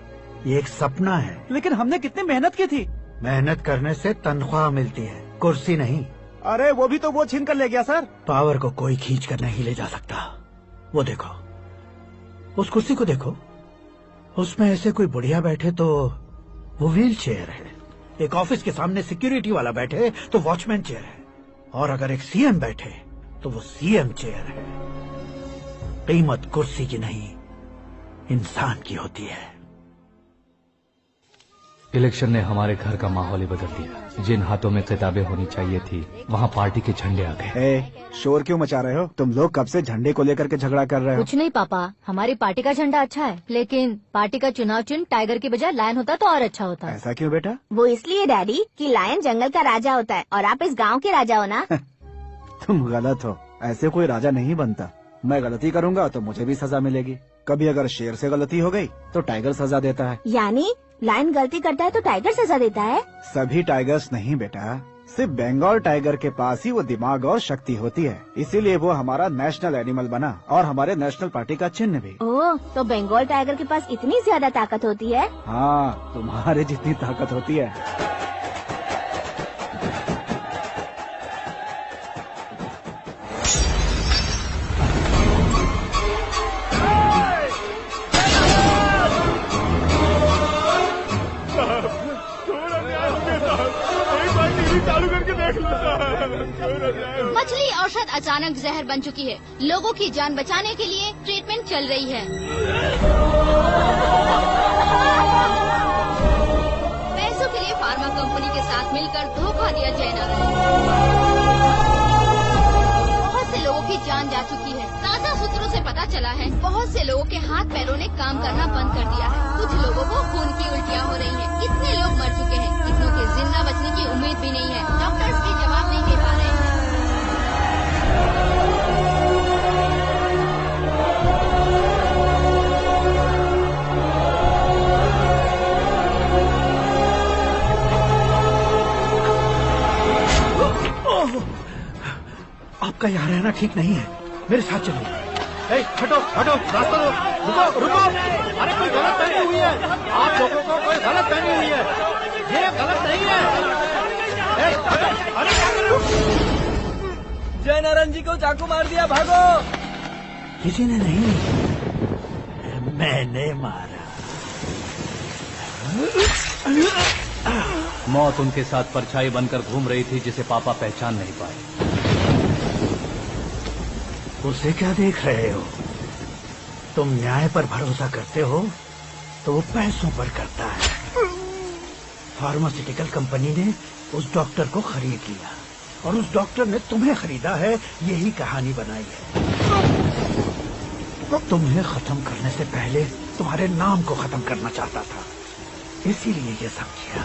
ये एक सपना है। लेकिन हमने कितनी मेहनत की थी। मेहनत करने से तनख्वाह मिलती है, कुर्सी नहीं। अरे वो भी तो वो छीन कर ले गया सर। पावर को कोई खींच कर नहीं ले जा सकता। वो देखो, उस कुर्सी को देखो, उसमें ऐसे कोई बुढ़िया बैठे तो वो व्हील चेयर है। एक ऑफिस के सामने सिक्योरिटी वाला बैठे तो वॉचमैन चेयर है, और अगर एक सीएम बैठे तो वो सीएम चेयर है। कीमत कुर्सी की नहीं, इंसान की होती है। इलेक्शन ने हमारे घर का माहौल ही बदल दिया। जिन हाथों में किताबें होनी चाहिए थी, वहाँ पार्टी के झंडे आ गए। शोर क्यों मचा रहे हो? तुम लोग कब से झंडे को लेकर के झगड़ा कर रहे हो? कुछ नहीं पापा, हमारी पार्टी का झंडा अच्छा है, लेकिन पार्टी का चुनाव चिन्ह टाइगर की बजाय लायन होता तो और अच्छा होता। ऐसा क्यों बेटा? वो इसलिए डैडी कि लायन जंगल का राजा होता है और आप इस गांव के राजा हो ना। तुम गलत हो, ऐसे कोई राजा नहीं बनता। मैं गलती करूंगा तो मुझे भी सजा मिलेगी। कभी अगर शेर से गलती हो गई तो टाइगर सजा देता है। यानी लायन गलती करता है तो टाइगर सजा देता है? सभी टाइगर्स नहीं बेटा, सिर्फ बंगाल टाइगर के पास ही वो दिमाग और शक्ति होती है, इसीलिए वो हमारा नेशनल एनिमल बना और हमारे नेशनल पार्टी का चिन्ह भी। ओह, तो बंगाल टाइगर के पास इतनी ज्यादा ताकत होती है? हाँ, तुम्हारे जितनी ताकत होती है। मछली औषध अचानक जहर बन चुकी है। लोगों की जान बचाने के लिए ट्रीटमेंट चल रही है। पैसों के लिए फार्मा कंपनी के साथ मिलकर धोखा दिया जा रहा है। बहुत से लोगों की जान जा चुकी है। ताज़ा सूत्रों से पता चला है बहुत से लोगों के हाथ पैरों ने काम करना बंद कर दिया है। कुछ लोगों को खून की उल्टियाँ हो रही हैं। कितने लोग मर चुके हैं, कितनों के जिंदा बचने की उम्मीद भी नहीं है। डॉक्टर्स भी जवाब नहीं दे पा रहे हैं। आपका यहाँ रहना ठीक नहीं है, मेरे साथ चलिए। हटो हटो, रास्ता दो, रुको रुको। अरे कोई गलत फहमी हुई है, आप लोगों को कोई गलत फहमी हुई है, ये गलत नहीं है। अरे क्या कर रहे हो? जय नारायण जी को चाकू मार दिया, भागो। किसी ने नहीं, मैंने मारा। मौत उनके साथ परछाई बनकर घूम रही थी, जिसे पापा पहचान नहीं पाए। उसे क्या देख रहे हो? तुम न्याय पर भरोसा करते हो तो वो पैसों पर करता है। फार्मास्यूटिकल कंपनी ने उस डॉक्टर को खरीद लिया और उस डॉक्टर ने तुम्हें खरीदा है, यही कहानी बनाई है। तुम्हें खत्म करने से पहले तुम्हारे नाम को खत्म करना चाहता था, इसीलिए ये सब किया।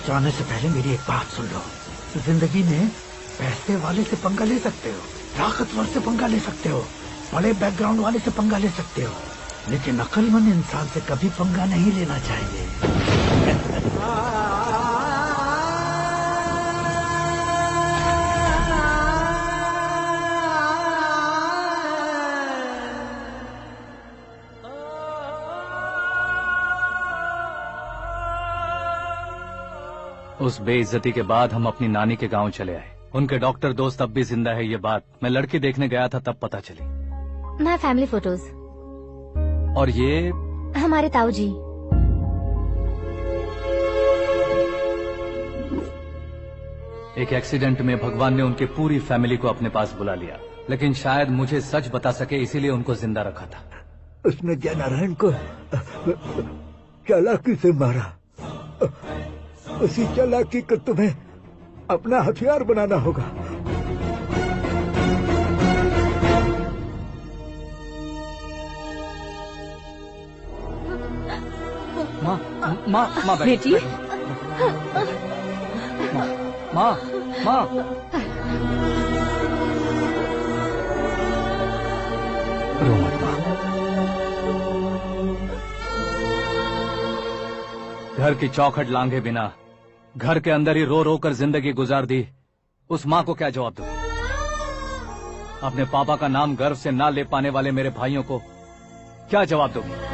जाने से पहले मेरी एक बात सुन लो। जिंदगी में पैसे वाले से पंगा ले सकते हो, ताकतवर से पंगा ले सकते हो, बड़े बैकग्राउंड वाले से पंगा ले सकते हो, लेकिन अक्लमंद इंसान से कभी पंगा नहीं लेना चाहिए। उस बेइज्जती के बाद हम अपनी नानी के गांव चले आए। उनके डॉक्टर दोस्त अब भी जिंदा है, ये बात मैं लड़की देखने गया था तब पता चली। My family photos. और ये हमारे ताऊ जी। एक एक्सीडेंट में भगवान ने उनकी पूरी फैमिली को अपने पास बुला लिया, लेकिन शायद मुझे सच बता सके इसीलिए उनको जिंदा रखा था। उसने जयनारायण को चालाकी से मारा। उसी चालाकी को तुम्हें अपना हथियार बनाना होगा। माँ बेटी। माँ रो मत माँ। घर की चौखट लांघे बिना घर के अंदर ही रो रो कर जिंदगी गुजार दी उस माँ को क्या जवाब दूं? अपने पापा का नाम गर्व से ना ले पाने वाले मेरे भाइयों को क्या जवाब दोगे?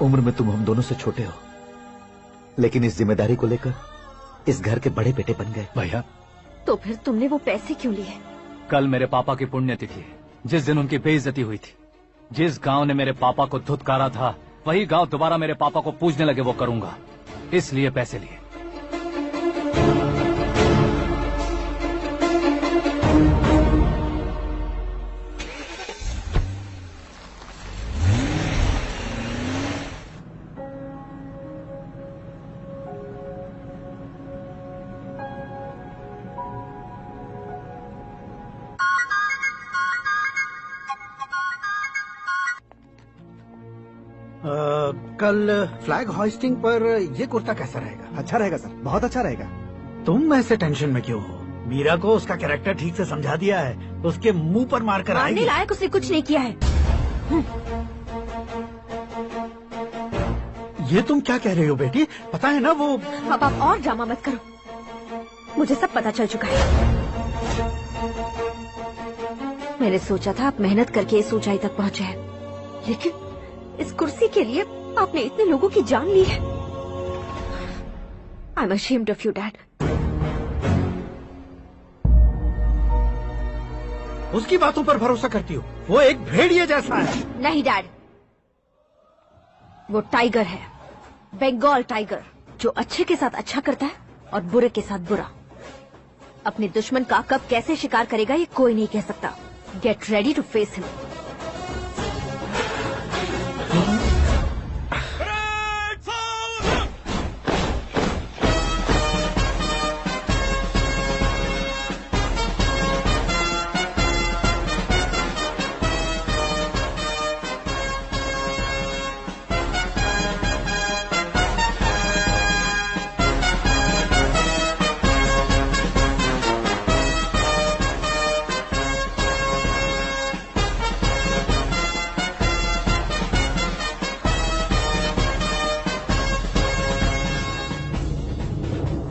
उम्र में तुम हम दोनों से छोटे हो, लेकिन इस जिम्मेदारी को लेकर इस घर के बड़े बेटे बन गए। भैया तो फिर तुमने वो पैसे क्यों लिए? कल मेरे पापा की पुण्यतिथि है, जिस दिन उनकी बेइज्जती हुई थी। जिस गांव ने मेरे पापा को धुतकारा था वही गांव दोबारा मेरे पापा को पूजने लगे वो करूंगा, इसलिए पैसे लिए। कल फ्लैग होइस्टिंग पर ये कुर्ता कैसा रहेगा? अच्छा रहेगा सर, बहुत अच्छा रहेगा। तुम ऐसे टेंशन में क्यों हो? मीरा को उसका कैरेक्टर ठीक से समझा दिया है, उसके मुंह पर मारकर आएगी। लायक उसने कुछ नहीं किया है। ये तुम क्या कह रही हो बेटी? पता है ना वो। अब आप और ड्रामा मत करो, मुझे सब पता चल चुका है। मैंने सोचा था आप मेहनत करके इस ऊंचाई तक पहुंचे हैं, लेकिन इस कुर्सी के लिए आपने इतने लोगों की जान ली है। I am ashamed of you dad. उसकी बातों पर भरोसा करती हो? वो एक भेड़िए जैसा है। नहीं डैड, वो टाइगर है, बंगाल टाइगर, जो अच्छे के साथ अच्छा करता है और बुरे के साथ बुरा। अपने दुश्मन का कब कैसे शिकार करेगा ये कोई नहीं कह सकता। Get ready to face him.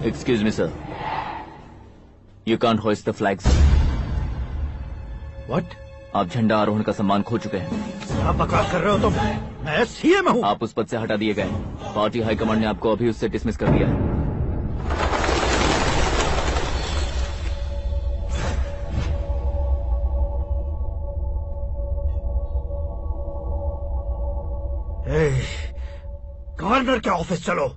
Excuse me, sir. You can't hoist the flag, sir. What? आप झंडा आरोहण का सम्मान खो चुके हैं। क्या बकवास कर रहे हो तुम? मैं सीएम हूँ। आप उस पद से हटा दिए गए। पार्टी हाईकमांड ने आपको अभी उससे डिसमिस कर दिया है। गवर्नर के ऑफिस चलो।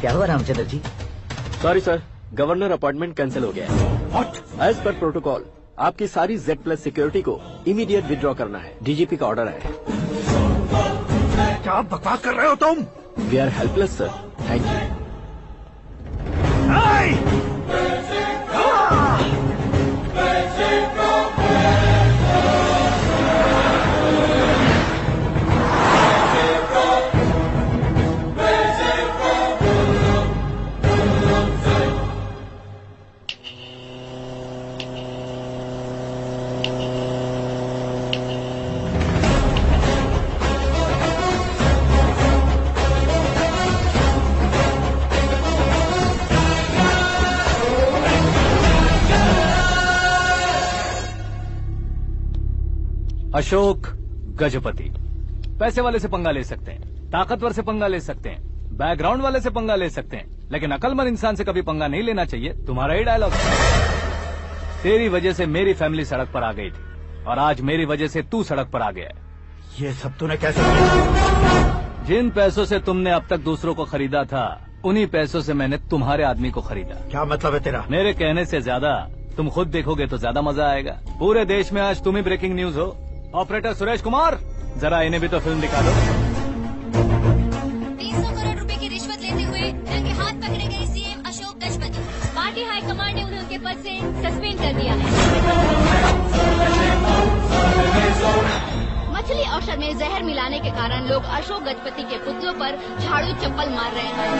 क्या हुआ Ramchandra ji? Sorry sir, governor appointment cancel हो गया है। What? एज पर प्रोटोकॉल आपकी सारी Z+ सिक्योरिटी को इमीडिएट विड्रॉ करना है। डीजीपी का ऑर्डर है। क्या बकवास कर रहे हो तुम? We are helpless sir. Thank you. Ashok Gajapati पैसे वाले से पंगा ले सकते हैं, ताकतवर से पंगा ले सकते हैं, बैकग्राउंड वाले से पंगा ले सकते हैं, लेकिन अकलमंद इंसान से कभी पंगा नहीं लेना चाहिए। तुम्हारा ही डायलॉग। तेरी वजह से मेरी फैमिली सड़क पर आ गई थी और आज मेरी वजह से तू सड़क पर आ गया है। ये सब तूने कैसे किया? जिन पैसों से तुमने अब तक दूसरों को खरीदा था, उन्हीं पैसों से मैंने तुम्हारे आदमी को खरीदा। क्या मतलब है तेरा? मेरे कहने से ज्यादा तुम खुद देखोगे तो ज्यादा मजा आएगा। पूरे देश में आज तुम ही ब्रेकिंग न्यूज हो। ऑपरेटर सुरेश कुमार, जरा इन्हें भी तो फिल्म दिखा दो। 300 करोड़ रुपए की रिश्वत लेते हुए रंगे हाथ पकड़े गए CM Ashok Gajapati. Party high command ने उन्हें उनके पद से सस्पेंड कर दिया है। मछली औषध में जहर मिलाने के कारण लोग अशोक गजपति के पुतलों पर झाड़ू चप्पल मार रहे हैं।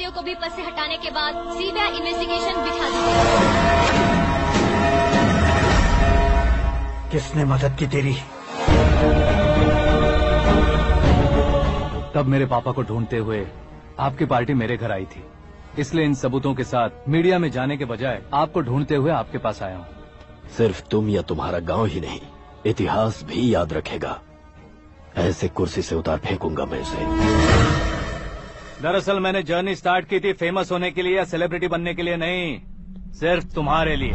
को भी पद से हटाने के बाद सीबीआई इन्वेस्टिगेशन बिठा दी गई। किसने मदद की तेरी? तब मेरे पापा को ढूंढते हुए आपकी पार्टी मेरे घर आई थी, इसलिए इन सबूतों के साथ मीडिया में जाने के बजाय आपको ढूंढते हुए आपके पास आया हूँ। सिर्फ तुम या तुम्हारा गांव ही नहीं, इतिहास भी याद रखेगा। ऐसे कुर्सी से उतार फेंकूंगा मैं इसे। दरअसल मैंने जर्नी स्टार्ट की थी फेमस होने के लिए या सेलिब्रिटी बनने के लिए नहीं, सिर्फ तुम्हारे लिए।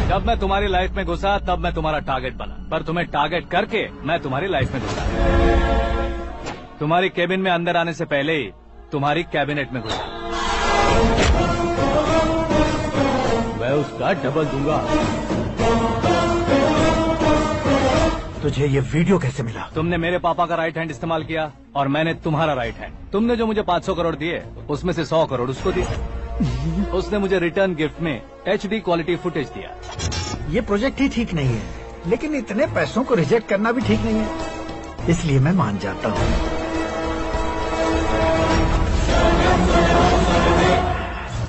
जब मैं तुम्हारी लाइफ में घुसा तब मैं तुम्हारा टारगेट बना, पर तुम्हें टारगेट करके मैं तुम्हारी लाइफ में घुसा। तुम्हारी केबिन में अंदर आने से पहले ही तुम्हारी कैबिनेट में घुसा। मैं उसका डबल दूंगा। तुझे ये वीडियो कैसे मिला? तुमने मेरे पापा का राइट हैंड इस्तेमाल किया और मैंने तुम्हारा राइट हैंड। तुमने जो मुझे 500 करोड़ दिए, उसमें से 100 करोड़ उसको दिए। उसने मुझे रिटर्न गिफ्ट में HD क्वालिटी फुटेज दिया। ये प्रोजेक्ट ही ठीक नहीं है, लेकिन इतने पैसों को रिजेक्ट करना भी ठीक नहीं है, इसलिए मैं मान जाता हूँ।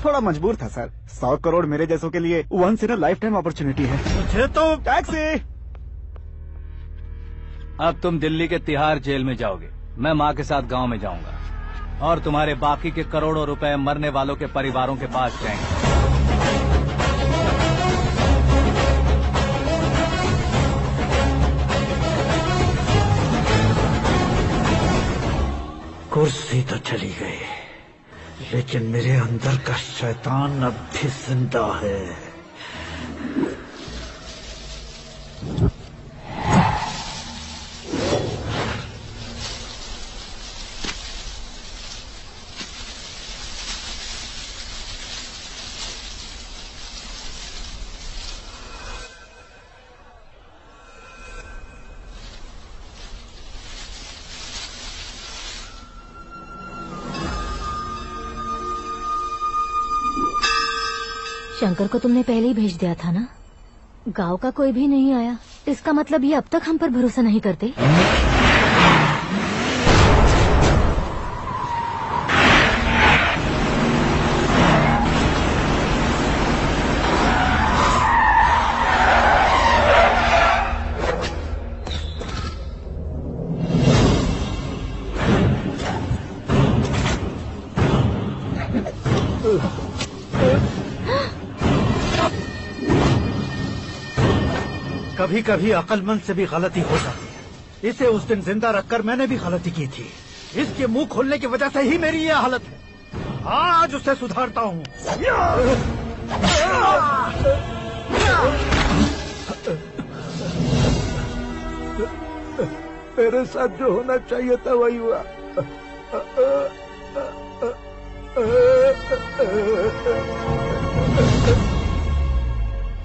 थोड़ा मजबूर था सर। 100 करोड़ मेरे जैसों के लिए once in a life time opportunity है। मुझे तो टैक्सी। अब तुम दिल्ली के तिहाड़ जेल में जाओगे, मैं माँ के साथ गांव में जाऊंगा और तुम्हारे बाकी के करोड़ों रुपए मरने वालों के परिवारों के पास जाएंगे। कुर्सी तो चली गई, लेकिन मेरे अंदर का शैतान अब भी जिंदा है। शंकर को तुमने पहले ही भेज दिया था ना? गांव का कोई भी नहीं आया, इसका मतलब ये अब तक हम पर भरोसा नहीं करते। कभी कभी अक्लमंद से भी गलती हो जाती है। इसे उस दिन जिंदा रखकर मैंने भी गलती की थी। इसके मुंह खोलने की वजह से ही मेरी ये हालत है। आज उसे सुधारता हूँ। मेरे साथ जो होना चाहिए था वही हुआ।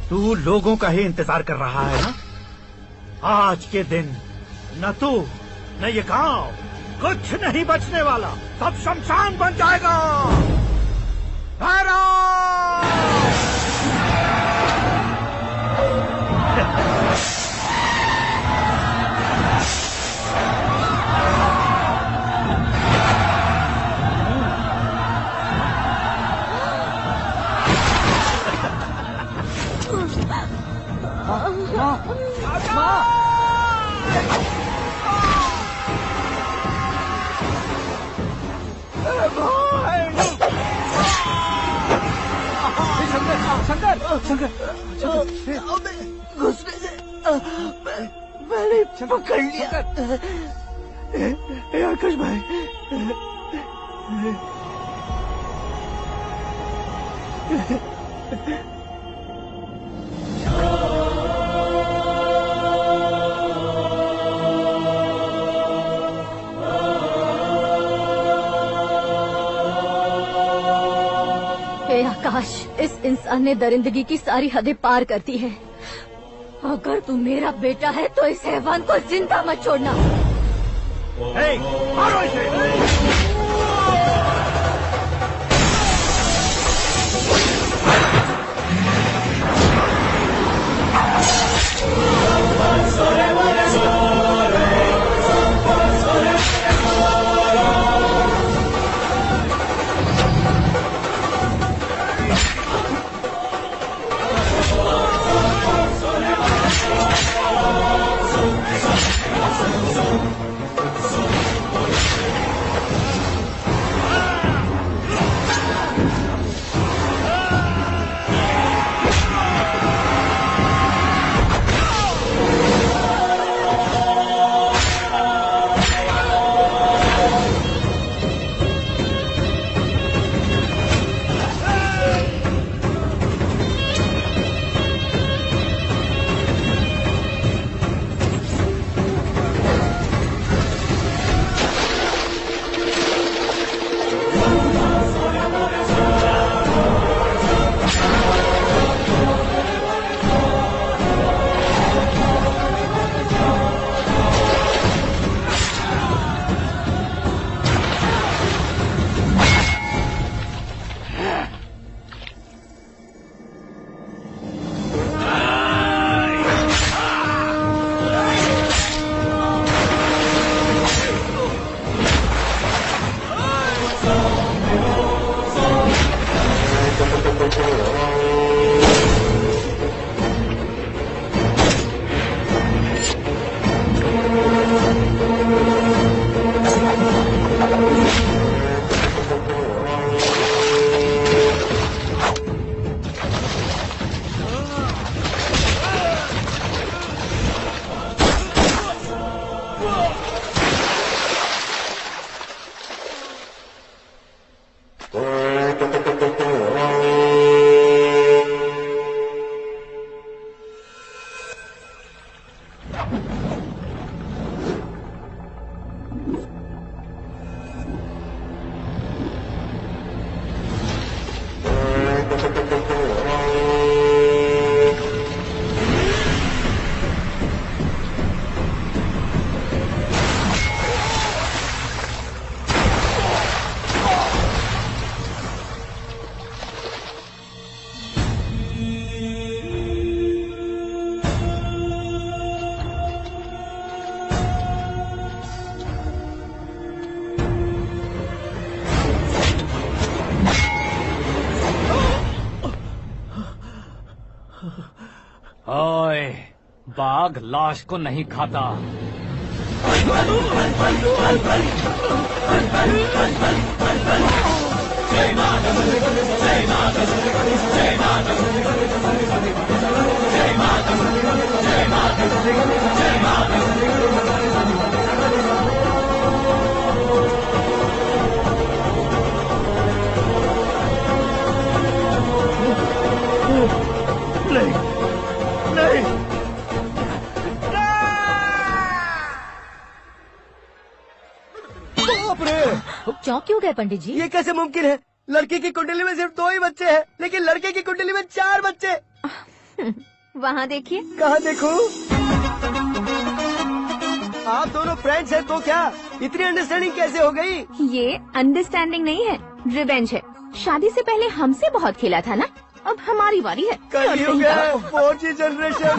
तू लोगों का ही इंतजार कर रहा है ना? आज के दिन न तू न ये गांव कुछ नहीं बचने वाला, सब शमशान बन जाएगा। घुसने से मैंने पकड़ लिया। आकाश भाई, हे आकाश, इस इंसान ने दरिंदगी की सारी हदें पार कर दी है। अगर तू मेरा बेटा है तो इस हैवान को जिंदा मत छोड़ना। मारो इसे। ओए, बाघ लाश को नहीं खाता। नहीं, नहीं, चौंक क्यों गए पंडित जी? ये कैसे मुमकिन है? लड़की की कुंडली में सिर्फ 2 ही बच्चे हैं, लेकिन लड़के की कुंडली में 4 बच्चे। वहाँ देखिए। कहाँ देखूं? आप दोनों फ्रेंड्स हैं तो क्या इतनी अंडरस्टैंडिंग कैसे हो गई? ये अंडरस्टैंडिंग नहीं है, रिवेंज है। शादी से पहले हमसे बहुत खेला था ना, अब हमारी बारी है। कल ही हो गया 4G जनरेशन।